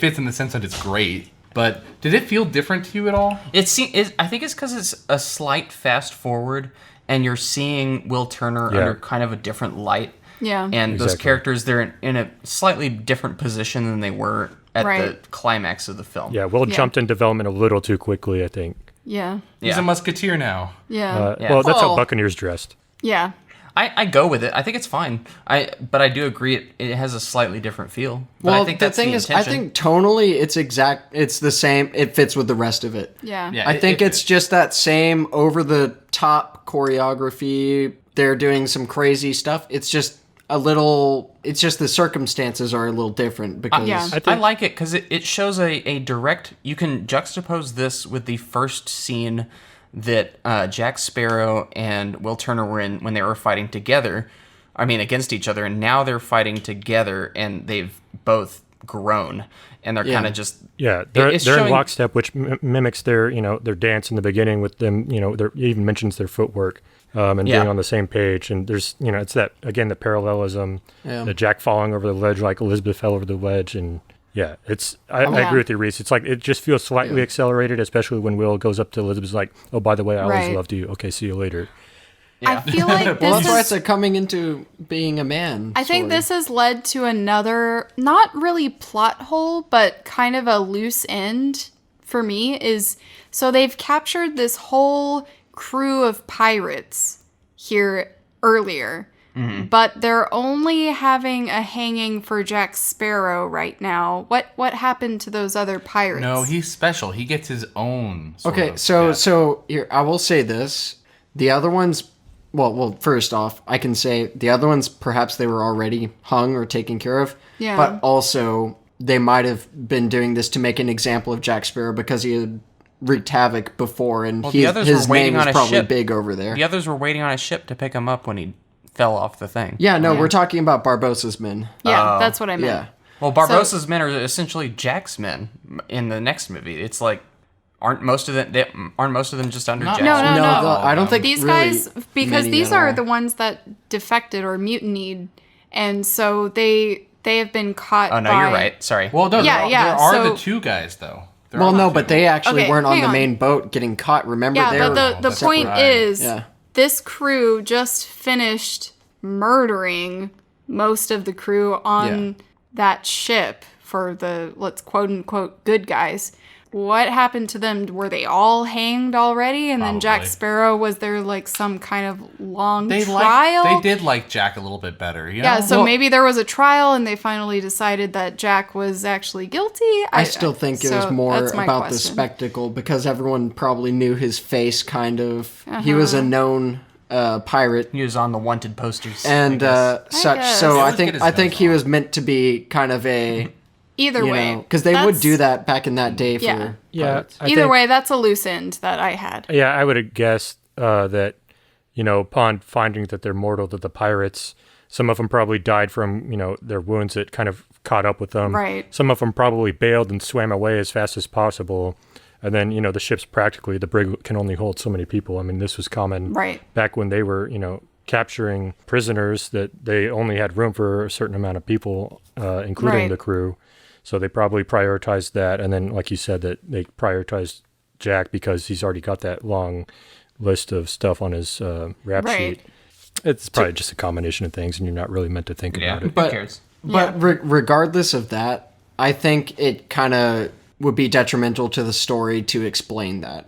S3: fits in the sense that it's great. But did it feel different to you at all?
S2: I think it's because it's a slight fast forward, and you're seeing Will Turner under kind of a different light.
S4: Yeah.
S2: And those
S6: Exactly.
S2: characters, they're in a slightly different position than they were at the
S4: Right.
S2: climax of the film.
S6: Yeah, Will jumped in development a little too quickly, I think.
S4: Yeah.
S3: He's
S2: Yeah.
S3: a musketeer now.
S4: Yeah.
S2: Yeah.
S6: Well, that's how
S4: Well-
S6: Buccaneers dressed.
S4: Yeah.
S2: I go with it. I think it's fine. But I do agree it has a slightly different feel. But
S5: Well,
S2: I think
S5: the
S2: that's
S5: thing
S2: the
S5: is, I
S2: intention.
S5: think tonally it's the same. It fits with the rest of it.
S4: Yeah.
S3: Yeah.
S5: I think it's just that same over the top choreography. They're doing some crazy stuff. It's just it's just the circumstances are a little different because
S4: Yeah.
S2: I like it because it shows a direct. You can juxtapose this with the first scene that Jack Sparrow and Will Turner were in when they were fighting together. I mean, against each other, and now they're fighting together, and they've both grown, and they're
S5: Yeah.
S2: kind of just
S6: Yeah, they're
S2: it's
S6: in
S2: showing-
S6: lockstep, which mimics their their dance in the beginning with them. It even mentions their footwork and
S2: Yeah.
S6: being on the same page. And there's it's that again the parallelism,
S5: Yeah.
S6: the Jack falling over the ledge like Elizabeth fell over the ledge, and yeah, I
S4: Yeah.
S6: agree with you, Reese. It's like it just feels slightly accelerated, especially when Will goes up to Elizabeth's like, oh, by the way, I always
S4: Right.
S6: loved you. Okay, see you later.
S4: I feel like
S5: well,
S4: this
S5: that's why
S4: is.
S5: it's a coming into being a man.
S4: I think
S5: story.
S4: this has led to another, not really plot hole, but kind of a loose end for me is, so they've captured this whole crew of pirates here earlier, but they're only having a hanging for Jack Sparrow right now. What happened to those other pirates?
S3: No, he's special. He gets his own. Sort
S5: Okay,
S3: of
S5: so
S3: death.
S5: so here I will say this: the other ones. Well, first off, I can say the other ones perhaps they were already hung or taken care of.
S4: Yeah.
S5: But also they might have been doing this to make an example of Jack Sparrow because he had wreaked havoc before, and
S2: the others were
S5: his
S2: waiting
S5: name
S2: on
S5: is
S2: a
S5: probably
S2: ship.
S5: big over there.
S2: the others were waiting on a ship to pick him up when he fell off the thing.
S5: Yeah, no, we're talking about Barbossa's men.
S4: Yeah, that's what I meant.
S5: Yeah.
S2: Well, Barbossa's men are essentially Jack's men in the next movie. It's like aren't most of them just under
S3: Not
S2: Jack?
S4: No, no, no.
S5: I don't think
S4: These
S5: really
S4: guys, because
S5: many
S4: these
S5: at
S4: are
S5: all.
S4: the ones that defected or mutinied, and so they have been caught.
S2: Oh no,
S4: by,
S2: you're right. Sorry.
S3: Well, no,
S4: Yeah,
S3: there,
S4: yeah,
S3: there are
S4: so-
S3: the two guys though. There
S5: Well,
S3: are
S5: no,
S3: the
S5: but
S3: two.
S5: they actually
S4: Okay,
S5: weren't on
S4: hang
S5: the
S4: on.
S5: main boat getting caught. Remember,
S4: Yeah,
S5: they
S4: but
S5: were
S4: the
S3: that's
S4: point
S3: right.
S4: is,
S5: Yeah.
S4: this crew just finished murdering most of the crew on
S5: Yeah.
S4: that ship for the, let's quote unquote, good guys. What happened to them? Were they all hanged already? And then Jack
S3: Probably.
S4: Sparrow, was there like some kind of long
S3: They
S4: trial?
S3: they did like Jack a little bit better. You know?
S4: Yeah, so
S5: Well-
S4: maybe there was a trial and they finally decided that Jack was actually guilty.
S5: I still think it was
S4: so
S5: more
S4: that's my
S5: about the
S4: question.
S5: spectacle because everyone probably knew his face. Kind of, he was a known pirate,
S2: He was on the wanted posters.
S5: and such.
S4: guess.
S5: So
S3: He
S5: I
S3: always
S5: think
S3: get his
S5: I think
S3: nose
S5: he
S3: off.
S5: was meant to be kind of a
S4: Either way.
S5: because they would
S4: that's-
S5: do that back in that day for
S4: Yeah.
S6: Yeah,
S5: pirates.
S6: I
S4: Either
S6: think-
S4: way, that's a loose end that I had.
S6: Yeah, I would have guessed that, upon finding that they're mortal, that the pirates, some of them probably died from, their wounds that kind of caught up with them.
S4: Right.
S6: Some of them probably bailed and swam away as fast as possible. And then, the ship's practically, the brig can only hold so many people. I mean, this was common
S4: Right.
S6: back when they were, capturing prisoners that they only had room for a certain amount of people, including
S4: Right.
S6: the crew. So they probably prioritized that. And then, like you said, that they prioritized Jack because he's already got that long list of stuff on his rap
S4: Right.
S6: sheet. It's probably just a combination of things, and you're not really meant to think
S2: yeah,
S6: about it.
S2: who
S5: But-
S2: cares?
S5: But regardless of that, I think it kind of would be detrimental to the story to explain that.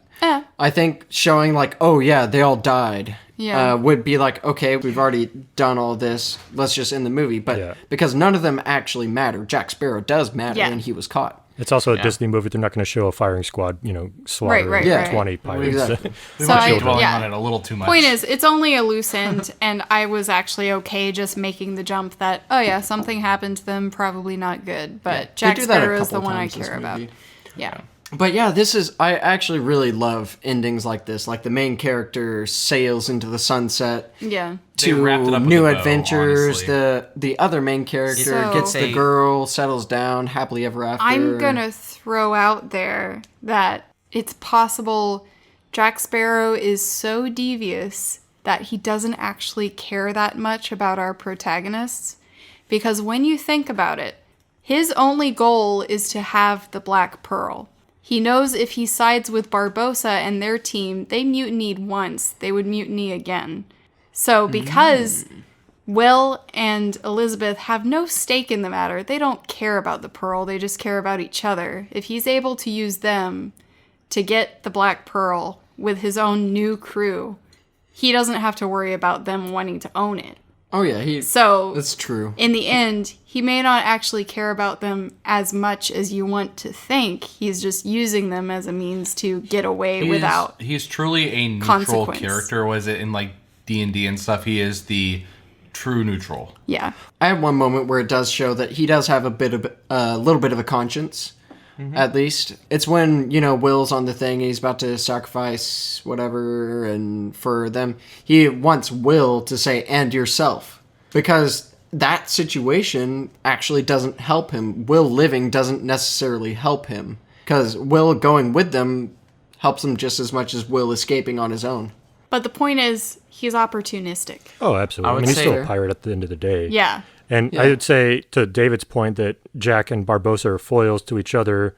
S5: I think showing like, oh yeah, they all died, would be like, okay, we've already done all this. Let's just end the movie. But because none of them actually matter, Jack Sparrow does matter, and he was caught.
S6: It's also a Disney movie. They're not going to show a firing squad, slaughtering
S4: Right.
S6: 20 pirates.
S5: Exactly.
S3: We might be dwelling on it a little too much.
S4: Point is, it's only a loose end, and I was actually okay just making the jump that, oh yeah, something happened to them, probably not good. But Jack Sparrow is the one I care about. Yeah.
S5: But yeah, I actually really love endings like this. Like the main character sails into the sunset.
S4: Yeah.
S3: They wrapped it up
S5: To
S3: with
S5: new
S3: a bow,
S5: adventures.
S3: honestly.
S5: The other main character
S4: So-
S5: gets the girl, settles down, happily ever after.
S4: I'm gonna throw out there that it's possible Jack Sparrow is so devious that he doesn't actually care that much about our protagonists. Because when you think about it, his only goal is to have the Black Pearl. He knows if he sides with Barbosa and their team, they mutinied once, they would mutiny again. So because Will and Elizabeth have no stake in the matter, they don't care about the Pearl, they just care about each other. If he's able to use them to get the Black Pearl with his own new crew, he doesn't have to worry about them wanting to own it.
S5: Oh yeah,
S4: So
S5: that's true.
S4: in the end, he may not actually care about them as much as you want to think. He's just using them as a means to get away without.
S3: He's truly a neutral
S4: consequence.
S3: character. Was it in like D&D and stuff? He is the true neutral.
S4: Yeah.
S5: I had one moment where it does show that he does have a little bit of a conscience. At least it's when Will's on the thing, he's about to sacrifice whatever, and for them he wants Will to say "and yourself," because that situation actually doesn't help him. Will living doesn't necessarily help him, because Will going with them helps him just as much as Will escaping on his own.
S4: But the point is, he's opportunistic.
S6: Oh, absolutely. I
S2: would
S6: mean, he's
S2: say-
S6: still a pirate at the end of the day.
S4: Yeah.
S6: And I would say, to David's point, that Jack and Barbosa are foils to each other,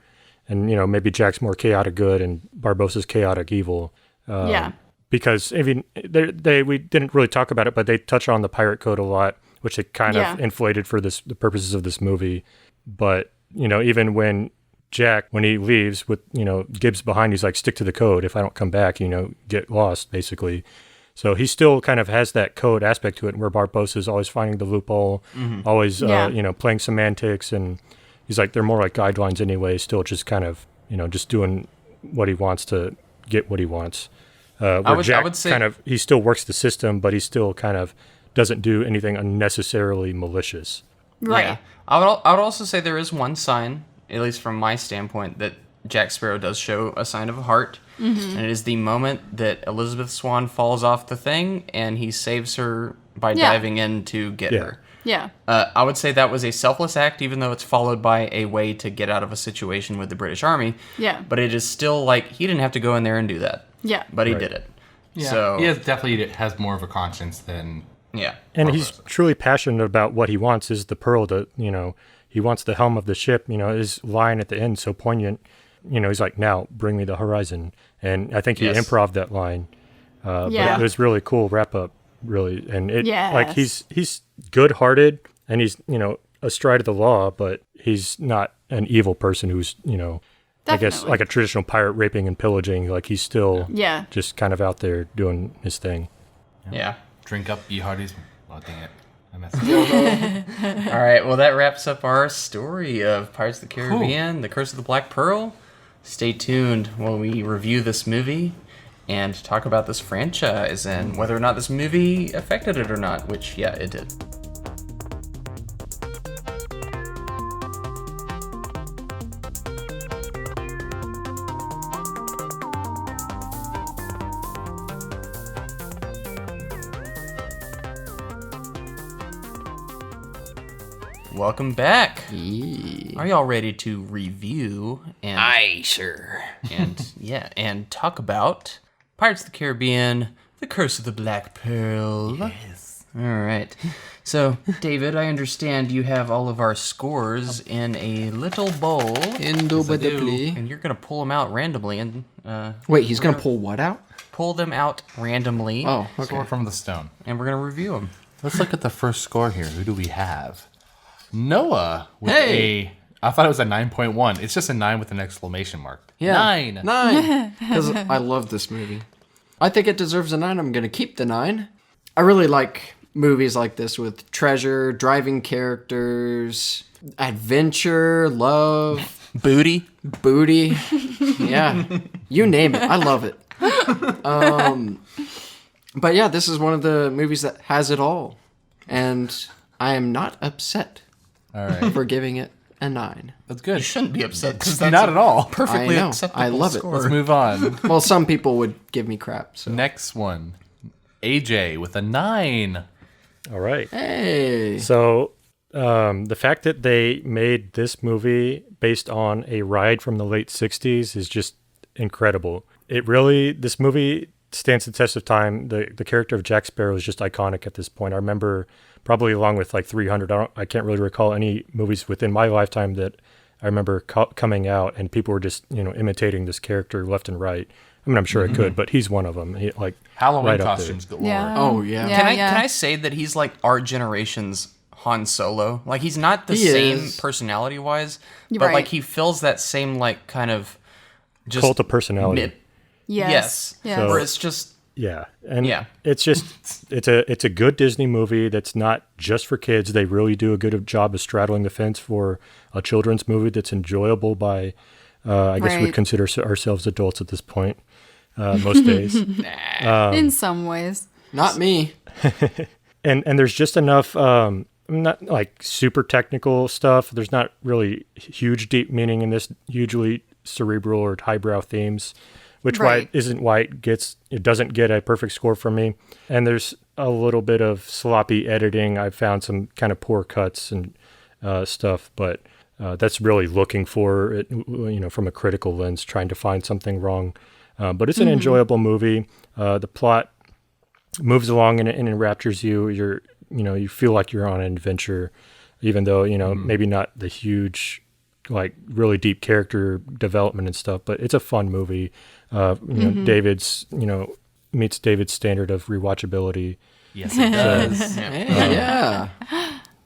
S6: and maybe Jack's more chaotic good and Barbosa's chaotic evil.
S4: Yeah.
S6: Because I mean, we didn't really talk about it, but they touch on the pirate code a lot, which they kind of inflated for the purposes of this movie. But even when Jack, when he leaves with Gibbs behind, he's like, "Stick to the code. If I don't come back, get lost," basically. So he still kind of has that code aspect to it, where Barbosa is always finding the loophole, always playing semantics, and he's like, they're more like guidelines anyway. Still, just kind of just doing what he wants to get what he wants. Where Jack would say, kind of, he still works the system, but he still kind of doesn't do anything unnecessarily malicious.
S4: Right.
S2: Yeah. I would also say there is one sign, at least from my standpoint, that Jack Sparrow does show a sign of a heart. And it is the moment that Elizabeth Swann falls off the thing and he saves her by diving in to get her.
S4: Yeah.
S2: I would say that was a selfless act, even though it's followed by a way to get out of a situation with the British Army.
S4: Yeah.
S2: But it is still like, he didn't have to go in there and do that.
S4: Yeah.
S2: But he did it.
S3: Yeah.
S2: So,
S3: He definitely has more of a conscience than...
S2: yeah.
S6: And he's truly passionate about what he wants, is the pearl that, he wants the helm of the ship. His line at the end, so poignant. He's like, "Now bring me the horizon." And I think he improv that line. But it was really cool wrap up, really. And it like he's good-hearted and he's, astride of the law, but he's not an evil person who's, I guess like a traditional pirate raping and pillaging. Like he's still just kind of out there doing his thing.
S2: Yeah.
S3: Drink up, ye hearties. Oh, dang it. I messed up.
S2: All right, well, that wraps up our story of Pirates of the Caribbean, The Curse of the Black Pearl. Stay tuned while we review this movie and talk about this franchise and whether or not this movie affected it or not, which, yeah, it did. Welcome back. Are y'all ready to review and
S1: Aye, sir.
S2: and talk about Pirates of the Caribbean: The Curse of the Black Pearl? Yes. All right. So, David, I understand you have all of our scores in a little bowl,
S5: Indubitably.
S2: and you're gonna pull them out randomly and
S5: Wait, he's gonna pull what out?
S2: pull them out randomly.
S5: Oh, okay.
S3: Sword from the stone.
S2: And we're gonna review them.
S3: Let's look at the first score here. Who do we have? Noah with
S2: Hey!
S3: I thought it was a 9.1. It's just a 9 with an exclamation mark.
S5: Yeah.
S3: 9.
S5: 9. Because I love this movie. I think it deserves a 9. I'm going to keep the 9. I really like movies like this with treasure, driving characters, adventure, love,
S2: Booty.
S5: Yeah. You name it. I love it. But yeah, this is one of the movies that has it all. And I am not upset
S3: All right.
S5: for giving it a 9.
S3: That's good.
S2: You shouldn't be upset because
S3: Not
S2: that's
S3: at all.
S2: perfectly
S5: I know.
S2: acceptable
S5: I love it.
S2: score.
S3: Let's move on.
S5: Well, some people would give me crap. So
S3: Next one. AJ with a 9.
S6: All right.
S5: hey,
S6: So the fact that they made this movie based on a ride from the late 60s is just incredible. This movie stands the test of time. The character of Jack Sparrow is just iconic at this point. I remember probably along with like 300, I can't really recall any movies within my lifetime that I remember coming out and people were just, imitating this character left and right. I mean, I'm sure it could, but he's one of them.
S3: Halloween
S6: right up there.
S3: costumes galore.
S4: Yeah.
S5: Oh, yeah.
S2: Can I say that he's like our generation's Han Solo? Like he's not the
S5: He
S2: same
S5: is.
S2: personality wise, but
S4: Right.
S2: like he fills that same like kind of just
S6: Cult of personality.
S2: Yes.
S4: Yes.
S6: So-
S2: Where it's just
S6: Yeah, and
S2: Yeah.
S6: it's just it's a good Disney movie that's not just for kids. They really do a good job of straddling the fence for a children's movie that's enjoyable by, I guess
S4: Right.
S6: we'd consider ourselves adults at this point most days.
S4: in some ways.
S5: not me.
S6: And there's just enough, not like super technical stuff. There's not really huge deep meaning in this hugely cerebral or highbrow themes, which
S4: Right.
S6: isn't why it doesn't get a perfect score from me. And there's a little bit of sloppy editing. I've found some kind of poor cuts and stuff, but that's really looking for it, from a critical lens, trying to find something wrong. But it's an enjoyable movie. The plot moves along and enraptures you. You feel like you're on an adventure, even though, maybe not the huge, like really deep character development and stuff, but it's a fun movie. David's, meets David's standard of rewatchability.
S3: Yes, it does.
S5: Hey, yeah.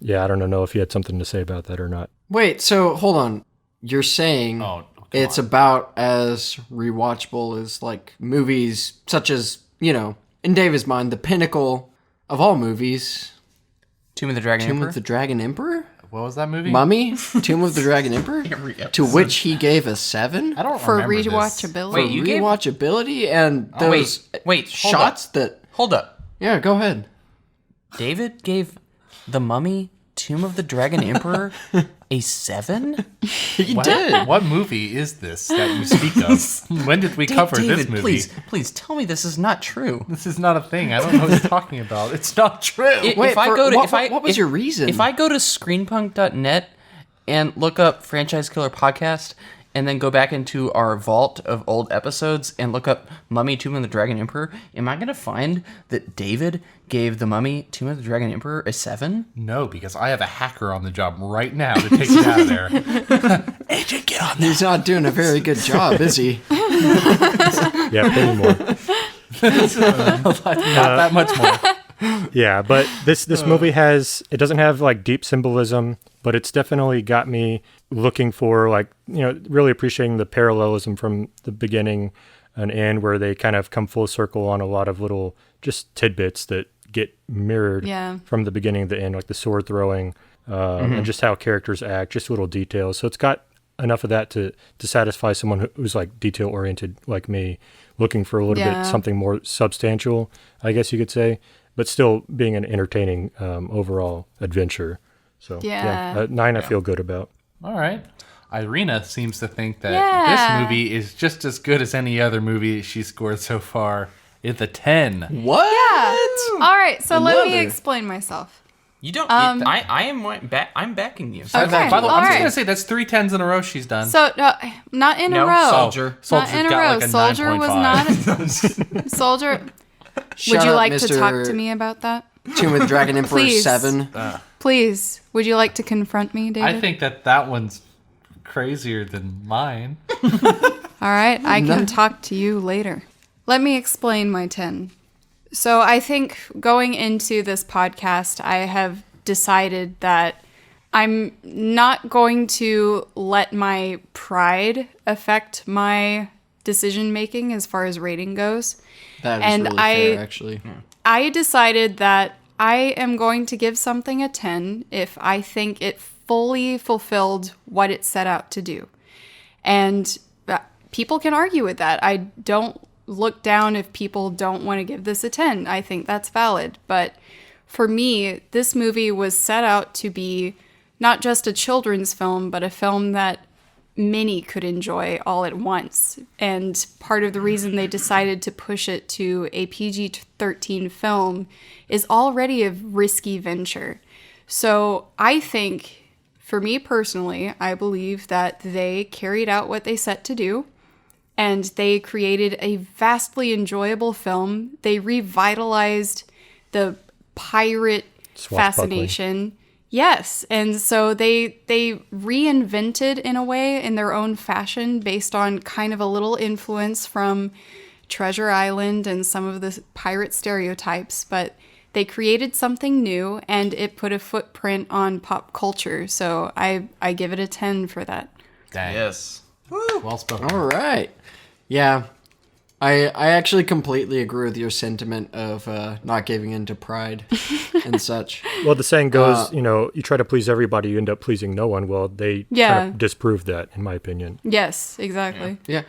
S6: Yeah, I don't know if you had something to say about that or not.
S5: Wait, so hold on. You're saying it's about as rewatchable as like movies such as, in David's mind, the pinnacle of all movies,
S2: Tomb of the Dragon
S5: Tomb
S2: Emperor.
S5: of the Dragon Emperor?
S3: What was that movie?
S5: Mummy? Tomb of the Dragon Emperor? To which he gave a 7?
S3: I don't
S4: For
S3: remember this.
S4: rewatchability.
S2: Wait, you gave-
S5: Rewatchability and those
S2: wait, hold
S5: shots that...
S2: Hold up.
S5: Yeah, go ahead.
S2: David gave The Mummy, Tomb of the Dragon Emperor a 7?
S5: He did.
S3: What movie is this that you speak of? When did we cover
S2: David,
S3: this movie?
S2: please tell me this is not true.
S3: This is not a thing. I don't know what you're talking about. It's not true.
S5: Wait, what was your reason?
S2: If I go to screenpunk.net and look up Franchise Killer Podcast and then go back into our vault of old episodes and look up Mummy, Tomb of the Dragon Emperor, am I going to find that David gave The Mummy, Tomb of the Dragon Emperor a 7?
S3: No, because I have a hacker on the job right now to take it out of there.
S2: Agent, get on
S5: He's not doing a very good job, is he?
S6: Yeah, plenty more.
S3: Not that much more.
S6: Yeah, but this movie doesn't have like deep symbolism, but it's definitely got me looking for like, really appreciating the parallelism from the beginning and end, where they kind of come full circle on a lot of little just tidbits that get mirrored from the beginning to the end, like the sword throwing and just how characters act, just little details. So it's got enough of that to satisfy someone who's like detail oriented like me, looking for a little bit something more substantial, I guess you could say, but still being an entertaining overall adventure. So 9 I feel good about.
S3: All right. Irina seems to think that
S4: Yeah.
S3: this movie is just as good as any other movie she's scored so far. It's a 10.
S5: What?
S4: Yeah. All right, so let me
S5: Another.
S4: explain myself.
S2: You don't. I'm backing you.
S4: Okay.
S3: By the way, I'm
S4: all
S3: just
S4: right.
S3: going to say that's 3 10s in a row she's done.
S4: So, not in
S2: No,
S4: a row.
S2: Soldier.
S3: Soldier's
S4: Not in a
S3: got
S4: row.
S3: like a
S4: Soldier was
S3: 9.5.
S4: not. Soldier.
S5: Shut
S4: Would you
S5: up,
S4: like to
S5: Mr.
S4: talk to me about that?
S5: Tomb of the Dragon Emperor
S4: Please.
S5: 7.
S4: Please. Would you like to confront me, David?
S3: I think that one's crazier than mine.
S4: All right, I can talk to you later. Let me explain my 10. So I think going into this podcast, I have decided that I'm not going to let my pride affect my decision making as far as rating goes.
S5: That is
S4: And
S5: really fair, actually.
S4: I decided that I am going to give something a 10 if I think it fully fulfilled what it set out to do. And people can argue with that. I don't look down if people don't want to give this a 10. I think that's valid. But for me, this movie was set out to be not just a children's film, but a film that many could enjoy all at once. And part of the reason they decided to push it to a PG-13 film is already a risky venture. So I think, for me personally, I believe that they carried out what they set to do, and they created a vastly enjoyable film. They revitalized the pirate fascination. Yes, and so they reinvented in a way in their own fashion based on kind of a little influence from Treasure Island and some of the pirate stereotypes, but they created something new and it put a footprint on pop culture. So I give it a 10 for that.
S3: Dang.
S2: Yes.
S3: Well spoken.
S5: All right. Yeah. I actually completely agree with your sentiment of not giving in to pride and such.
S6: Well, the saying goes, you try to please everybody, you end up pleasing no one. Well, they kind of disproved that, in my opinion.
S4: Yes, exactly.
S5: Yeah.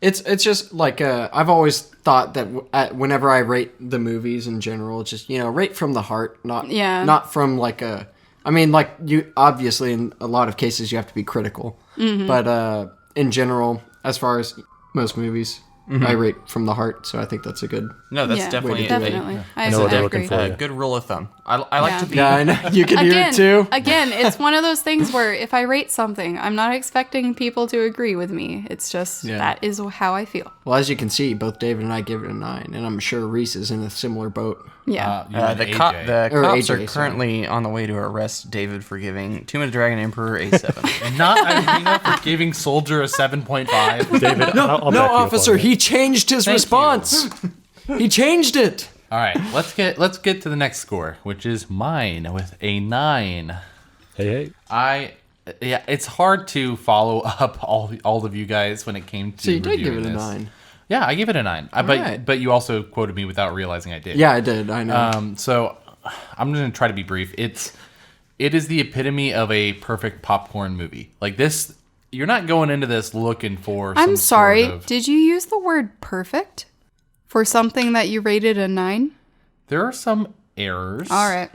S5: It's just like I've always thought that whenever I rate the movies in general, it's just rate from the heart, not from like a. I mean, like you obviously in a lot of cases you have to be critical, but in general, as far as most movies, I rate from the heart. So I think that's a good.
S2: No, that's definitely
S4: definitely.
S6: I know what they're looking for.
S2: a good rule of thumb. I like to be.
S5: Yeah, I know you can hear it too.
S4: Again, it's one of those things where if I rate something, I'm not expecting people to agree with me. It's just that is how I feel.
S5: Well, as you can see, both David and I give it a 9, and I'm sure Reese is in a similar boat.
S4: Yeah.
S2: The
S3: AJ.
S2: cops
S5: AJ,
S2: are currently on the way to arrest David for giving Tomb of the Dragon Emperor a 7.
S3: And not Irina for giving Soldier a 7.5.
S6: David, I'll
S5: No,
S6: back you up
S5: officer,
S6: on that.
S5: he changed his response. He changed it.
S3: All right, let's get to the next score, which is mine with a 9.
S6: Hey.
S3: It's hard to follow up all of you guys when it came to.
S5: So you did give
S3: reviewing
S5: it a
S3: this.
S5: 9.
S3: Yeah, I give it a 9.
S5: right.
S3: But you also quoted me without realizing I did.
S5: Yeah, I did. I know.
S3: So I'm going to try to be brief. It is the epitome of a perfect popcorn movie. Like this, you're not going into this looking for.
S4: I'm sorry.
S3: Sort of,
S4: Did you use the word perfect for something that you rated a 9?
S3: there are some errors.
S4: All right.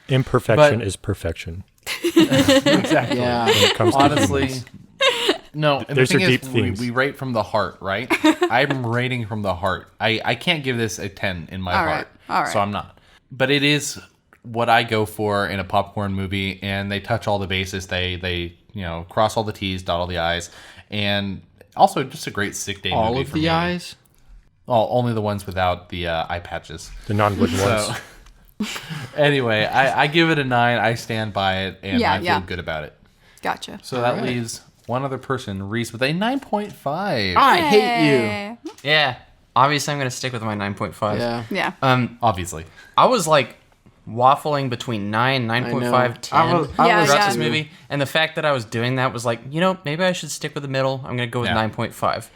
S6: Imperfection
S3: But-
S6: is perfection.
S3: Exactly.
S5: Yeah.
S6: When it comes to
S3: Honestly.
S6: humans.
S3: No, and
S6: There's
S3: the thing
S6: your
S3: is,
S6: deep themes.
S3: we rate from the heart, right? I'm rating from the heart. I can't give this a 10 in my
S4: All
S3: heart.
S4: right, all right.
S3: So I'm not. But it is what I go for in a popcorn movie, and they touch all the bases. They cross all the T's, dot all the I's, and also just a great sick day
S5: All
S3: movie
S5: of
S3: for
S5: the
S3: me.
S5: eyes.
S3: Oh, only the ones without the eye patches.
S6: The non-wooden ones.
S3: So, anyway, I give it a 9. I stand by it, and I feel good about it.
S4: Gotcha.
S3: So that leaves one other person, Reese, with a 9.5.
S5: I hate you.
S2: Yeah. Obviously, I'm going to stick with my 9.5.
S5: Yeah.
S4: Yeah.
S3: Obviously.
S2: I was like waffling between 9, 9.5, 10
S5: I was
S2: throughout this
S5: too.
S2: movie. And the fact that I was doing that was like, maybe I should stick with the middle. I'm going to go with
S3: Yeah.
S2: 9.5.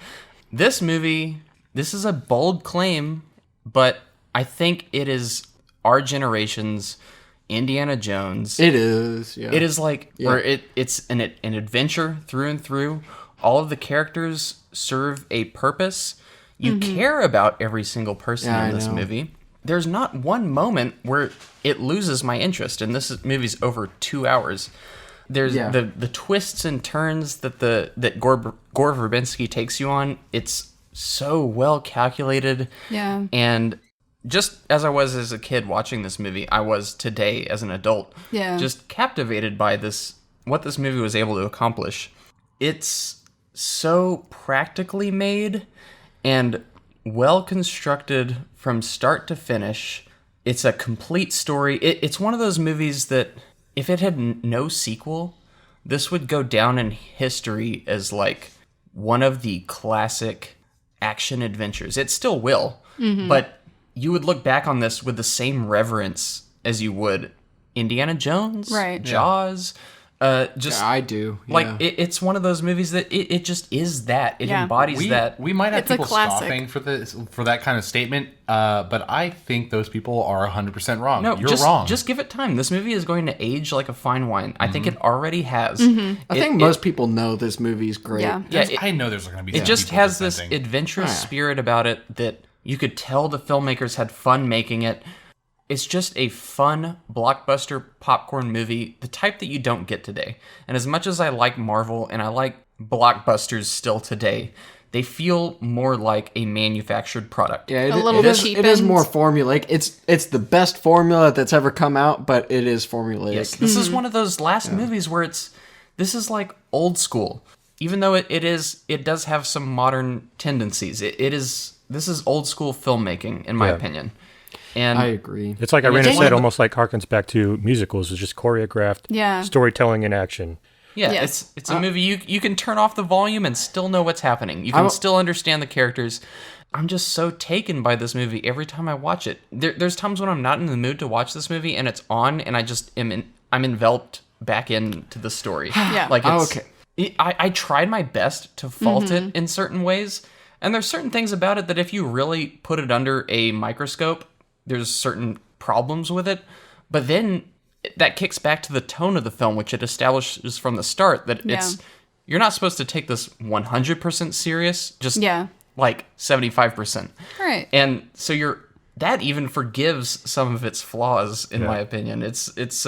S2: This movie, this is a bold claim, but I think it is our generation's Indiana Jones.
S5: It is. Yeah.
S2: It is like, where it's an adventure through and through. All of the characters serve a purpose. You care about every single person in this movie. There's not one moment where it loses my interest, and movie's over 2 hours. There's the twists and turns that Gore Verbinski takes you on. It's so well calculated.
S4: Yeah.
S2: And just as I was as a kid watching this movie, I was today as an adult.
S4: Yeah.
S2: Just captivated by what this movie was able to accomplish. It's so practically made and well constructed from start to finish. It's a complete story. It's one of those movies that if it had no sequel, this would go down in history as like one of the classic action adventures. It still will, but you would look back on this with the same reverence as you would Indiana Jones,
S4: Right.
S2: Jaws. Just
S5: I do.
S2: like
S5: yeah.
S2: it's one of those movies that it just is that it
S4: Yeah.
S2: embodies that.
S3: We might have
S4: It's a
S3: people
S4: classic.
S3: scoffing for that kind of statement, but I think those people are 100% wrong.
S2: No,
S3: You're
S2: just,
S3: wrong.
S2: Just give it time. This movie is going to age like a fine wine. I think it already has.
S5: I think most people know this movie's great.
S4: Yeah.
S3: I know there's going to be.
S2: It
S3: some
S2: just
S3: people
S2: has this
S3: dissenting.
S2: adventurous spirit about it that you could tell the filmmakers had fun making it. It's just a fun blockbuster popcorn movie, the type that you don't get today. And as much as I like Marvel and I like blockbusters still today, they feel more like a manufactured product.
S5: Yeah,
S4: A little bit
S5: it is more
S4: cheapened.
S5: formulaic. It's the best formula that's ever come out, but it is formulaic.
S2: Yes, this is one of those last movies where this is like old school. Even though it does have some modern tendencies. This is old school filmmaking, in my opinion. And
S5: I agree.
S6: It's like
S2: it's
S6: Irina
S2: one
S6: said,
S2: of the-
S6: almost like harkens back to musicals. It's just choreographed
S4: Yeah.
S6: storytelling in action.
S2: yeah,
S4: Yes.
S2: it's a movie you can turn off the volume and still know what's happening. You can still understand the characters. I'm just so taken by this movie every time I watch it. There's times when I'm not in the mood to watch this movie and it's on and I just I'm enveloped back into the story.
S4: Yeah.
S2: Like it's,
S5: Okay.
S2: I tried my best to fault it in certain ways, and there's certain things about it that if you really put it under a microscope, there's certain problems with it. But then that kicks back to the tone of the film, which it establishes from the start that you're not supposed to take this 100% serious, just like 75%.
S4: Right.
S2: And so that even forgives some of its flaws, in my opinion. It's it's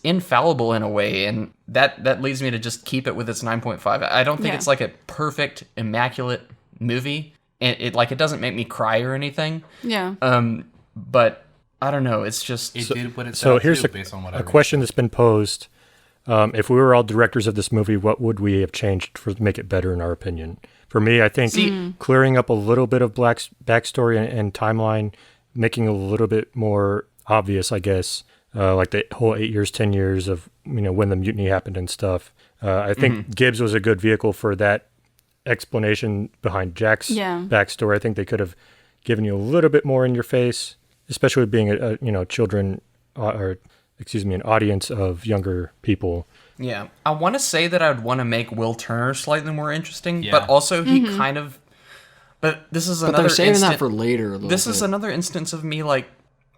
S2: infallible in a way, and that leads me to just keep it with its 9.5. I don't think it's like a perfect, immaculate movie, and it doesn't make me cry or anything.
S4: Yeah.
S2: But I don't know. It's just
S3: It did what it
S6: So
S3: said
S6: here's
S3: to, based on what I
S6: a
S3: read.
S6: question that's been posed. If we were all directors of this movie, what would we have changed to make it better, in our opinion? For me, I think clearing up a little bit of Black's backstory and timeline, making it a little bit more obvious, I guess, like the whole 8 years, 10 years of when the mutiny happened and stuff. I think Gibbs was a good vehicle for that explanation behind Jack's backstory. I think they could have given you a little bit more in your face, especially being a children an audience of younger people.
S2: Yeah, I want to say that I'd want to make Will Turner slightly more interesting,
S3: Yeah.
S2: but also he kind of. But this is
S5: But
S2: another.
S5: they're saving
S2: instant,
S5: that for later. A little
S2: This
S5: bit.
S2: is another instance of me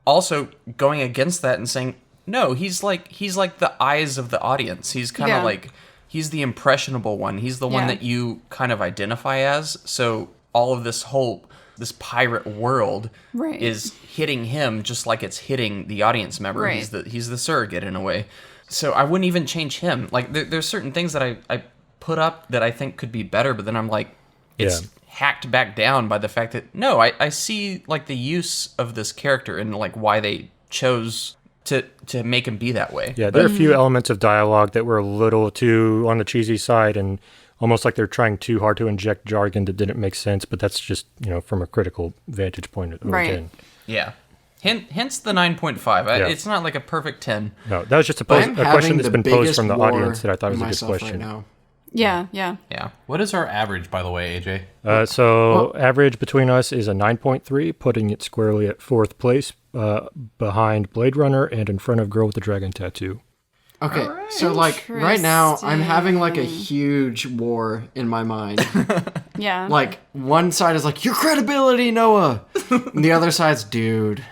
S2: also going against that and saying no. He's like the eyes of the audience. He's kind of he's the impressionable one. He's the one that you kind of identify as. So all of this pirate world is hitting him just like it's hitting the audience member.
S4: Right.
S2: He's the surrogate in a way. So I wouldn't even change him. Like there's certain things that I put up that I think could be better, but then I'm like, it's hacked back down by the fact that no, I see like the use of this character and like why they chose to make him be that way.
S6: Yeah, there are a few elements of dialogue that were a little too on the cheesy side and almost like they're trying too hard to inject jargon that didn't make sense, but that's just, from a critical vantage point.
S4: Right.
S2: Yeah. Hence the 9.5. It's not like a perfect 10.
S6: No, that was just a question that's been posed from the audience that I thought was a good question.
S5: Right now.
S4: Yeah.
S2: Yeah.
S3: What is our average, by the way, AJ?
S6: So average between us is a 9.3, putting it squarely at 4th place behind Blade Runner and in front of Girl with the Dragon Tattoo.
S5: Okay, so right now I'm having like a huge war in my mind.
S4: Yeah.
S5: Like one side is like your credibility, Noah, and the other side's dude.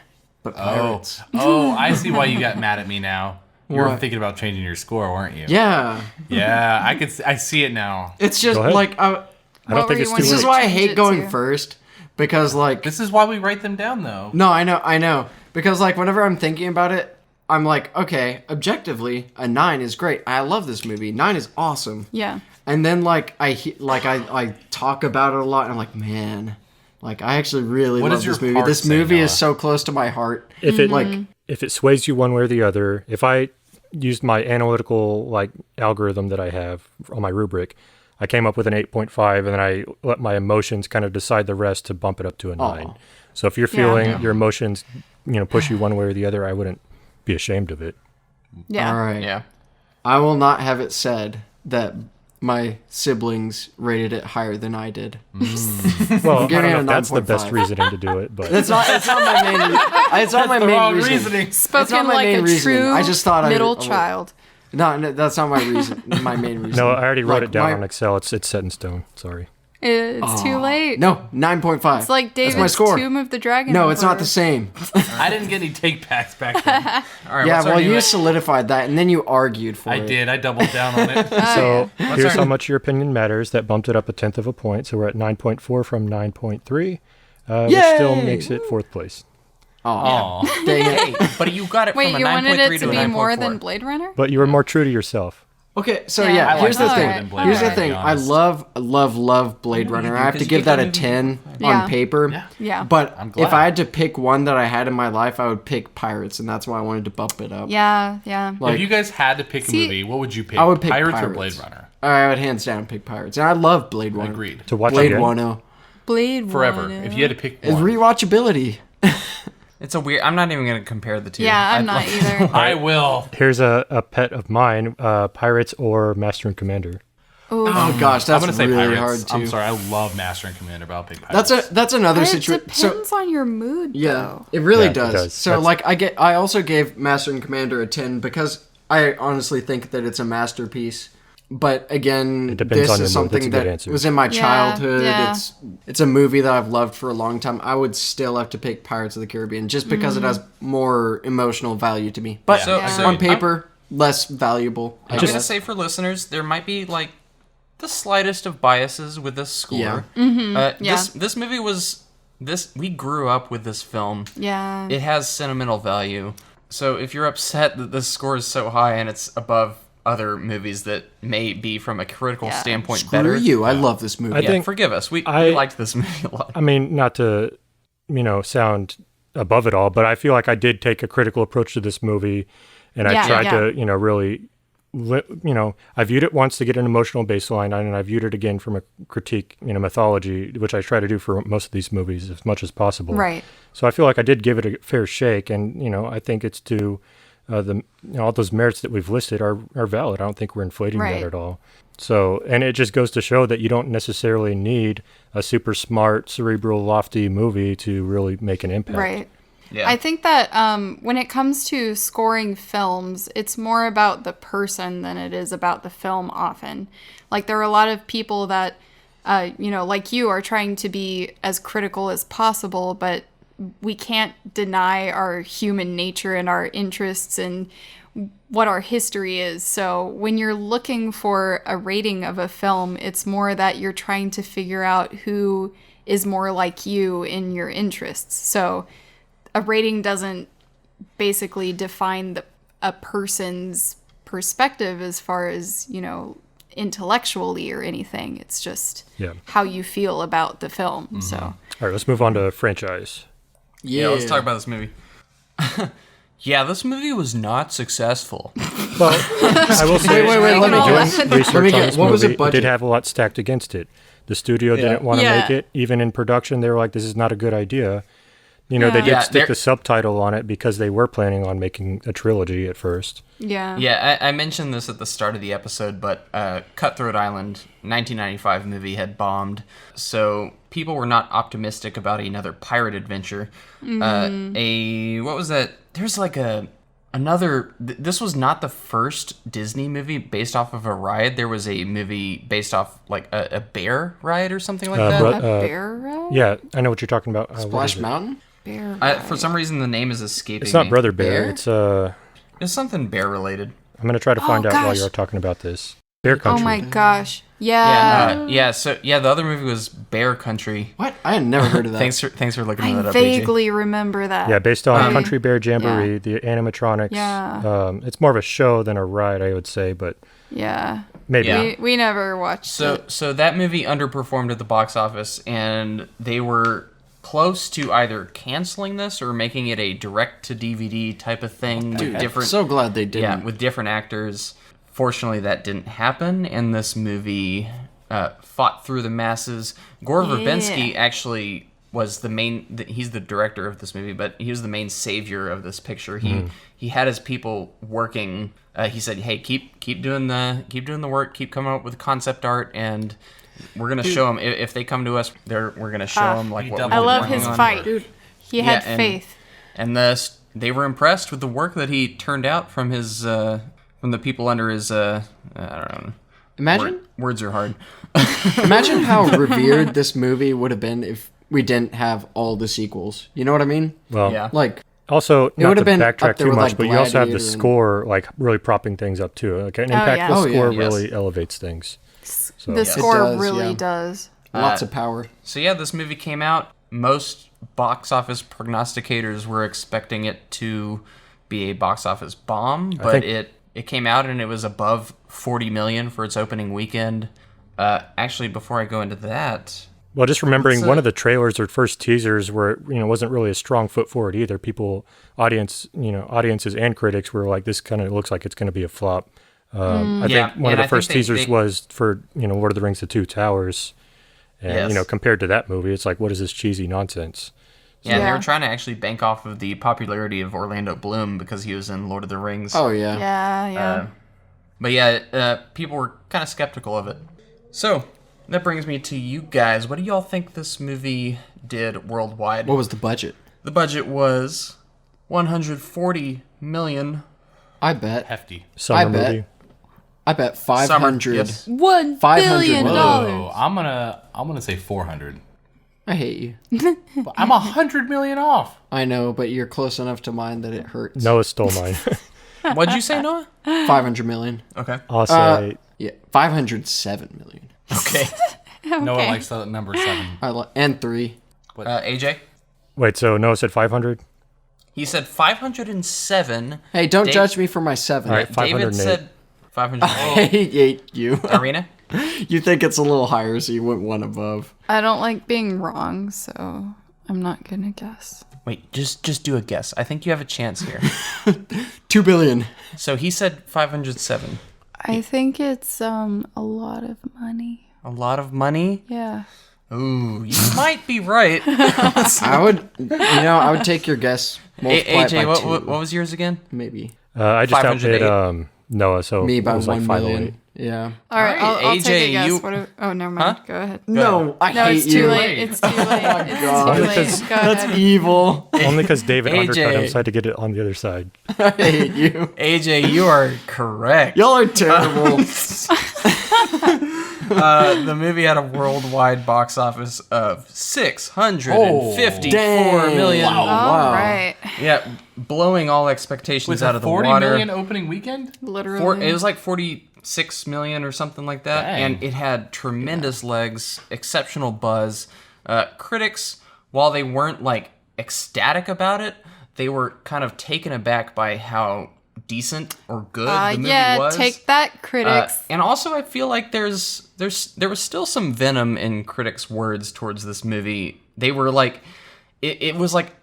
S5: But pirates.
S3: Oh, I see why you got mad at me now. You were
S5: What?
S3: thinking about changing your score, weren't you?
S5: Yeah,
S3: Yeah, I see it now.
S5: it's just
S6: Go ahead.
S5: like
S6: I don't think it's too
S5: this is
S6: late.
S5: why I
S4: Change
S5: hate
S4: it
S5: going
S4: to-
S5: first because like
S3: This is why we write them down, though.
S5: no, I know because like whenever I'm thinking about it, I'm like okay, objectively a 9 is great. I love this movie. 9 is awesome.
S4: Yeah.
S5: And then I talk about it a lot and I'm like man. Like I actually really
S3: What
S5: love
S3: does your
S5: this movie.
S3: heart
S5: This
S3: say,
S5: movie
S3: Noah?
S5: is so close to my heart.
S6: If it
S5: Like
S6: if it sways you one way or the other, if I used my analytical algorithm that I have on my rubric, I came up with an 8.5 and then I let my emotions kind of decide the rest to bump it up to a 9.
S5: Aw.
S6: So if you're feeling your emotions, push you one way or the other, I wouldn't be ashamed of it.
S4: Yeah.
S5: all right.
S2: Yeah.
S5: I will not have it said that my siblings rated it higher than I did.
S6: Well, I don't know if that's the best reasoning to do it, but
S5: It's not my main. It's not my main reasoning.
S3: reasoning.
S5: It's not
S4: Spoken
S5: my
S4: like
S5: main
S4: a
S5: reasoning.
S4: true
S5: I just thought
S4: middle
S5: I
S4: child.
S5: No, that's not my reason. My main reason.
S6: no, I already wrote
S5: Like,
S6: it down
S5: my-
S6: on Excel. It's set in stone. Sorry.
S4: It's too late.
S5: No, 9.5.
S4: It's like
S5: That's my
S4: David's
S5: score.
S4: Tomb of the Dragon.
S5: No, it's not
S4: Emperor.
S5: the same.
S3: I didn't get any take backs back then.
S2: All right,
S5: Yeah,
S2: what's our
S5: well,
S2: new-
S5: you solidified that, and then you argued for
S3: I
S5: it.
S3: did. I doubled down on it.
S6: So here's
S2: our-
S6: how much your opinion matters. That bumped it up 1/10 of a point. So we're at 9.4 from 9.3, which still
S5: Yay!
S6: makes it 4th place.
S5: Oh,
S3: Aw.
S5: dang it.
S2: Hey, but you got it
S4: Wait,
S2: from a
S4: you
S2: 9.3
S4: wanted it
S2: to
S4: to
S2: a
S4: be more
S2: 9.4.
S4: than Blade Runner?
S6: But you were more true to yourself.
S5: Okay, so
S4: Yeah,
S5: yeah,
S4: I
S5: here's
S4: like
S5: the
S4: Blade
S5: thing.
S4: Runner than Blade
S5: Here's the
S3: Runner, to
S5: thing.
S3: be
S5: I
S3: honest.
S5: love Blade Runner. I have to
S2: because you
S5: give
S2: gave
S5: that
S2: that
S5: a
S2: movie
S5: 10
S4: Yeah.
S5: on paper.
S3: Yeah.
S4: Yeah.
S5: But
S3: I'm glad.
S5: if I had to pick one that I had in my life, I would pick Pirates, and that's why I wanted to bump it up.
S4: Yeah.
S5: Like,
S3: If you guys had to pick a
S4: See-
S3: movie, what would you pick?
S5: I would pick
S3: Pirates or
S5: Pirates.
S3: Blade Runner?
S5: I would hands down pick Pirates, and I love Blade Runner.
S3: Agreed.
S6: To watch
S5: Blade
S6: again.
S5: Runner.
S4: Blade
S3: Forever.
S4: Runner.
S3: If you had to pick
S5: It's
S3: one.
S5: rewatchability.
S2: It's a weird. I'm not even gonna compare the two.
S4: Yeah, I'm
S2: I'd
S4: not
S2: like-
S4: either.
S3: I will.
S6: Here's a pet of mine: Pirates or Master and Commander.
S5: Oh gosh, that's
S3: I'm gonna say
S5: really
S3: Pirates.
S5: hard too.
S3: I'm sorry. I love Master and Commander, but I'll pick Pirates.
S5: That's another
S4: It
S5: situation.
S4: depends on your mood,
S5: Yeah,
S4: though.
S5: it really
S6: Yeah, it
S5: does.
S6: does.
S5: So
S6: That's-
S5: I also gave Master and Commander a 10 because I honestly think that it's a masterpiece. But again,
S6: It depends
S5: this
S6: on
S5: is
S6: your mood. That's a
S5: something
S6: good
S5: that
S6: answer.
S5: was in my
S4: Yeah,
S5: childhood.
S4: yeah.
S5: It's a movie that I've loved for a long time. I would still have to pick Pirates of the Caribbean just because it has more emotional value to me. But
S2: So-
S4: Yeah.
S2: so
S5: on paper, less valuable. I
S2: I'm gonna
S5: guess.
S2: say for listeners, there might be like the slightest of biases with this score.
S5: Yeah.
S4: Yeah.
S2: This movie was this. We grew up with this film.
S4: Yeah.
S2: It has sentimental value. So if you're upset that this score is so high and it's above other movies that may be from a critical
S4: Yeah.
S2: standpoint
S5: Screw
S2: better,
S5: you. I love this movie.
S6: I
S2: yeah,
S6: think-
S2: forgive us. We
S6: I-
S2: liked this movie a lot.
S6: I mean, not to, sound above it all, but I feel like I did take a critical approach to this movie, and I
S4: Yeah,
S6: tried
S4: yeah.
S6: to, really, I viewed it once to get an emotional baseline, and I viewed it again from a critique, mythology, which I try to do for most of these movies as much as possible.
S4: Right.
S6: So I feel like I did give it a fair shake, and I think it's to all those merits that we've listed are valid. I don't think we're inflating
S4: Right.
S6: that at all. So, and it just goes to show that you don't necessarily need a super smart, cerebral, lofty movie to really make an impact.
S4: Right.
S2: Yeah.
S4: I think that when it comes to scoring films, it's more about the person than it is about the film often. Like, there are a lot of people that, like you, are trying to be as critical as possible, but we can't deny our human nature and our interests and what our history is. So when you're looking for a rating of a film, it's more that you're trying to figure out who is more like you in your interests. So a rating doesn't basically define a person's perspective as far as, intellectually or anything. It's just
S6: Yeah.
S4: how you feel about the film. So
S6: All right, let's move on to franchise.
S2: Yeah, let's talk about this movie. Yeah, this movie was not successful.
S6: Well, I will say,
S5: Wait, let me
S4: Taking all
S5: guess.
S4: that.
S6: research
S5: Let me
S6: on
S5: guess.
S6: this
S5: What was
S6: movie,
S5: the
S6: it did
S5: budget?
S6: have a lot stacked against it. The studio didn't want to
S4: Yeah.
S6: make it. Even in production, they were like, this is not a good idea. They
S4: Yeah.
S6: did
S2: Yeah,
S6: stick
S2: they're-
S6: the subtitle on it because they were planning on making a trilogy at first.
S4: yeah.
S2: Yeah, I mentioned this at the start of the episode, but Cutthroat Island, 1995 movie, had bombed, so people were not optimistic about another pirate adventure. What was that? There's like this was not the first Disney movie based off of a ride. There was a movie based off like a bear ride or something like that.
S4: A bear ride?
S6: Yeah, I know what you're talking about. What
S5: Splash
S6: is it?
S5: Mountain?
S4: Bear ride.
S2: For some reason, the name is escaping
S6: It's not
S2: me.
S6: Brother Bear.
S5: Bear?
S6: It's
S2: It's something bear related.
S6: I'm gonna try to find out while
S4: gosh.
S6: you're talking about this. Bear
S4: Oh
S6: Country.
S4: my gosh. Yeah.
S2: The other movie was Bear Country.
S5: What? I had never heard of that.
S2: Thanks for looking
S4: I
S2: that up, AJ.
S4: vaguely remember that.
S6: Yeah, based on
S4: Okay.
S6: Country Bear Jamboree, the animatronics.
S4: Yeah.
S6: It's more of a show than a ride, I would say, but
S4: Yeah.
S6: maybe.
S2: Yeah.
S4: We never watched it.
S2: So that movie underperformed at the box office, and they were close to either canceling this or making it a direct-to-DVD type of thing with different.
S5: So glad they didn't.
S2: Yeah, with different actors. Fortunately, that didn't happen, and this movie fought through the masses. Gore Verbinski actually was the main. He's the director of this movie, but he was the main savior of this picture. He had his people working. He said, "Hey, keep doing the work. Keep coming up with concept art, and we're gonna show them. If they come to us, we're gonna show them like what
S4: I
S2: we're
S4: love
S2: working
S4: his
S2: on."
S4: fight. He had faith.
S2: And they were impressed with the work that he turned out from his from the people under his. I don't know.
S5: Imagine
S2: Words are hard.
S5: Imagine how revered this movie would have been if we didn't have all the sequels. You know what I mean?
S6: Well,
S2: Yeah.
S5: Like,
S6: also, not
S5: would
S6: to
S5: have been
S6: backtrack
S5: up there
S6: too
S5: with,
S6: much,
S5: like,
S6: but you also have the
S5: Gladiator and-
S6: score, like, really propping things up, too. Like, an
S4: yeah.
S6: impactful
S5: Oh, yeah.
S6: score
S2: Yes.
S6: really elevates things. So,
S4: The score
S5: does,
S4: really
S5: yeah.
S4: does.
S5: lots of power.
S2: So yeah, this movie came out. Most box office prognosticators were expecting it to be a box office bomb, but it came out and it was above 40 million for its opening weekend. Actually, before I go into that,
S6: well, just remembering one of the trailers or first teasers where wasn't really a strong foot forward either. Audiences and critics were like, "This kind of looks like it's going to be a flop." I think one of the first teasers was for Lord of the Rings: The Two Towers, and
S2: Yes.
S6: compared to that movie, it's like, what is this cheesy nonsense?
S2: yeah, they
S4: Yeah.
S2: were trying to actually bank off of the popularity of Orlando Bloom because he was in Lord of the Rings.
S5: Oh, yeah.
S4: Yeah.
S2: But yeah, people were kind of skeptical of it. So that brings me to you guys. What do y'all think this movie did worldwide?
S5: What was the budget?
S2: The budget was 140 million.
S5: I bet.
S3: Hefty.
S6: Summer
S5: bet.
S6: movie.
S5: I bet 500.
S2: Yes.
S4: $1 billion.
S3: Whoa, I'm gonna say 400.
S5: I hate you.
S3: But I'm 100 million off.
S5: I know, but you're close enough to mine that it hurts.
S6: Noah stole mine.
S2: What'd you say, Noah?
S5: 500 million.
S2: Okay.
S6: I'll say
S5: Yeah, 507 million.
S2: Okay.
S3: Noah likes the number 7.
S5: And 3.
S2: AJ?
S6: wait. So Noah said 500.
S2: He said 507.
S5: Hey, don't judge me for my 7.
S6: All right,
S2: David
S6: 508.
S2: said 500.
S5: I hate you.
S2: Arena?
S5: You think it's a little higher, so you went one above.
S4: I don't like being wrong, so I'm not gonna guess.
S2: Wait, just do a guess. I think you have a chance here.
S5: 2 billion.
S2: So he said 507.
S4: I think it's a lot of money.
S2: A lot of money?
S4: Yeah.
S2: Ooh, you might be right.
S5: I would take your guess. Multiply it by
S2: AJ,
S5: 2,
S2: what was yours again?
S5: maybe.
S6: I just
S2: 508.
S6: outbid Noah, so
S5: Me by
S6: it was like
S5: 1
S6: 508.
S5: million. Yeah.
S4: All right,
S2: Alright,
S4: I'll
S2: AJ,
S4: take a guess.
S2: you-
S4: Oh, never mind. Go ahead.
S5: No, I
S4: No,
S5: hate
S4: it's
S5: you.
S4: too late. It's too late. It's
S5: God.
S4: too late. Go
S5: That's
S4: ahead.
S5: evil.
S6: Only because David
S2: AJ.
S6: undercut him, so I had to get it on the other side.
S5: I hate you.
S2: AJ, you are correct.
S5: Y'all are terrible.
S2: The movie had a worldwide box office of 654 million.
S5: Wow.
S4: All right.
S2: Yeah, blowing all expectations
S3: With
S2: out
S3: a
S2: of the
S3: 40
S2: water.
S3: million opening weekend?
S4: Literally.
S2: It was like 46 million or something like that,
S3: Dang.
S2: and it had tremendous legs, exceptional buzz. Critics, while they weren't like ecstatic about it, they were kind of taken aback by how decent or good the movie was.
S4: take that, critics.
S2: And also, I feel like there was still some venom in critics' words towards this movie. They were like, it was like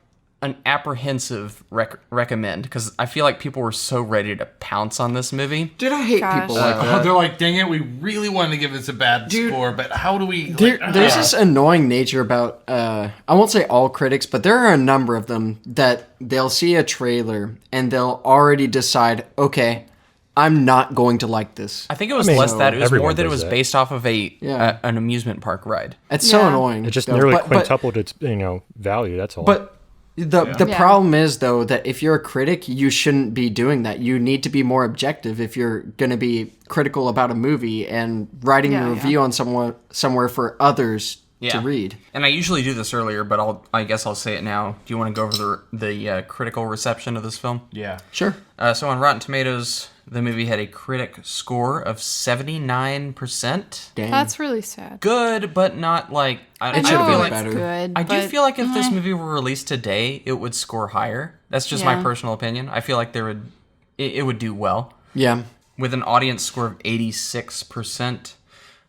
S2: an apprehensive recommend, because I feel like people were so ready to pounce on this movie.
S5: Dude, I hate
S4: Gosh.
S5: people like that.
S3: They're like, dang it, we really wanted to give this a bad score, but how do we...
S5: There's this annoying nature about, I won't say all critics, but there are a number of them that they'll see a trailer and they'll already decide, okay, I'm not going to like this.
S2: I think it was less that. It was more
S6: everyone
S2: that it
S6: does
S2: was
S6: that.
S2: based off of
S5: Yeah.
S2: an amusement park ride.
S5: It's so
S4: Yeah.
S5: annoying.
S6: It just
S5: though.
S6: nearly
S5: But-
S6: quintupled its value. That's all.
S5: But the
S4: Yeah.
S5: problem is, though, that if you're a critic, you shouldn't be doing that. You need to be more objective if you're going to be critical about a movie and writing
S4: Yeah,
S5: a review on somewhere for others
S2: Yeah.
S5: to read.
S2: And I usually do this earlier, but I guess I'll say it now. Do you want to go over the critical reception of this film?
S3: Yeah.
S5: Sure.
S2: So on Rotten Tomatoes, the movie had a critic score of 79%.
S5: Dang.
S4: That's really sad.
S2: Good, but not like I
S5: It should've
S4: know
S5: been
S2: feel like
S4: it's
S5: better.
S4: good.
S2: I do
S4: but-
S2: feel like if this movie were released today, it would score higher. That's just my
S4: Yeah.
S2: personal opinion. I feel like it would do well
S5: Yeah.
S2: with an audience score of 86%.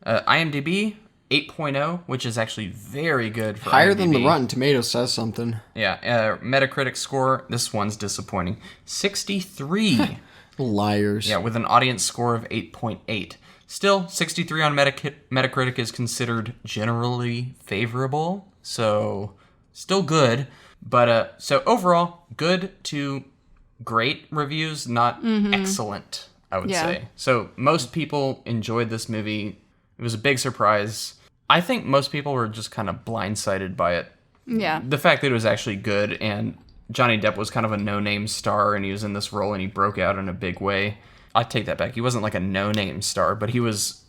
S2: IMDb 8.0, which is actually very good for
S5: Higher than the
S2: IMDb.
S5: Rotten Tomatoes says something.
S2: Yeah, Metacritic score, this one's disappointing. 63.
S5: Liars.
S2: Yeah, with an audience score of 8.8. Still, 63 on Metacritic is considered generally favorable. So, still good. But so overall, good to great reviews, not excellent, I would say. So most people enjoyed this movie. It was a big surprise. I think most people were just kind of blindsided by it.
S4: Yeah.
S2: The fact that it was actually good, and Johnny Depp was kind of a no-name star, and he was in this role, and he broke out in a big way. I take that back. He wasn't like a no-name star, but he was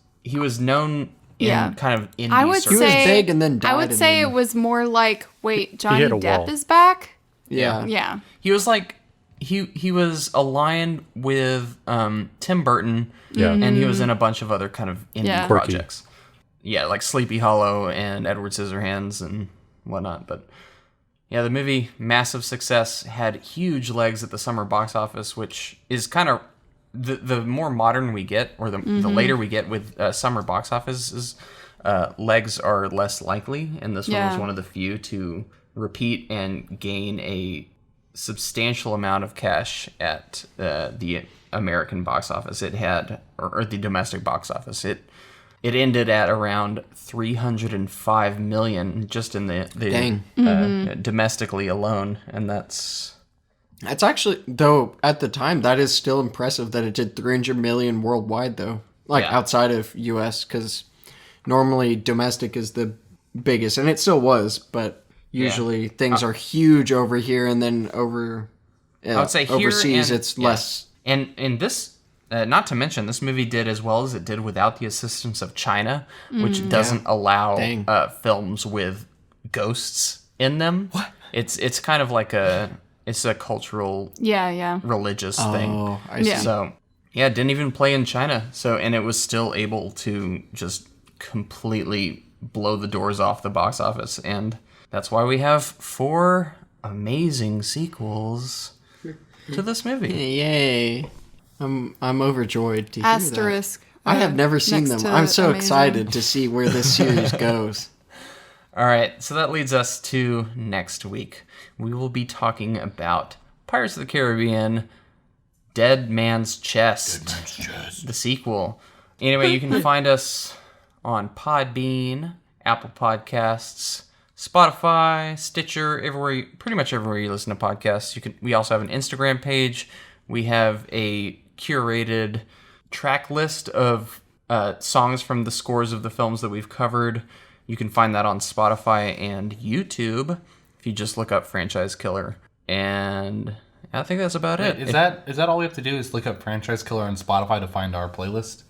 S2: known in kind of indie
S4: I would
S2: circles.
S5: He was big and then died.
S4: I would say it was more like, wait, Johnny
S6: hit a
S4: Depp
S6: wall.
S4: is back?
S5: Yeah.
S4: Yeah.
S2: He was like, he was aligned with Tim Burton, and he was in a bunch of other kind of indie
S6: Quirky.
S2: projects. Yeah, like Sleepy Hollow and Edward Scissorhands and whatnot. But yeah, the movie, massive success, had huge legs at the summer box office, which is kind of the more modern we get, or the later we get with summer box offices, legs are less likely, and this one was one of the few to repeat and gain a substantial amount of cash at the American box office. It had, or the domestic box office. It ended at around $305 million just in the domestically alone, and that's
S5: actually, though, at the time, that is still impressive that it did 300 million worldwide, though. Like, outside of U.S., because normally domestic is the biggest, and it still was, but usually things are huge over here, and then over
S2: I would say here
S5: overseas,
S2: and,
S5: it's less.
S2: And this, not to mention, this movie did as well as it did without the assistance of China, which doesn't allow films with ghosts in them. What? It's kind of like it's a cultural, religious thing.
S5: Oh, I see.
S2: So it didn't even play in China. And it was still able to just completely blow the doors off the box office, and that's why we have 4 amazing sequels to this movie.
S5: Yay. I'm overjoyed to hear
S4: Asterisk.
S5: that. I have never seen
S4: next
S5: them.
S4: to
S5: I'm so
S4: amazing.
S5: excited to see where this series goes.
S2: All right, so that leads us to next week. We will be talking about Pirates of the Caribbean, Dead Man's Chest, the sequel. Anyway, you can find us on Podbean, Apple Podcasts, Spotify, Stitcher, pretty much everywhere you listen to podcasts. We also have an Instagram page. We have a curated track list of songs from the scores of the films that we've covered. You can find that on Spotify and YouTube if you just look up Franchise Killer. And I think that's about it.
S3: Is that all we have to do is look up Franchise Killer on Spotify to find our playlist?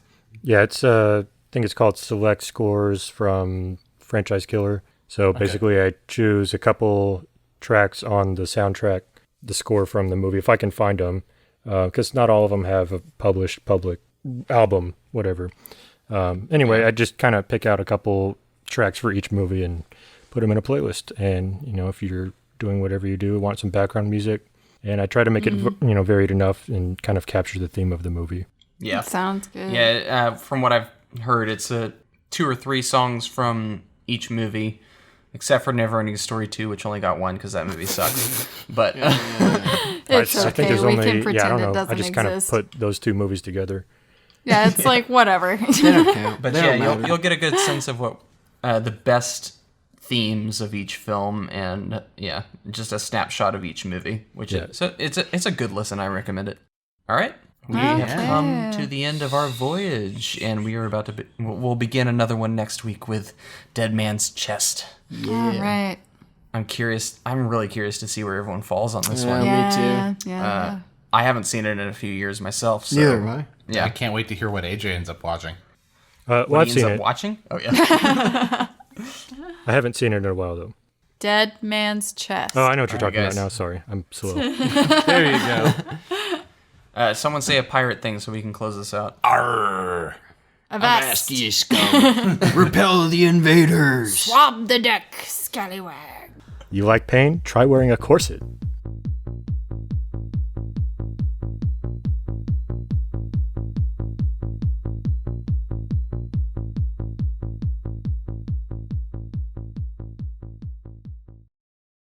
S6: Yeah, it's I think it's called Select Scores from Franchise Killer. So basically I choose a couple tracks on the soundtrack, the score from the movie, if I can find them, because not all of them have a published public album, whatever. Anyway, I just kind of pick out a couple tracks for each movie and put them in a playlist. And, if you're doing whatever you do, want some background music, and I try to make it, varied enough and kind of capture the theme of the movie.
S2: Yeah.
S4: Sounds good.
S2: Yeah, from what I've heard, it's 2 or 3 songs from each movie, except for Neverending Story 2, which only got 1 because that movie sucked. But
S4: It's
S6: I think there's
S4: we
S6: only,
S4: can pretend
S6: I don't
S4: it
S6: know.
S4: doesn't
S6: I just kind of
S4: exist.
S6: put those 2 movies together.
S4: Yeah, it's like, whatever.
S5: They don't count.
S2: But
S5: They don't
S2: yeah,
S5: matter.
S2: you'll get a good sense of what the best themes of each film, and just a snapshot of each movie. So it's a good listen. I recommend it. All right, we have come to the end of our voyage, and we are about to. We'll begin another one next week with Dead Man's Chest.
S4: All right.
S2: I'm curious. I'm really curious to see where everyone falls on this one.
S5: Me too.
S4: Yeah.
S2: I haven't seen it in a few years myself. So,
S5: Neither have I.
S2: Yeah.
S3: I can't wait to hear what AJ ends up watching.
S6: Well,
S2: What
S6: I've
S2: he ends
S6: seen
S2: up
S6: it.
S2: watching? Oh yeah.
S6: I haven't seen it in a while, though.
S4: Dead Man's Chest.
S6: Oh, I know what you're
S2: All right,
S6: talking about
S2: guys.
S6: now. Sorry, I'm slow.
S3: There you go.
S2: Someone say a pirate thing so we can close this out.
S3: Arr.
S4: Avast.
S5: Ye scum. Repel the invaders.
S4: Swab the deck, scallywag.
S6: You like pain? Try wearing a corset.